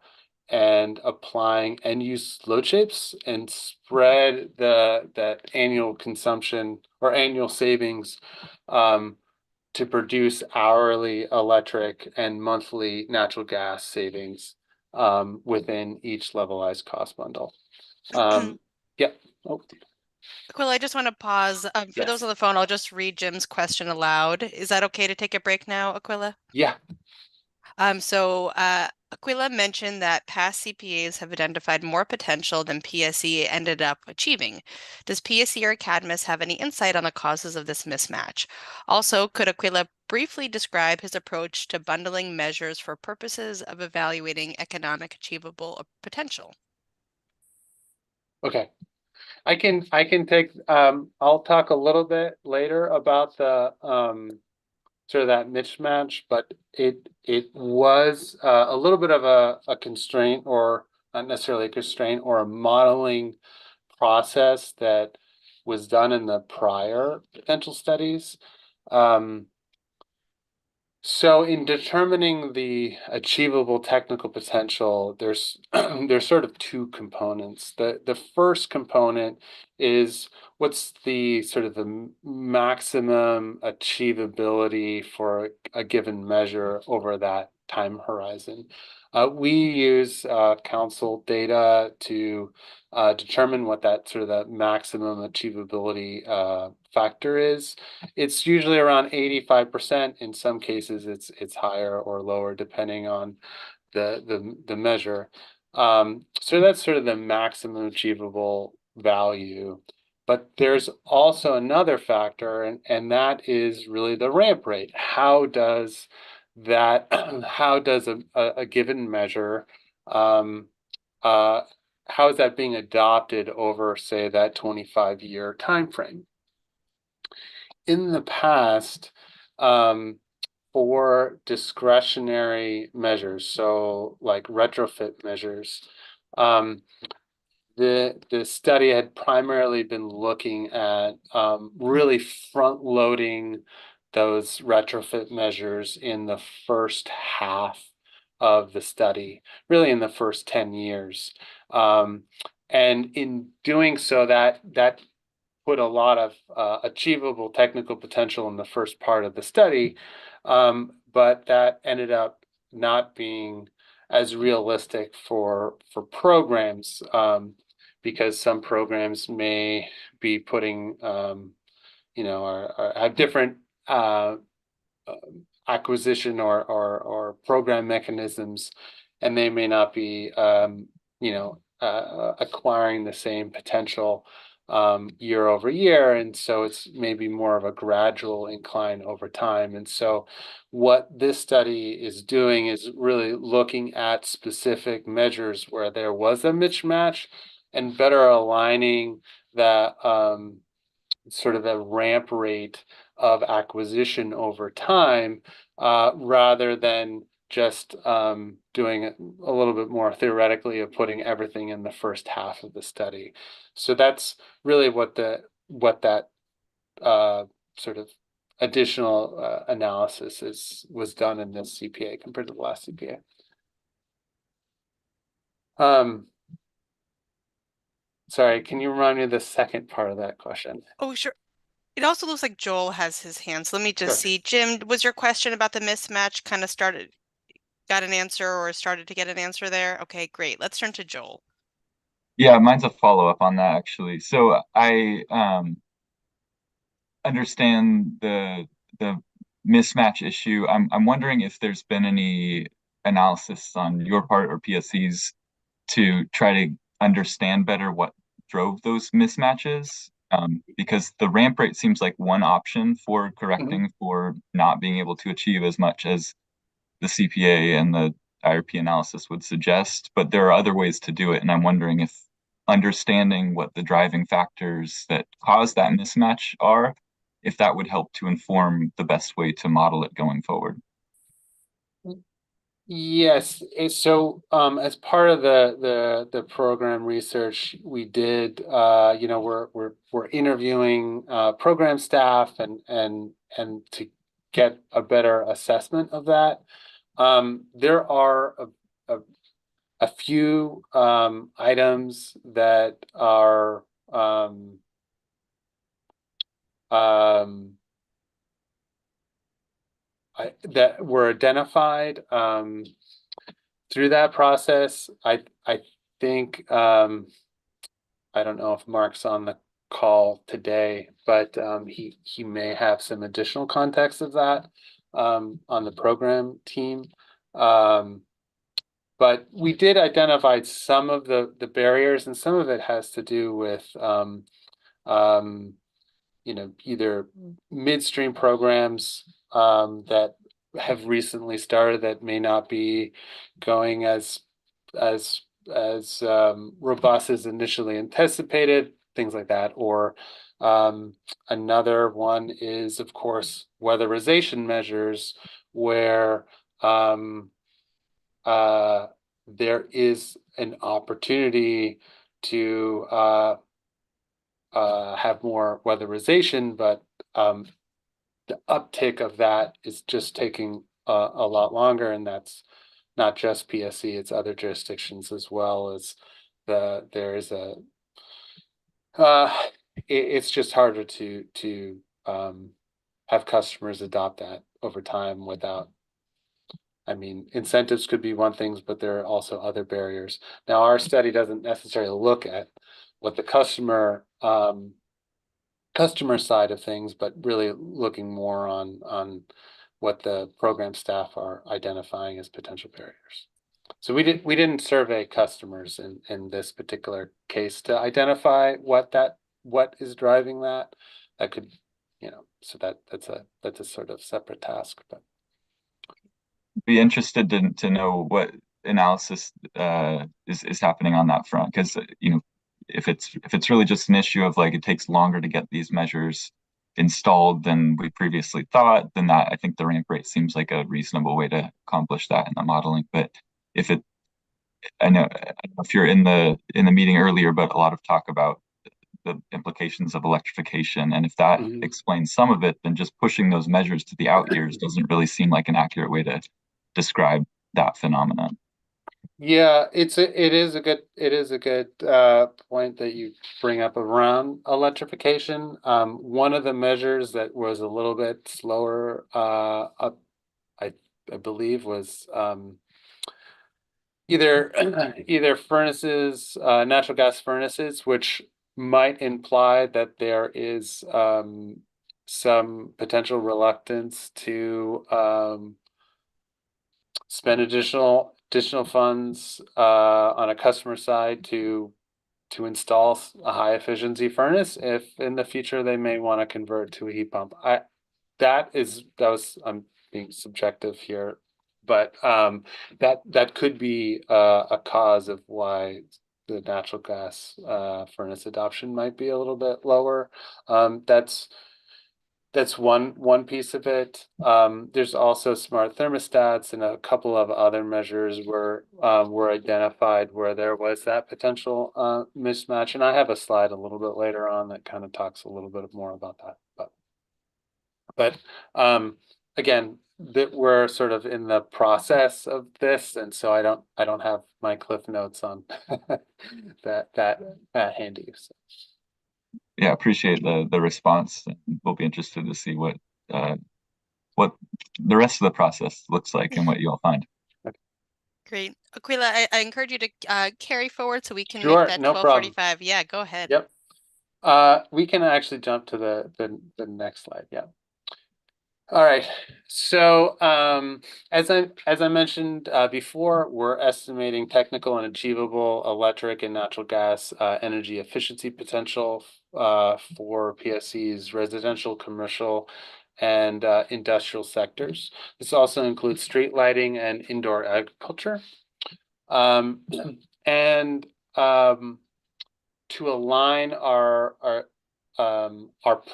and applying end-use load shapes and spread that annual consumption or annual savings to produce hourly electric and monthly natural gas savings within each levelized cost bundle. Yeah. Oh. Aquila, I just want to pause. For those on the phone, I'll just read Jim's question aloud. Is that okay to take a break now, Aquila? Yeah. Aquila mentioned that past CPAs have identified more potential than PSE ended up achieving. Does PSE or Cadmus have any insight on the causes of this mismatch? Also, could Aquila briefly describe his approach to bundling measures for purposes of evaluating economic achievable potential? Okay. I can take I'll talk a little bit later about the sort of that mismatch, but it was a little bit of a constraint, or not necessarily a constraint, or a modeling process that was done in the prior potential studies. So in determining the achievable technical potential, there's sort of 2 components. The first component is what's the sort of the maximum achievability for a given measure over that time horizon. We use council data to determine what that sort of the maximum achievability factor is. It's usually around 85%. In some cases, it's higher or lower depending on the measure. So that's sort of the maximum achievable value. But there's also another factor, and that is really the ramp rate. How does that, how does a given measure, how is that being adopted over, say, that 25-year time frame? In the past, for discretionary measures, so like retrofit measures, the study had primarily been looking at really front loading those retrofit measures in the first half of the study, really in the first 10 years. And in doing so, that put a lot of achievable technical potential in the first part of the study, but that ended up not being as realistic for programs, because some programs may be putting, or have different acquisition or program mechanisms, and they may not be, acquiring the same potential year over year. And so it's maybe more of a gradual incline over time. And so what this study is doing is really looking at specific measures where there was a mismatch and better aligning that sort of the ramp rate of acquisition over time, rather than just doing it a little bit more theoretically of putting everything in the first half of the study. So that's really what that sort of additional analysis was done in this CPA compared to the last CPA. Sorry, can you remind me of the second part of that question? Oh, sure. It also looks like Joel has his hands. Let me just see. Jim, was your question about the mismatch kind of got an answer or started to get an answer there? Okay, great. Let's turn to Joel. Yeah, mine's a follow-up on that actually. So I understand the mismatch issue. I'm wondering if there's been any analysis on your part or PSE's to try to understand better what drove those mismatches. Because the ramp rate seems like one option for correcting for not being able to achieve as much as the CPA and the IRP analysis would suggest, but there are other ways to do it. And I'm wondering if understanding what the driving factors that cause that mismatch are, if that would help to inform the best way to model it going forward. Yes. So as part of the program research we did, we're interviewing program staff and to get a better assessment of that. There are a few items that are that were identified through that process. I think I don't know if Mark's on the call today, but he may have some additional context of that on the program team. But we did identify some of the barriers, and some of it has to do with either midstream programs that have recently started that may not be going as robust as initially anticipated, things like that. Or another one is, of course, weatherization measures, where there is an opportunity to have more weatherization, but the uptick of that is just taking a lot longer, and that's not just PSE, it's other jurisdictions as well. As there is it's just harder to have customers adopt that over time without I mean, incentives could be one thing, but there are also other barriers. Now, our study doesn't necessarily look at what the customer side of things, but really looking more on what the program staff are identifying as potential barriers. So we didn't survey customers in this particular case to identify what is driving that. That could, so that's a sort of separate task, but Be interested to know what analysis is happening on that front, because if it's really just an issue of like it takes longer to get these measures installed than we previously thought, then that I think the ramp rate seems like a reasonable way to accomplish that in the modeling. But if it, I know if you're in the meeting earlier, but a lot of talk about the implications of electrification, and if that explains some of it, then just pushing those measures to the out years doesn't really seem like an accurate way to describe that phenomenon. Yeah, it is a good point that you bring up around electrification. One of the measures that was a little bit slower up, I believe, was either furnaces, natural gas furnaces, which might imply that there is some potential reluctance to spend additional funds on a customer side to install a high efficiency furnace if in the future they may want to convert to a heat pump. I'm being subjective here, but that could be a cause of why the natural gas furnace adoption might be a little bit lower. That's one piece of it. There's also smart thermostats and a couple of other measures were identified where there was that potential mismatch. And I have a slide a little bit later on that kind of talks a little bit more about that. But again, that we're sort of in the process of this, and so I don't have my cliff notes on that handy. So. Yeah, appreciate the response. We'll be interested to see what the rest of the process looks like and what you'll find. Great. Aquila, I encourage you to carry forward so we can Sure, make that no 12:45. problem. Yeah, go ahead. Yep. We can actually jump to the next slide. Yeah. All right. So as I mentioned before, we're estimating technical and achievable electric and natural gas energy efficiency potential for PSE's residential, commercial, and industrial sectors. This also includes street lighting and indoor agriculture. And to align our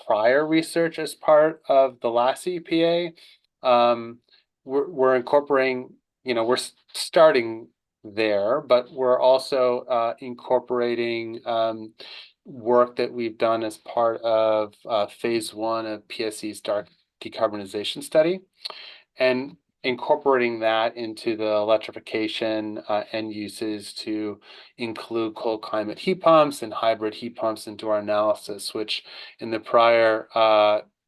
prior research as part of the last EPA, we're incorporating, we're starting there, but we're also incorporating work that we've done as part of phase 1 of PSE's dark decarbonization study, and incorporating that into the electrification end uses to include cold climate heat pumps and hybrid heat pumps into our analysis, which in the prior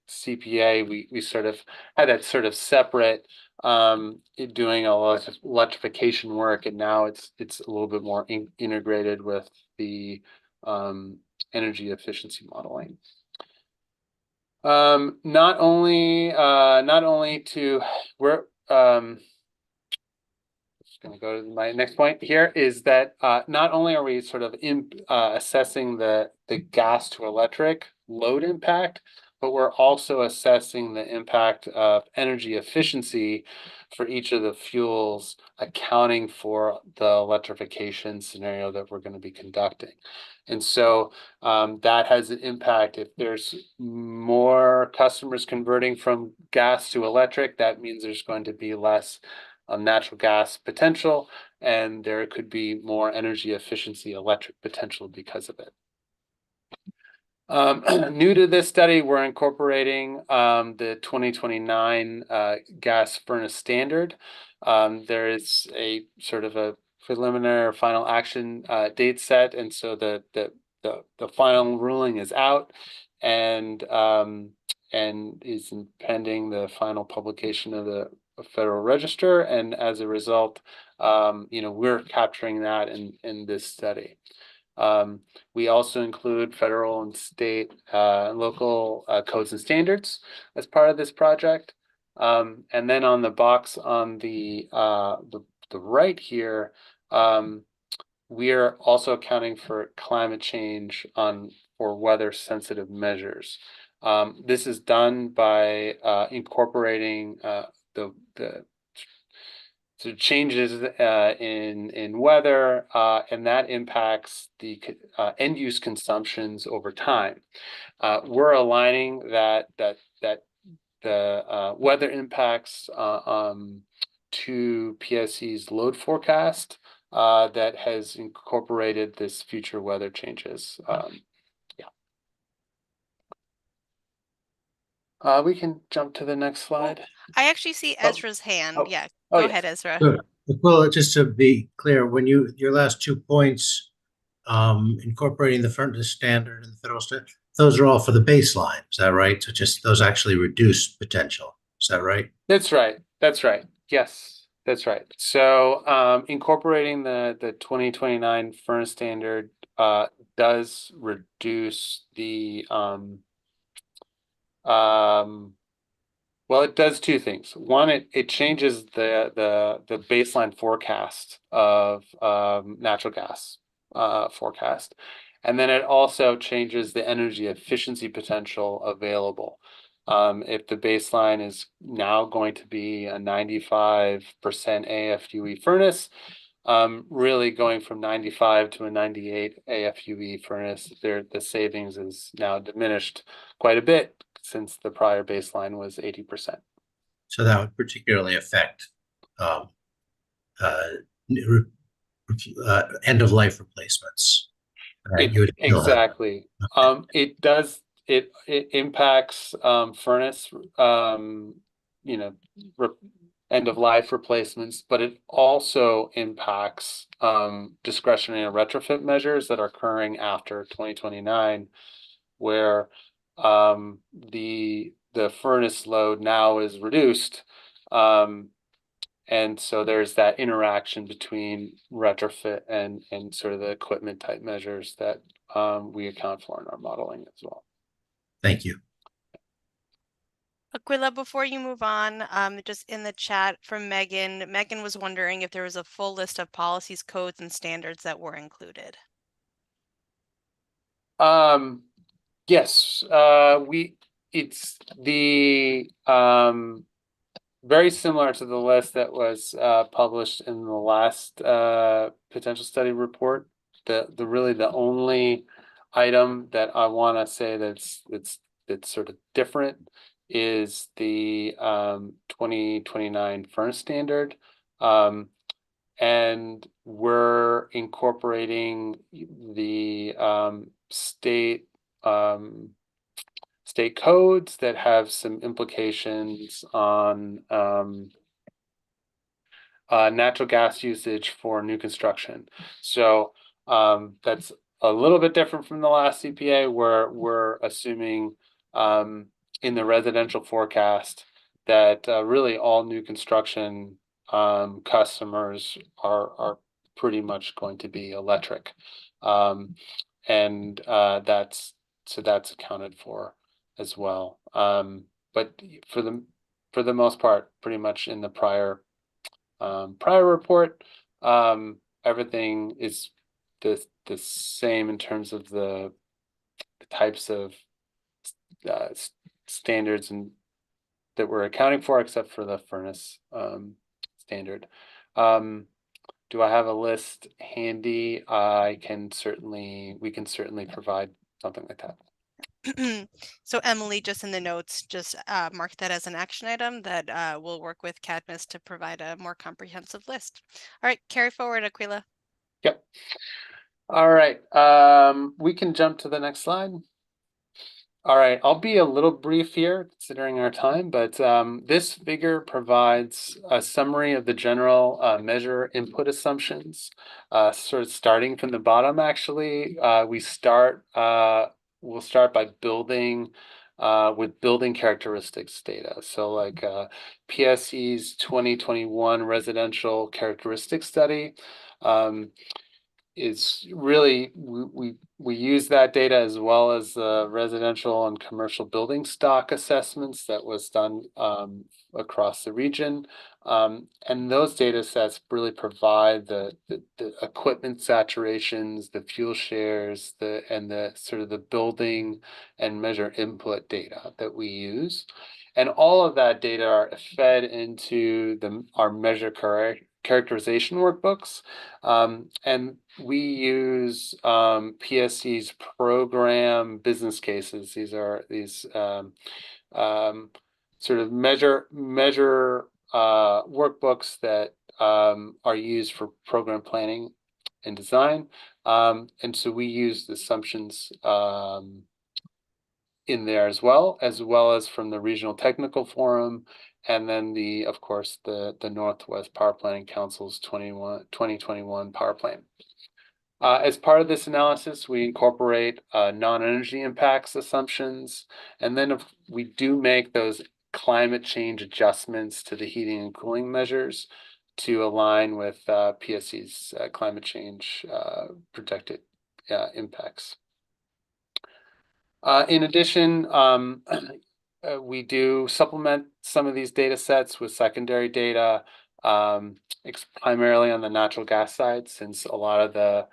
CPA, we sort of had that sort of separate doing a lot of electrification work, and now it's a little bit more integrated with the energy efficiency modeling. Not only to we're just going to go to my next point here is that not only are we sort of assessing the gas to electric load impact, but we're also assessing the impact of energy efficiency for each of the fuels, accounting for the electrification scenario that we're going to be conducting. And so that has an impact. If there's more customers converting from gas to electric, that means there's going to be less natural gas potential, and there could be more energy efficiency electric potential because of it. New to this study, we're incorporating the 2029 gas furnace standard. There is a sort of a preliminary or final action date set, and so the final ruling is out, and is pending the final publication of the Federal Register, and as a result, we're capturing that in this study. We also include federal and state local codes and standards as part of this project. And then on the box on the right here, we are also accounting for climate change for weather sensitive measures. This is done by incorporating the changes in weather, and that impacts the end use consumptions over time. We're aligning that the weather impacts to PSE's load forecast that has incorporated this future weather changes. We can jump to the next slide. I actually see Ezra's hand. Yeah, Oh, go yes. ahead, Ezra. Good. Well, just to be clear, when your last 2 points, incorporating the furnace standard and the federal standard, those are all for the baseline. Is that right? So just those actually reduce potential. Is that right? That's right. That's right. Yes, that's right. So incorporating the 2029 furnace standard does reduce the well, it does two things. One, it changes the baseline forecast of natural gas forecast, and then it also changes the energy efficiency potential available. If the baseline is now going to be a 95% AFUE furnace, really going from 95 to a 98 AFUE furnace, the savings is now diminished quite a bit since the prior baseline was 80%. So that would particularly affect end of life replacements. Exactly. It does. It impacts furnace, end of life replacements, but it also impacts discretionary retrofit measures that are occurring after 2029, where the furnace load now is reduced. And so there's that interaction between retrofit and sort of the equipment type measures that we account for in our modeling as well. Thank you. Aquila, before you move on, just in the chat from Megan, Megan was wondering if there was a full list of policies, codes, and standards that were included. Yes, it's the very similar to the list that was published in the last potential study report. The really the only item that I want to say that's sort of different is the 2029 furnace standard. And we're incorporating the state codes that have some implications on natural gas usage for new construction. So that's a little bit different from the last CPA, where we're assuming in the residential forecast that really all new construction customers are pretty much going to be electric, and that's accounted for as well. But for the most part, pretty much in the prior report, everything is the same in terms of the types of standards and that we're accounting for, except for the furnace standard. Do I have a list handy? We can certainly provide something like that. So Emily, just in the notes, just mark that as an action item that we'll work with Cadmus to provide a more comprehensive list. All right, carry forward, Aquila. Yep. All right, we can jump to the next slide. All right, I'll be a little brief here considering our time, but this figure provides a summary of the general measure input assumptions, sort of starting from the bottom. Actually, we'll start by building with building characteristics data. So like PSE's 2021 residential characteristics study is really, we use that data as well as the residential and commercial building stock assessments that was done across the region. And those data sets really provide the equipment saturations, the fuel shares, and the sort of the building and measure input data that we use. And all of that data are fed into our measure characterization workbooks. And we use PSE's program business cases. These are sort of measure workbooks that are used for program planning and design. And so we use the assumptions in there as well as from the Regional Technical Forum, and then of course, the Northwest Power Planning Council's 2021 power plan. As part of this analysis, we incorporate non-energy impacts assumptions, and then we do make those climate change adjustments to the heating and cooling measures to align with PSE's climate change projected impacts. In addition, we do supplement some of these data sets with secondary data, primarily on the natural gas side, since a lot of the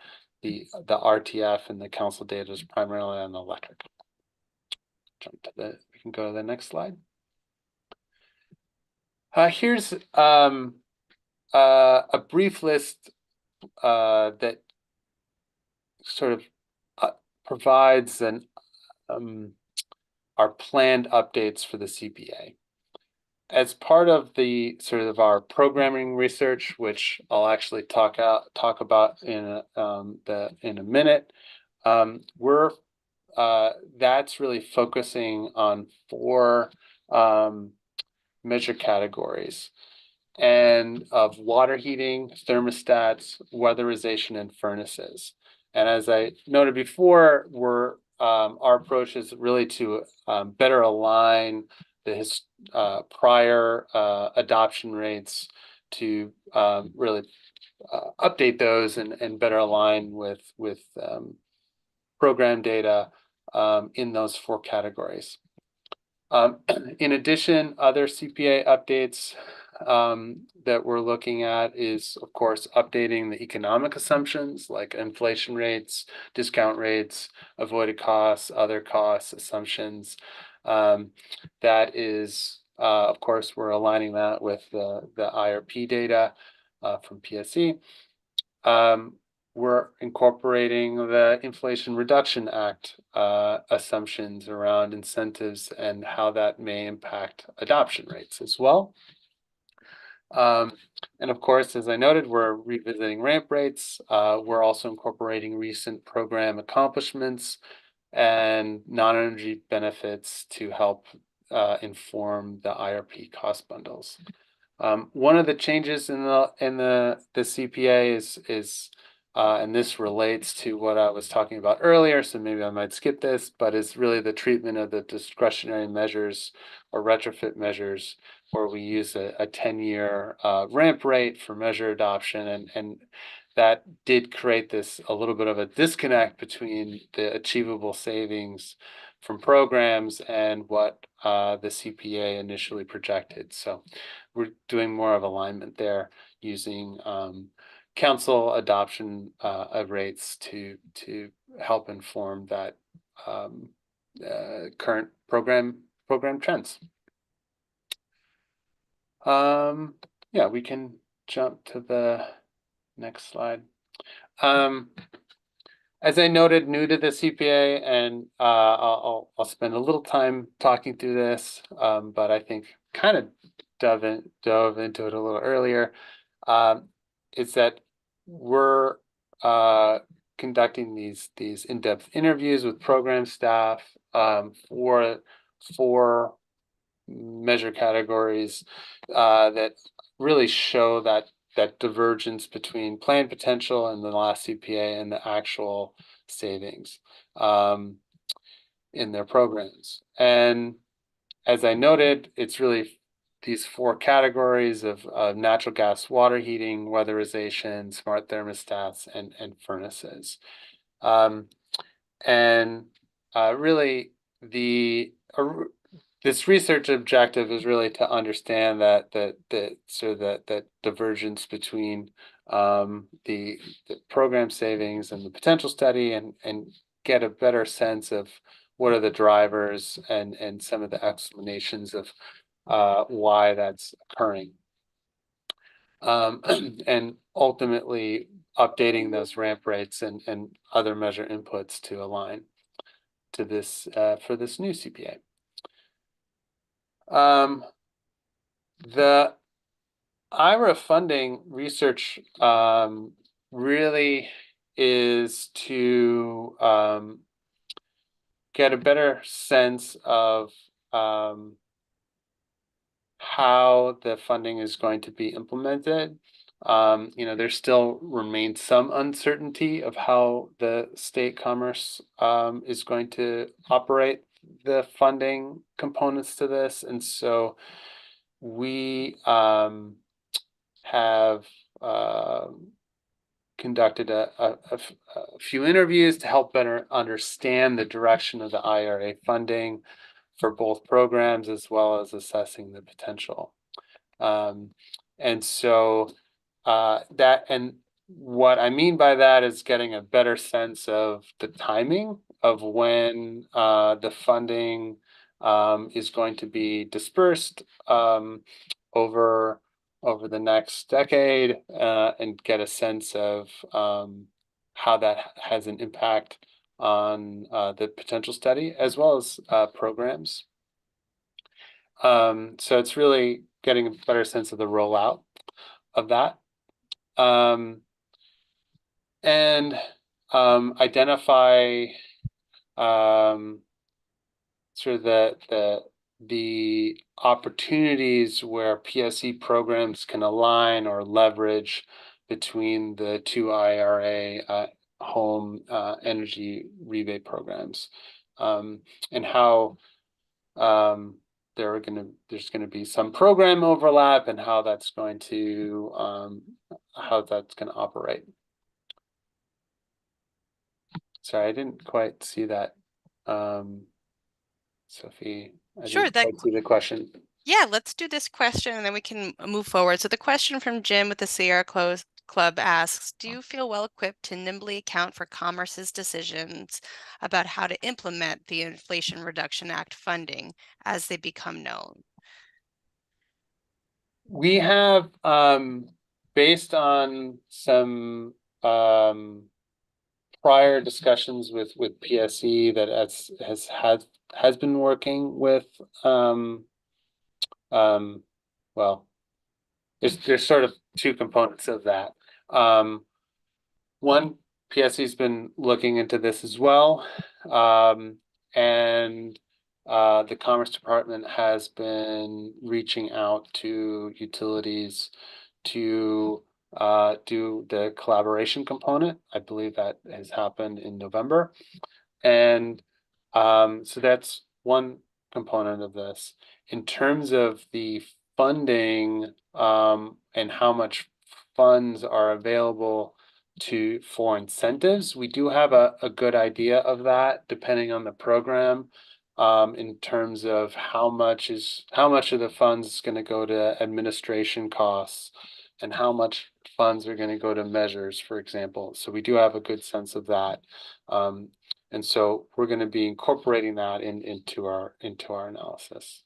RTF and the council data is primarily on the electric. We can go to the next slide. Here's a brief list that sort of provides our planned updates for the CPA. As part of the sort of our programming research, which I'll actually talk about in a minute, that's really focusing on 4 measure categories and of water heating, thermostats, weatherization, and furnaces. And as I noted before, our approach is really to better align the prior adoption rates to really update those and better align with program data in those 4 categories. In addition, other CPA updates that we're looking at is, of course, updating the economic assumptions like inflation rates, discount rates, avoided costs, other costs assumptions. That is, of course, we're aligning that with the IRP data from PSE. We're incorporating the Inflation Reduction Act assumptions around incentives and how that may impact adoption rates as well. And of course, as I noted, we're revisiting ramp rates. We're also incorporating recent program accomplishments and non-energy benefits to help inform the IRP cost bundles. One of the changes in the CPA is and this relates to what I was talking about earlier, so maybe I might skip this, but it's really the treatment of the discretionary measures or retrofit measures, where we use a 10-year ramp rate for measure adoption, and that did create a little bit of a disconnect between the achievable savings from programs and what the CPA initially projected. So we're doing more of alignment there using council adoption rates to help inform that current program trends. Yeah, we can jump to the next slide. As I noted, new to the CPA, and I'll spend a little time talking through this, but I think kind of dove into it a little earlier. Is that we're conducting these in-depth interviews with program staff for 4 measure categories that really show that divergence between planned potential and the last CPA and the actual savings. in their programs. And as I noted, it's really these four categories of natural gas water heating, weatherization, smart thermostats, and furnaces. Really, this research objective is really to understand that divergence between the program savings and the potential study, and get a better sense of what are the drivers and some of the explanations of why that's occurring. And ultimately updating those ramp rates and other measure inputs to align to this for this new CPA. The IRA funding research really is to get a better sense of how the funding is going to be implemented. There still remains some uncertainty of how the state commerce is going to operate the funding components to this. And so we have conducted a few interviews to help better understand the direction of the IRA funding for both programs, as well as assessing the potential. And so what I mean by that is getting a better sense of the timing of when the funding is going to be dispersed over the next decade, and get a sense of how that has an impact on the potential study as well as programs. So it's really getting a better sense of the rollout of that, and identify sort of the opportunities where PSE programs can align or leverage between the two IRA home energy rebate programs, and how there's going to be some program overlap, and how that's going to operate. Sorry, I didn't quite see that. Sophie, I Sure, didn't quite see the question. Yeah, let's do this question and then we can move forward. So the question from Jim with the Sierra Club asks, do you feel well equipped to nimbly account for Commerce's decisions about how to implement the Inflation Reduction Act funding as they become known? We have, based on some prior discussions with PSE that has been working with well, there's sort of two components of that. One, PSE's been looking into this as well, and the Commerce Department has been reaching out to utilities to do the collaboration component. I believe that has happened in November. And so that's one component of this. In terms of the funding and how much funds are available for incentives, we do have a good idea of that depending on the program, in terms of how much of the funds is going to go to administration costs and how much funds are going to go to measures, for example. So we do have a good sense of that. And so we're going to be incorporating that into our analysis.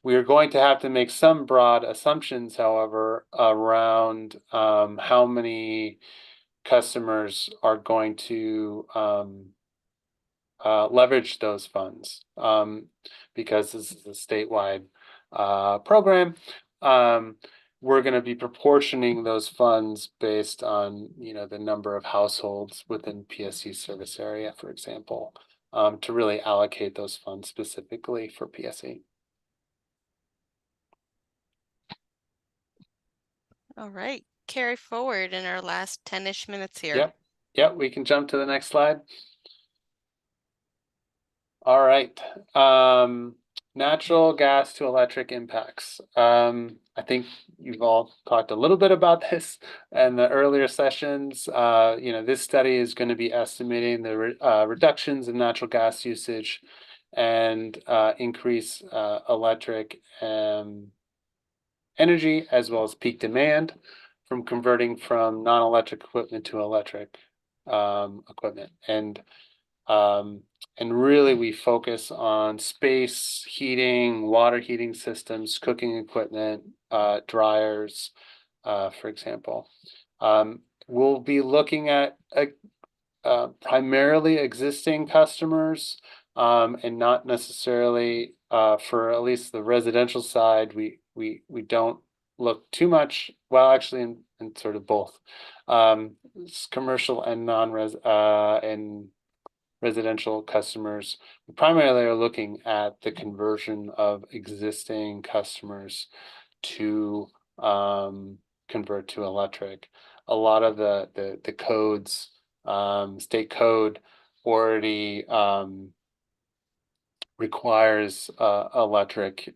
We are going to have to make some broad assumptions, however, around how many customers are going to leverage those funds, because this is a statewide program. We're going to be proportioning those funds based on the number of households within PSE service area, for example, to really allocate those funds specifically for PSE. All right, carry forward in our last 10-ish minutes here. Yep, we can jump to the next slide. All right. Natural gas to electric impacts. I think you've all talked a little bit about this in the earlier sessions. This study is going to be estimating the reductions in natural gas usage and increase electric energy as well as peak demand from converting from non-electric equipment to electric equipment. And really we focus on space heating, water heating systems, cooking equipment, dryers, for example. We'll be looking at primarily existing customers and not necessarily for at least the residential side. We don't look too much, well, actually in sort of both commercial and non-res and residential customers. We primarily are looking at the conversion of existing customers to convert to electric. A lot of the codes, state code already requires electric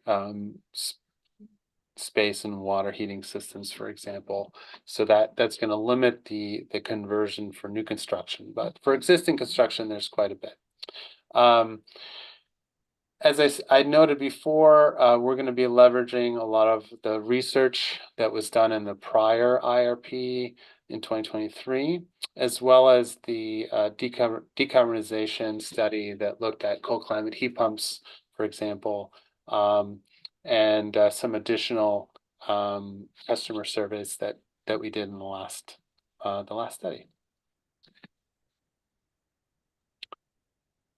space and water heating systems, for example. So that's going to limit the conversion for new construction. But for existing construction, there's quite a bit. As I noted before, we're going to be leveraging a lot of the research that was done in the prior IRP in 2023, as well as the decarbonization study that looked at cold climate heat pumps, for example, and some additional customer surveys that we did in the last study.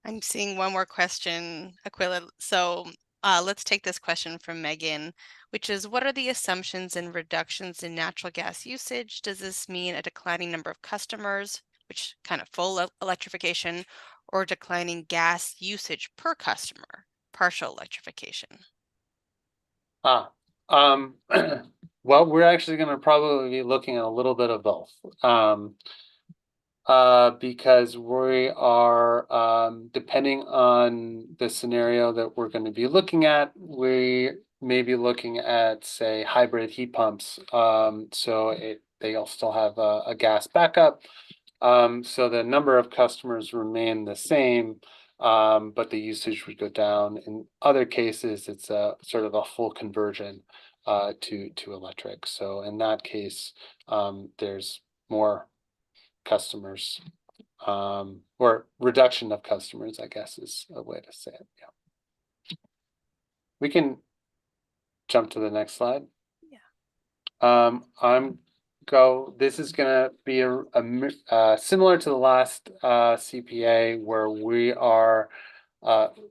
I'm seeing one more question, Aquila. So let's take this question from Megan, which is, what are the assumptions and reductions in natural gas usage? Does this mean a declining number of customers, which kind of full electrification, or declining gas usage per customer, partial electrification? Well, we're actually going to probably be looking at a little bit of both. Because we are, depending on the scenario that we're going to be looking at, we may be looking at, say, hybrid heat pumps. So they'll still have a gas backup. So the number of customers remain the same, but the usage would go down. In other cases, it's a sort of a full conversion to electric. So in that case, there's more customers, or reduction of customers, I guess is a way to say it. Yeah. We can jump to the next slide. Yeah. This is going to be a similar to the last CPA, where we are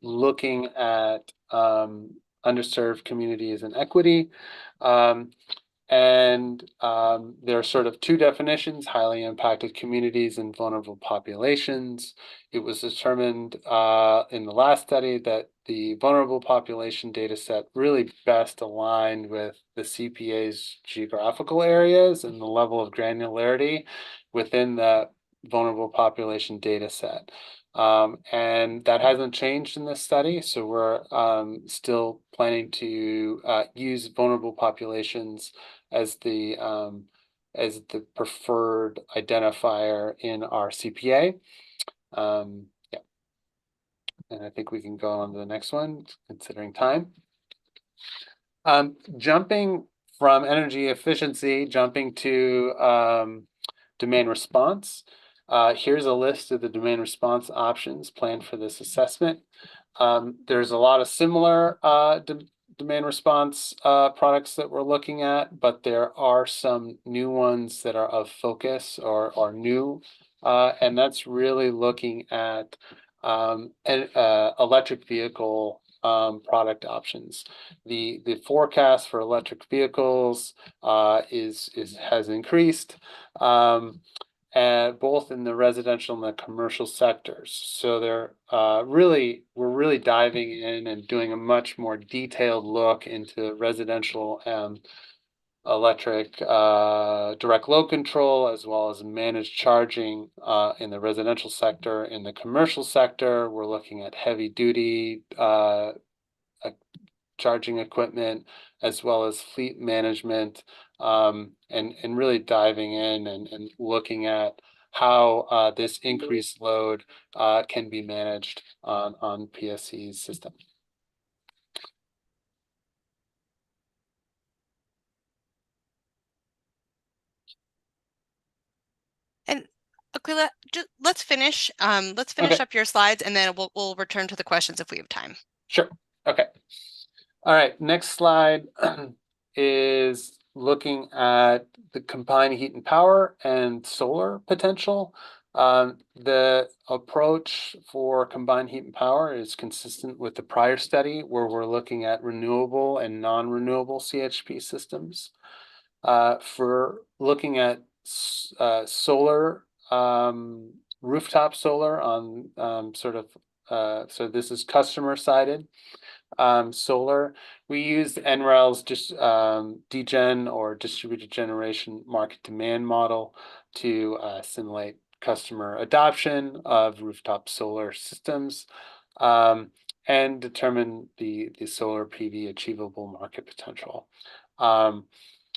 looking at underserved communities and equity. And there are sort of two definitions: highly impacted communities and vulnerable populations. It was determined in the last study that the vulnerable population data set really best aligned with the CPA's geographical areas and the level of granularity within the vulnerable population data set. And that hasn't changed in this study, so we're still planning to use vulnerable populations as the preferred identifier in our CPA. Yeah, and I think we can go on to the next one, considering time. Jumping from energy efficiency, jumping to demand response. Here's a list of the demand response options planned for this assessment. There's a lot of similar demand response products that we're looking at, but there are some new ones that are of focus or new, and that's really looking at electric vehicle product options. The forecast for electric vehicles has increased, both in the residential and the commercial sectors. So we're really diving in and doing a much more detailed look into residential electric direct load control, as well as managed charging in the residential sector. In the commercial sector, we're looking at heavy duty charging equipment, as well as fleet management, and really diving in and looking at how this increased load can be managed on PSE's system. And Aquila, let's finish. Let's finish Okay. up your slides, and then we'll return to the questions if we have time. Sure. Okay. All right. Next slide is looking at the combined heat and power and solar potential. The approach for combined heat and power is consistent with the prior study, where we're looking at renewable and non-renewable CHP systems. For looking at solar, rooftop solar on so this is customer sided solar. We used NREL's just DGen, or distributed generation market demand model, to simulate customer adoption of rooftop solar systems and determine the solar PV achievable market potential.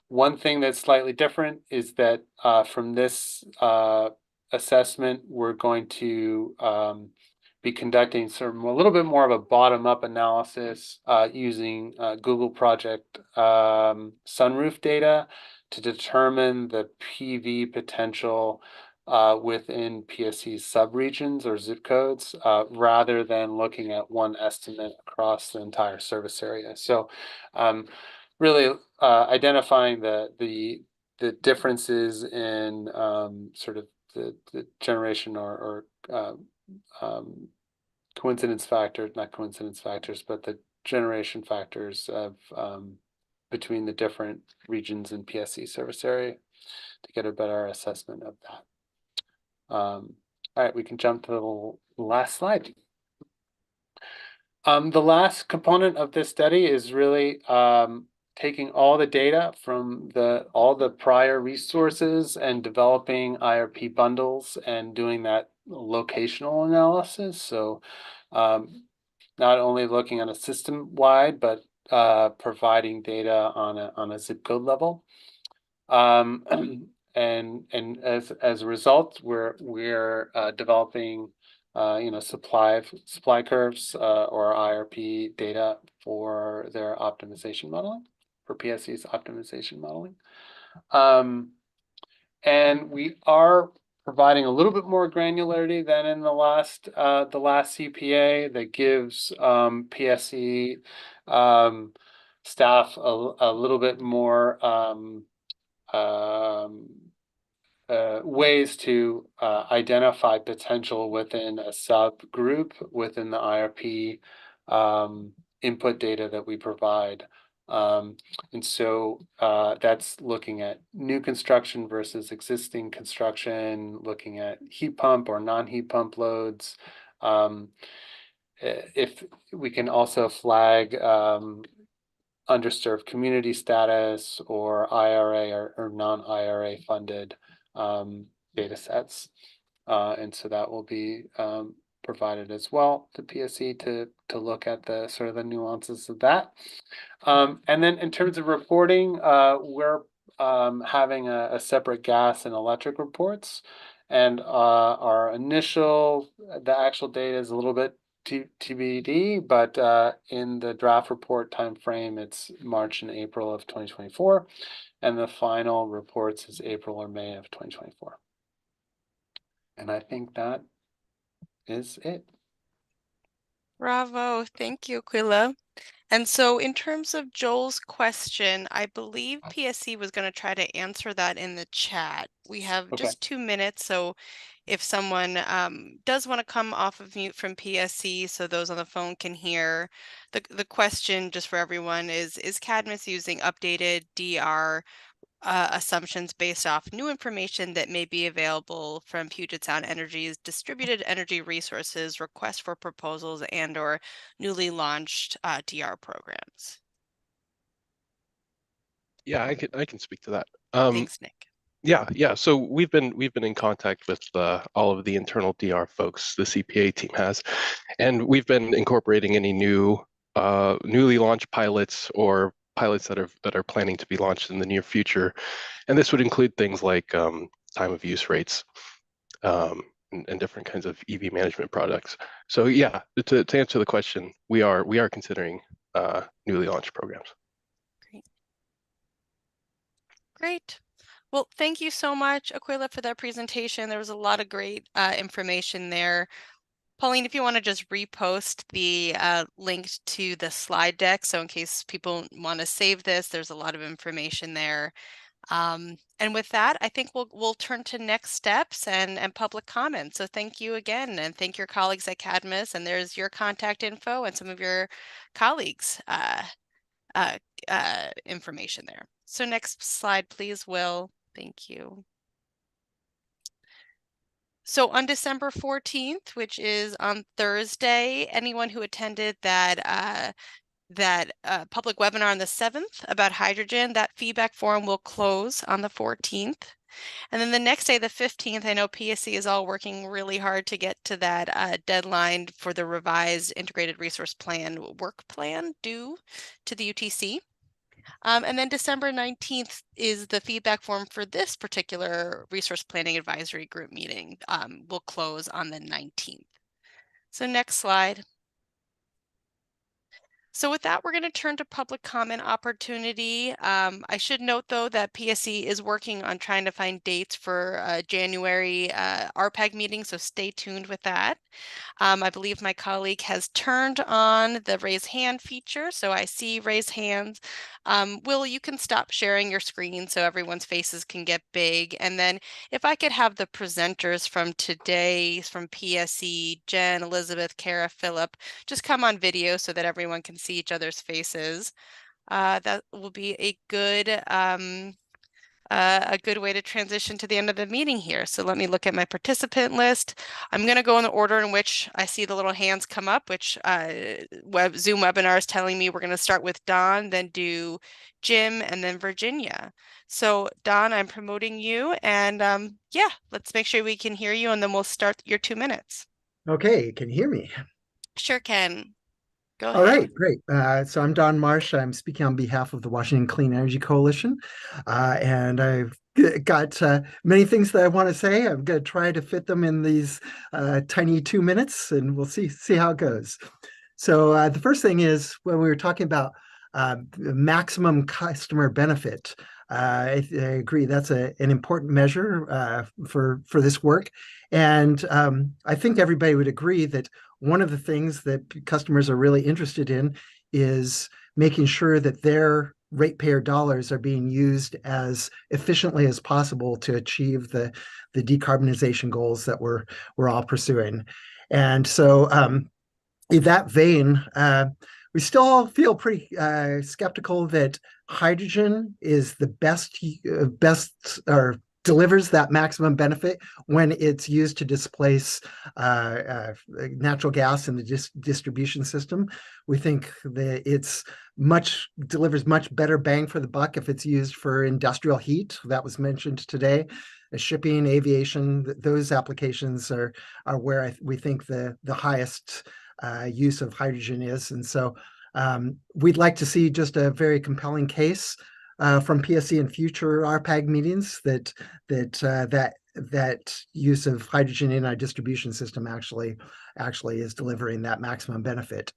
One thing that's slightly different is that from this assessment, we're going to be conducting a little bit more of a bottom-up analysis using Google Project sunroof data to determine the PV potential within PSE subregions or zip codes, rather than looking at one estimate across the entire service area. So really identifying the differences in sort of the generation or coincidence factors, not coincidence factors, but the generation factors of between the different regions in PSE service area to get a better assessment of that. All right, we can jump to the last slide. The last component of this study is really taking all the data from all the prior resources and developing IRP bundles and doing that locational analysis. So not only looking on a system-wide, but providing data on a zip code level. And as a result, we're developing supply curves or IRP data for their optimization modeling, for PSE's optimization modeling. And we are providing a little bit more granularity than in the last CPA that gives PSE staff a little bit more ways to identify potential within a subgroup within the IRP input data that we provide. And so that's looking at new construction versus existing construction, looking at heat pump or non-heat pump loads. If we can also flag underserved community status or IRA or non-IRA funded data sets. And so that will be provided as well to PSE to look at the sort of the nuances of that. And then in terms of reporting, we're having a separate gas and electric reports. And the actual data is a little bit TBD, but in the draft report timeframe, it's March and April of 2024. And the final reports is April or May of 2024. And I think that is it. Bravo. Thank you, Aquila. And so in terms of Joel's question, I believe PSE was going to try to answer that in the chat. We have just 2 minutes, so if someone does want to come off of mute from PSE so those on the phone can hear, the question just for everyone is Cadmus using updated DR assumptions based off new information that may be available from Puget Sound Energy's distributed energy resources, request for proposals, and or newly launched DR programs? Yeah, I can speak to that. Thanks, Nick. Yeah. So we've been in contact with all of the internal DR folks the CPA team has, and we've been incorporating any newly launched pilots or pilots that are planning to be launched in the near future, and this would include things like time of use rates and different kinds of EV management products. So yeah, to answer the question, we are considering newly launched programs. Great. Great. Well, thank you so much, Aquila, for that presentation. There was a lot of great information there. Pauline, if you want to just repost the link to the slide deck, so in case people want to save this, there's a lot of information there. And with that, I think we'll turn to next steps and public comment. So thank you again, and thank your colleagues at Cadmus. And there's your contact info and some of your colleagues' information there. So next slide, please, Will. Thank you. So on December 14th, which is on Thursday, anyone who attended that public webinar on the 7th about hydrogen, that feedback forum will close on the 14th. And then the next day, the 15th, I know PSE is all working really hard to get to that deadline for the revised integrated resource plan work plan due to the UTC. And then December 19th is the feedback form for this particular resource planning advisory group meeting. Will close on the 19th. So next slide. So with that, we're going to turn to public comment opportunity. I should note, though, that PSE is working on trying to find dates for January RPAG meeting, so stay tuned with that. I believe my colleague has turned on the raise hand feature, so I see raise hands. Will, you can stop sharing your screen so everyone's faces can get big. And then if I could have the presenters from today, from PSE, Jen, Elizabeth, Kara, Philip, just come on video so that everyone can see each other's faces. That will be a good way to transition to the end of the meeting here. So let me look at my participant list. I'm going to go in the order in which I see the little hands come up, which Zoom webinar is telling me we're going to start with Don, then do Jim, and then Virginia. So Don, I'm promoting you, and yeah, let's make sure we can hear you, and then we'll start your 2 minutes. Okay, can you hear me? Sure can. Go All ahead. right, great. So I'm Don Marsh. I'm speaking on behalf of the Washington Clean Energy Coalition, and I've got many things that I want to say. I'm going to try to fit them in these tiny 2 minutes, and we'll see how it goes. So the first thing is when we were talking about maximum customer benefit. I agree that's an important measure for this work, and I think everybody would agree that one of the things that customers are really interested in is making sure that their ratepayer dollars are being used as efficiently as possible to achieve the decarbonization goals that we're all pursuing. And so in that vein, we still feel pretty skeptical that hydrogen is the best or delivers that maximum benefit when it's used to displace natural gas in the distribution system. We think that it's delivers much better bang for the buck if it's used for industrial heat. That was mentioned today. Shipping, aviation, those applications are where we think the highest use of hydrogen is. And so we'd like to see just a very compelling case from PSE in future RPAG meetings that use of hydrogen in our distribution system actually is delivering that maximum benefit.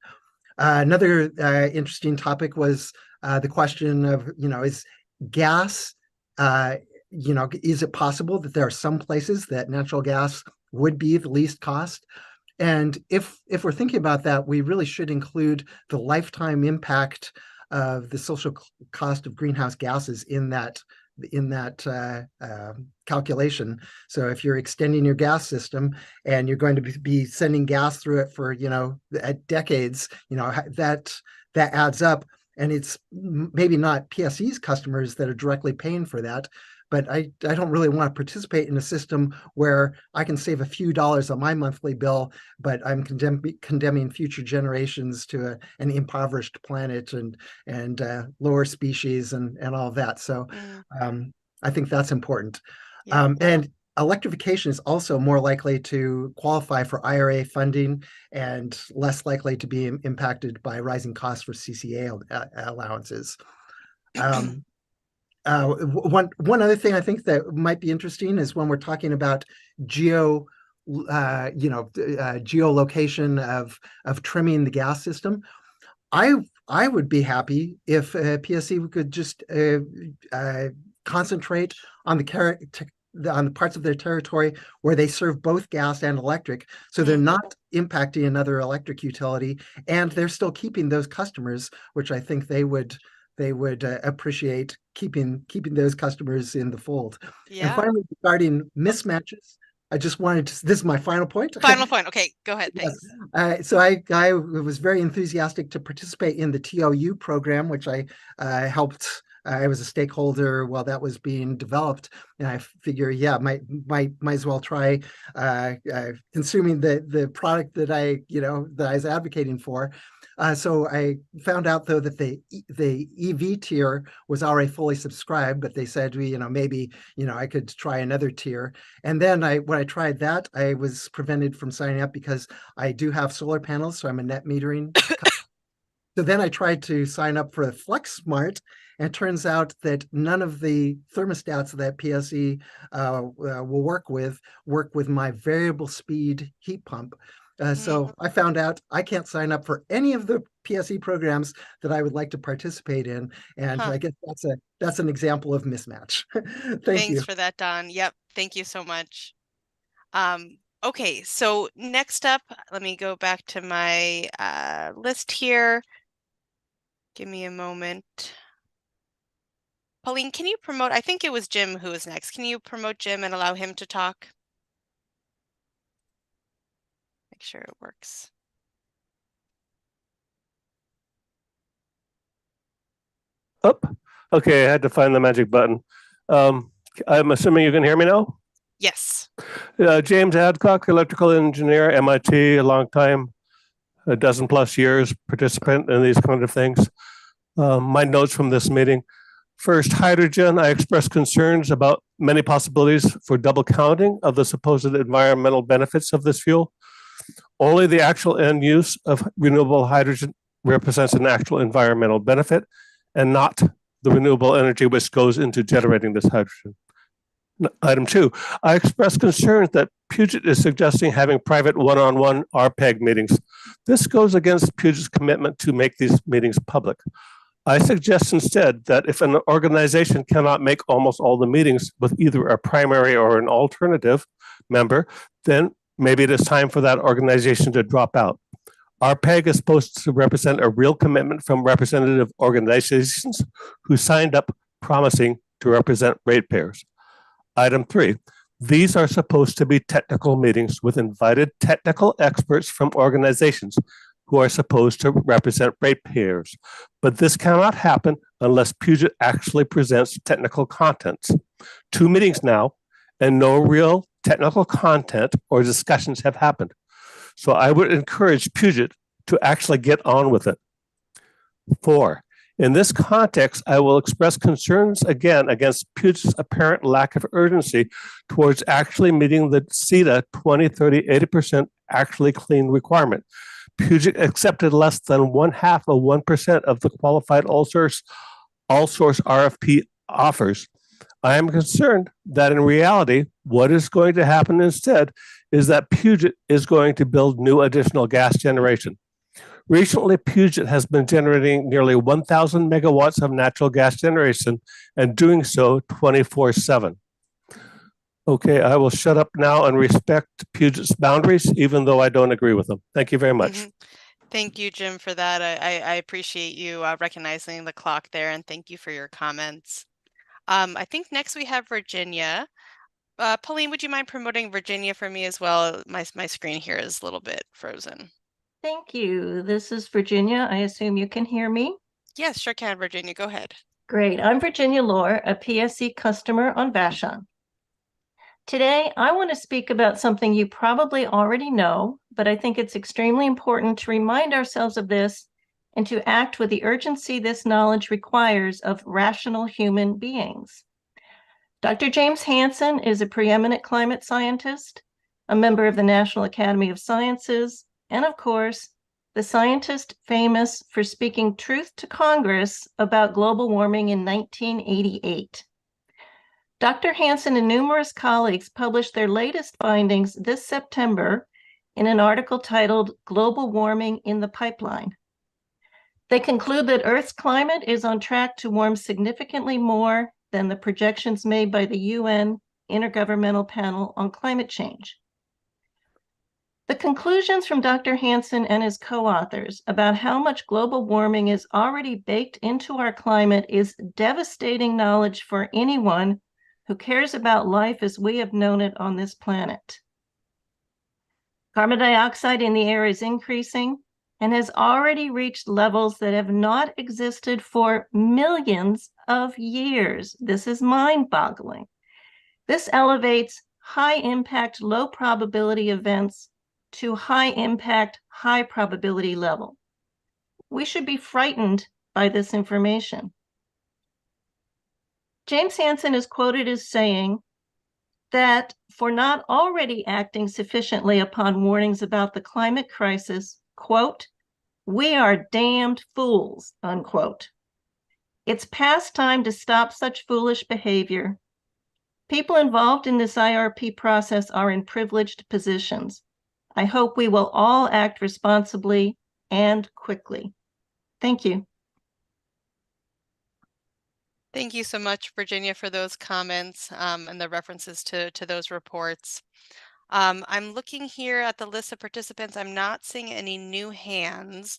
Another interesting topic was the question of, is gas, is it possible that there are some places that natural gas would be the least cost? And if we're thinking about that, we really should include the lifetime impact of the social cost of greenhouse gases in that calculation. So if you're extending your gas system and you're going to be sending gas through it for decades, that adds up. And it's maybe not PSE's customers that are directly paying for that, but I don't really want to participate in a system where I can save a few dollars on my monthly bill, but I'm condemning future generations to an impoverished planet and lower species and all of that. So I think that's important. And electrification is also more likely to qualify for IRA funding and less likely to be impacted by rising costs for CCA allowances. One other thing I think that might be interesting is when we're talking about geolocation of trimming the gas system. I would be happy if PSE could just concentrate on on the parts of their territory where they serve both gas and electric, so they're not impacting another electric utility, and they're still keeping those customers, which I think they would appreciate keeping those customers in the fold. And finally, regarding mismatches, I just wanted to, this is my final point. Final point. Okay, go ahead. Thanks. So I was very enthusiastic to participate in the TOU program, which I helped. I was a stakeholder while that was being developed, and I figure, yeah, might as well try consuming the product that I was advocating for. So I found out though that the EV tier was already fully subscribed, but they said maybe I could try another tier. And then when I tried that, I was prevented from signing up because I do have solar panels, so I'm a net metering. So then I tried to sign up for Flex Smart, and it turns out that none of the thermostats that PSE will work with my variable speed heat pump. So I found out I can't sign up for any of the PSE programs that I would like to participate in, and I guess that's an example of mismatch. Thank you. Thanks for that, Don. Yep, thank you so much. Okay, so next up, let me go back to my list here. Give me a moment. Pauline, can you promote? I think it was Jim who was next. Can you promote Jim and allow him to talk? Make sure it works. Oh, okay, I had to find the magic button. I'm assuming you can hear me now? Yes. James Adcock, electrical engineer, MIT, a long time, a dozen plus years participant in these kind of things. My notes from this meeting. First, hydrogen. I expressed concerns about many possibilities for double counting of the supposed environmental benefits of this fuel. Only the actual end use of renewable hydrogen represents an actual environmental benefit, and not the renewable energy which goes into generating this hydrogen. Item 2, I expressed concerns that Puget is suggesting having private one-on-one RPAG meetings. This goes against Puget's commitment to make these meetings public. I suggest instead that if an organization cannot make almost all the meetings with either a primary or an alternative member, then maybe it is time for that organization to drop out. RPAG is supposed to represent a real commitment from representative organizations who signed up promising to represent ratepayers. Item 3, these are supposed to be technical meetings with invited technical experts from organizations who are supposed to represent ratepayers. But this cannot happen unless Puget actually presents technical contents. 2 meetings now, and no real technical content or discussions have happened. So I would encourage Puget to actually get on with it. 4, in this context, I will express concerns again against Puget's apparent lack of urgency towards actually meeting the CETA 20, 30, 80% actually clean requirement. Puget accepted less than 0.5% of the qualified all source RFP offers. I am concerned that in reality, what is going to happen instead is that Puget is going to build new additional gas generation. Recently, Puget has been generating nearly 1,000 megawatts of natural gas generation and doing so 24/7. Okay, I will shut up now and respect Puget's boundaries, even though I don't agree with them. Thank you very much. Thank you, Jim, for that. I appreciate you recognizing the clock there, and thank you for your comments. I think next we have Virginia. Pauline, would you mind promoting Virginia for me as well? My screen here is a little bit frozen. Thank you. This is Virginia. I assume you can hear me? Yes, sure can, Virginia. Go ahead. Great. I'm Virginia Lohr, a PSE customer on Vashon. Today, I want to speak about something you probably already know, but I think it's extremely important to remind ourselves of this and to act with the urgency this knowledge requires of rational human beings. Dr. James Hansen is a preeminent climate scientist, a member of the National Academy of Sciences, and of course, the scientist famous for speaking truth to Congress about global warming in 1988. Dr. Hansen and numerous colleagues published their latest findings this September in an article titled Global Warming in the Pipeline. They conclude that Earth's climate is on track to warm significantly more than the projections made by the UN Intergovernmental Panel on Climate Change. The conclusions from Dr. Hansen and his co-authors about how much global warming is already baked into our climate is devastating knowledge for anyone who cares about life as we have known it on this planet. Carbon dioxide in the air is increasing and has already reached levels that have not existed for millions of years. This is mind-boggling. This elevates high-impact, low-probability events to high-impact, high-probability level. We should be frightened by this information. James Hansen is quoted as saying that for not already acting sufficiently upon warnings about the climate crisis, quote, "We are damned fools," unquote. It's past time to stop such foolish behavior. People involved in this IRP process are in privileged positions. I hope we will all act responsibly and quickly. Thank you. Thank you so much, Virginia, for those comments and the references to those reports. I'm looking here at the list of participants. I'm not seeing any new hands.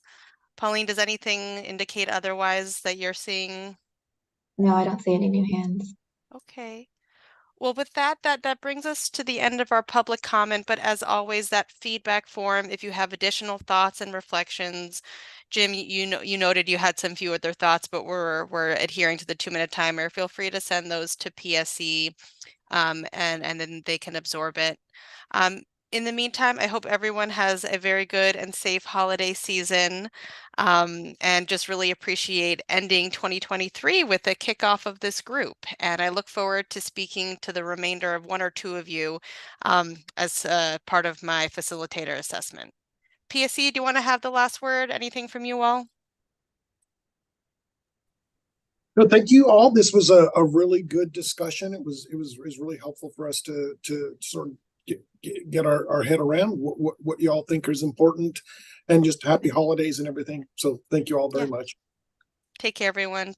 Pauline, does anything indicate otherwise that you're seeing? No, I don't see any new hands. Okay. Well, with that brings us to the end of our public comment, but as always, that feedback form, if you have additional thoughts and reflections, Jim, you noted you had some few other thoughts, but we're adhering to the 2-minute timer. Feel free to send those to PSE, and then they can absorb it. In the meantime, I hope everyone has a very good and safe holiday season, and just really appreciate ending 2023 with the kickoff of this group. And I look forward to speaking to the remainder of 1 or 2 of you as part of my facilitator assessment. PSE, do you want to have the last word? Anything from you all? No, thank you all. This was a really good discussion. It was really helpful for us to sort of get our head around what you all think is important, and just happy holidays and everything. So thank you all very much. Take care, everyone.